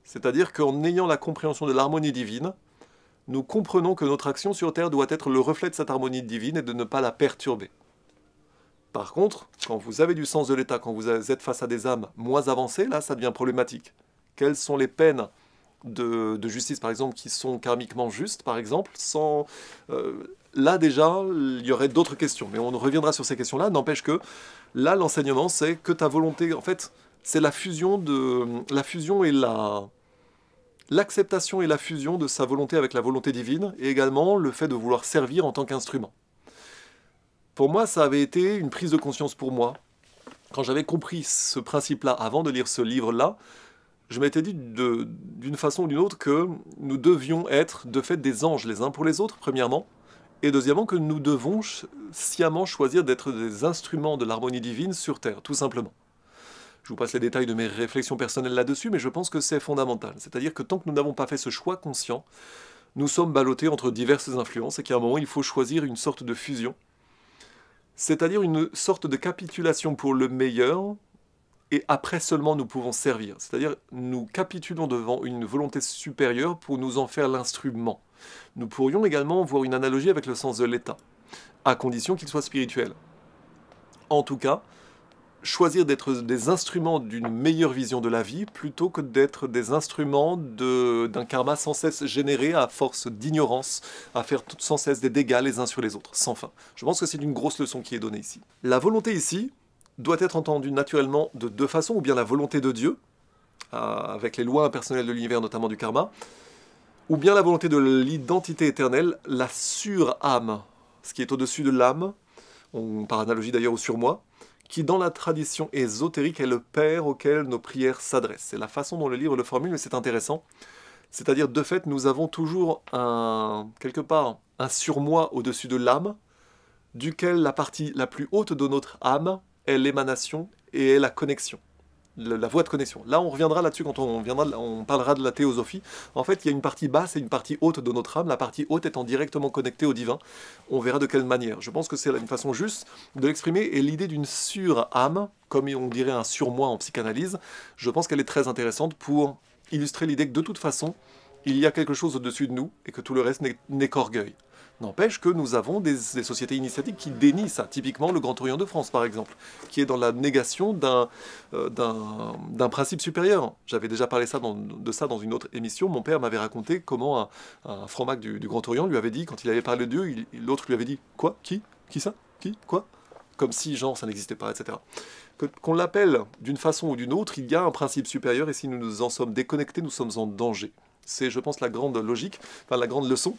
C'est-à-dire qu'en ayant la compréhension de l'harmonie divine, nous comprenons que notre action sur Terre doit être le reflet de cette harmonie divine et de ne pas la perturber. Par contre, quand vous avez du sens de l'état, quand vous êtes face à des âmes moins avancées, là, ça devient problématique. quelles sont les peines de justice, par exemple, qui sont karmiquement justes, par exemple, sans... là, déjà, il y aurait d'autres questions, mais on reviendra sur ces questions-là. N'empêche que, là, l'enseignement, c'est que ta volonté, en fait, c'est la fusion et l'acceptation et la fusion de sa volonté avec la volonté divine, et également le fait de vouloir servir en tant qu'instrument. Pour moi, ça avait été une prise de conscience pour moi. Quand j'avais compris ce principe-là, avant de lire ce livre-là, je m'étais dit d'une façon ou d'une autre que nous devions être de fait des anges les uns pour les autres, premièrement, et deuxièmement que nous devons sciemment choisir d'être des instruments de l'harmonie divine sur Terre, tout simplement. Je vous passe les détails de mes réflexions personnelles là-dessus, mais je pense que c'est fondamental. C'est-à-dire que tant que nous n'avons pas fait ce choix conscient, nous sommes ballottés entre diverses influences et qu'à un moment, il faut choisir une sorte de fusion, c'est-à-dire une sorte de capitulation pour le meilleur, et après seulement nous pouvons servir. C'est-à-dire nous capitulons devant une volonté supérieure pour nous en faire l'instrument. Nous pourrions également voir une analogie avec le sens de l'état, à condition qu'il soit spirituel. En tout cas, choisir d'être des instruments d'une meilleure vision de la vie plutôt que d'être des instruments d'un karma sans cesse généré à force d'ignorance, à faire sans cesse des dégâts les uns sur les autres, sans fin. Je pense que c'est une grosse leçon qui est donnée ici. La volonté ici doit être entendue naturellement de deux façons, ou bien la volonté de Dieu, avec les lois impersonnelles de l'univers, notamment du karma, ou bien la volonté de l'identité éternelle, la sur-âme, ce qui est au-dessus de l'âme, par analogie d'ailleurs au surmoi, qui dans la tradition ésotérique est le Père auquel nos prières s'adressent. C'est la façon dont le livre le formule, mais c'est intéressant. C'est-à-dire, de fait, nous avons toujours quelque part un surmoi au-dessus de l'âme, duquel la partie la plus haute de notre âme est l'émanation et est la connexion, la voie de connexion. Là, on reviendra là-dessus quand on parlera de la théosophie. En fait, il y a une partie basse et une partie haute de notre âme, la partie haute étant directement connectée au divin. On verra de quelle manière. Je pense que c'est une façon juste de l'exprimer, et l'idée d'une sur-âme, comme on dirait un surmoi en psychanalyse, je pense qu'elle est très intéressante pour illustrer l'idée que de toute façon, il y a quelque chose au-dessus de nous et que tout le reste n'est qu'orgueil. N'empêche que nous avons des sociétés initiatiques qui dénient ça, typiquement le Grand Orient de France par exemple, qui est dans la négation d'un principe supérieur. J'avais déjà parlé de ça dans une autre émission. Mon père m'avait raconté comment un franc-mac du Grand Orient lui avait dit, quand il avait parlé de Dieu, l'autre lui avait dit « Quoi ? Qui ? Qui ça ? Qui ? Quoi ?» Comme si, genre, ça n'existait pas, etc. Qu'on l'appelle d'une façon ou d'une autre, il y a un principe supérieur, et si nous nous en sommes déconnectés, nous sommes en danger. C'est, je pense, la grande logique, enfin la grande leçon.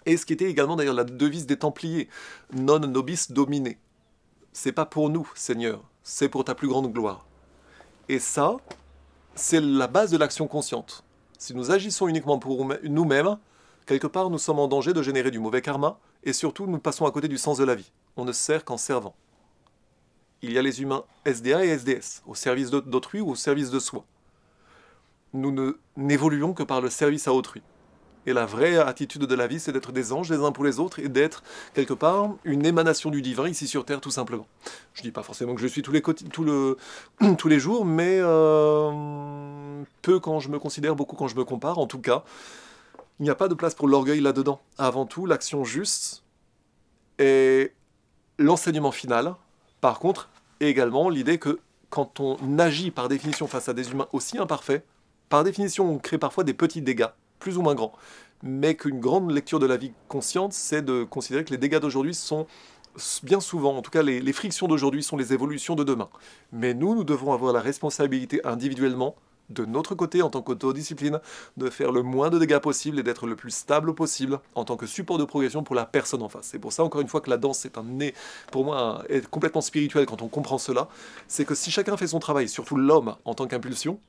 Et ce qui était également d'ailleurs la devise des Templiers, non nobis domine. C'est pas pour nous, Seigneur, c'est pour ta plus grande gloire. Et ça, c'est la base de l'action consciente. Si nous agissons uniquement pour nous-mêmes, quelque part nous sommes en danger de générer du mauvais karma, et surtout nous passons à côté du sens de la vie. On ne sert qu'en servant. Il y a les humains SDA et SDS, au service d'autrui ou au service de soi. Nous n'évoluons que par le service à autrui. Et la vraie attitude de la vie, c'est d'être des anges les uns pour les autres et d'être, quelque part, une émanation du divin ici sur Terre, tout simplement. Je ne dis pas forcément que je suis tous les jours, mais peu quand je me considère, beaucoup quand je me compare. En tout cas, il n'y a pas de place pour l'orgueil là-dedans. Avant tout, l'action juste est l'enseignement final. Par contre, également l'idée que quand on agit par définition face à des humains aussi imparfaits, par définition, on crée parfois des petits dégâts, plus ou moins grands. Mais qu'une grande lecture de la vie consciente, c'est de considérer que les dégâts d'aujourd'hui sont bien souvent, en tout cas les frictions d'aujourd'hui sont les évolutions de demain. Mais nous devons avoir la responsabilité individuellement, de notre côté, en tant qu'autodiscipline, de faire le moins de dégâts possible et d'être le plus stable possible en tant que support de progression pour la personne en face. C'est pour ça, encore une fois, que la danse pour moi, est complètement spirituelle quand on comprend cela. C'est que si chacun fait son travail, surtout l'homme en tant qu'impulsion,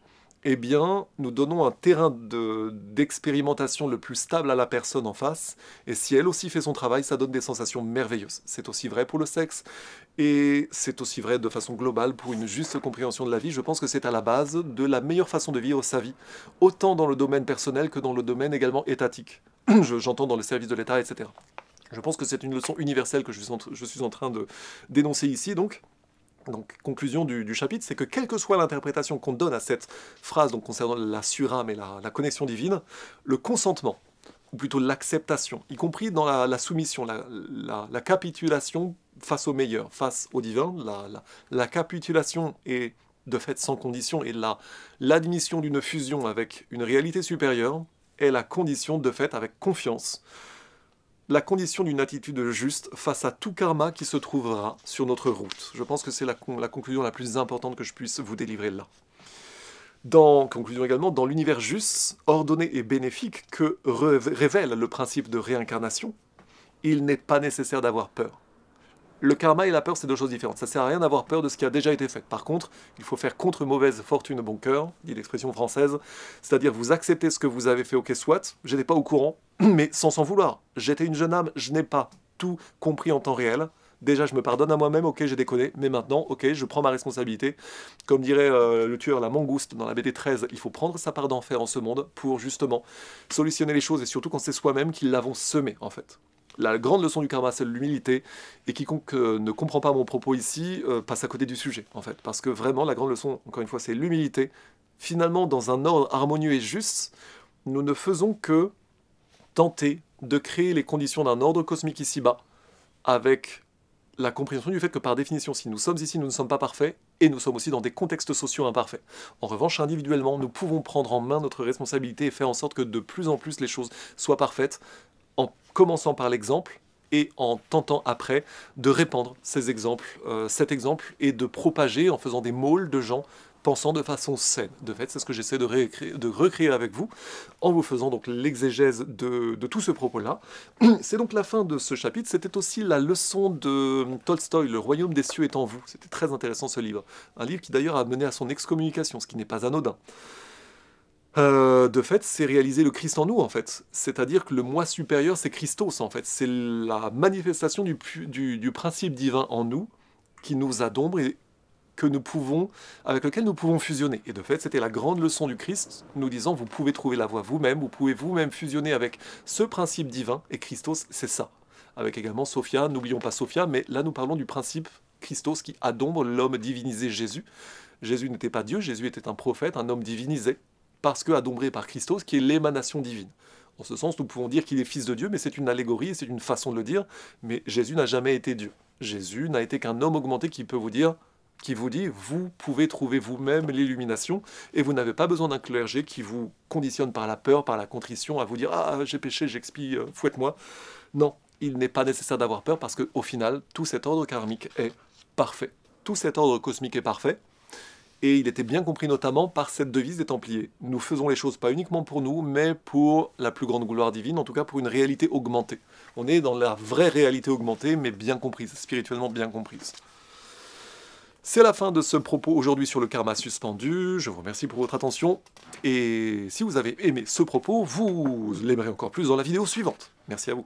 eh bien, nous donnons un terrain d'expérimentation le plus stable à la personne en face, et si elle aussi fait son travail, ça donne des sensations merveilleuses. C'est aussi vrai pour le sexe, et c'est aussi vrai de façon globale pour une juste compréhension de la vie. Je pense que c'est à la base de la meilleure façon de vivre sa vie, autant dans le domaine personnel que dans le domaine également étatique. J'entends dans le service de l'État, etc. Je pense que c'est une leçon universelle que je suis en train de dénoncer ici, donc, conclusion du chapitre, c'est que quelle que soit l'interprétation qu'on donne à cette phrase donc, concernant la surâme et la connexion divine, le consentement, ou plutôt l'acceptation, y compris dans la soumission, la capitulation face au meilleur, face au divin, la capitulation est de fait sans condition, et là, l'admission d'une fusion avec une réalité supérieure est la condition de fait avec confiance, la condition d'une attitude juste face à tout karma qui se trouvera sur notre route. Je pense que c'est la conclusion la plus importante que je puisse vous délivrer là. Conclusion également, dans l'univers juste, ordonné et bénéfique que révèle le principe de réincarnation, il n'est pas nécessaire d'avoir peur. Le karma et la peur, c'est deux choses différentes. Ça ne sert à rien d'avoir peur de ce qui a déjà été fait. Par contre, il faut faire contre mauvaise fortune bon cœur, dit l'expression française, c'est-à-dire vous acceptez ce que vous avez fait, ok, soit, j'étais pas au courant, mais sans s'en vouloir. J'étais une jeune âme, je n'ai pas tout compris en temps réel. Déjà, je me pardonne à moi-même, ok, j'ai déconné, mais maintenant, ok, je prends ma responsabilité. Comme dirait le tueur La Mangouste dans la BD 13, il faut prendre sa part d'enfer en ce monde pour justement solutionner les choses, et surtout quand c'est soi-même qui l'avons semé, en fait. La grande leçon du karma, c'est l'humilité, et quiconque ne comprend pas mon propos ici passe à côté du sujet, en fait. Parce que vraiment, la grande leçon, encore une fois, c'est l'humilité. Finalement, dans un ordre harmonieux et juste, nous ne faisons que tenter de créer les conditions d'un ordre cosmique ici-bas, avec la compréhension du fait que par définition, si nous sommes ici, nous ne sommes pas parfaits, et nous sommes aussi dans des contextes sociaux imparfaits. En revanche, individuellement, nous pouvons prendre en main notre responsabilité et faire en sorte que de plus en plus les choses soient parfaites, en commençant par l'exemple et en tentant après de répandre ces exemples, cet exemple, et de propager en faisant des môles de gens pensant de façon saine. De fait, c'est ce que j'essaie de recréer avec vous, en vous faisant donc l'exégèse de tout ce propos-là. C'est donc la fin de ce chapitre. C'était aussi la leçon de Tolstoï, Le royaume des cieux est en vous. C'était très intéressant ce livre. Un livre qui d'ailleurs a mené à son excommunication, ce qui n'est pas anodin. De fait, c'est réaliser le Christ en nous, en fait. C'est-à-dire que le moi supérieur, c'est Christos, en fait. C'est la manifestation du principe divin en nous, qui nous adombre et avec lequel nous pouvons fusionner. Et de fait, c'était la grande leçon du Christ, nous disant, vous pouvez trouver la voie vous-même, vous pouvez vous-même fusionner avec ce principe divin, et Christos, c'est ça. Avec également Sophia, n'oublions pas Sophia, mais là, nous parlons du principe Christos qui adombre l'homme divinisé Jésus. Jésus n'était pas Dieu, Jésus était un prophète, un homme divinisé, parce que adombré par Christos, qui est l'émanation divine. En ce sens, nous pouvons dire qu'il est fils de Dieu, mais c'est une allégorie, et c'est une façon de le dire, mais Jésus n'a jamais été Dieu. Jésus n'a été qu'un homme augmenté qui vous dit, vous pouvez trouver vous-même l'illumination, et vous n'avez pas besoin d'un clergé qui vous conditionne par la peur, par la contrition, à vous dire « Ah, j'ai péché, j'expie, fouette-moi ». Non, il n'est pas nécessaire d'avoir peur, parce qu'au final, tout cet ordre karmique est parfait. Tout cet ordre cosmique est parfait, et il était bien compris notamment par cette devise des Templiers. Nous faisons les choses pas uniquement pour nous, mais pour la plus grande gloire divine, en tout cas pour une réalité augmentée. On est dans la vraie réalité augmentée, mais bien comprise, spirituellement bien comprise. C'est la fin de ce propos aujourd'hui sur le karma suspendu. Je vous remercie pour votre attention. Et si vous avez aimé ce propos, vous l'aimerez encore plus dans la vidéo suivante. Merci à vous.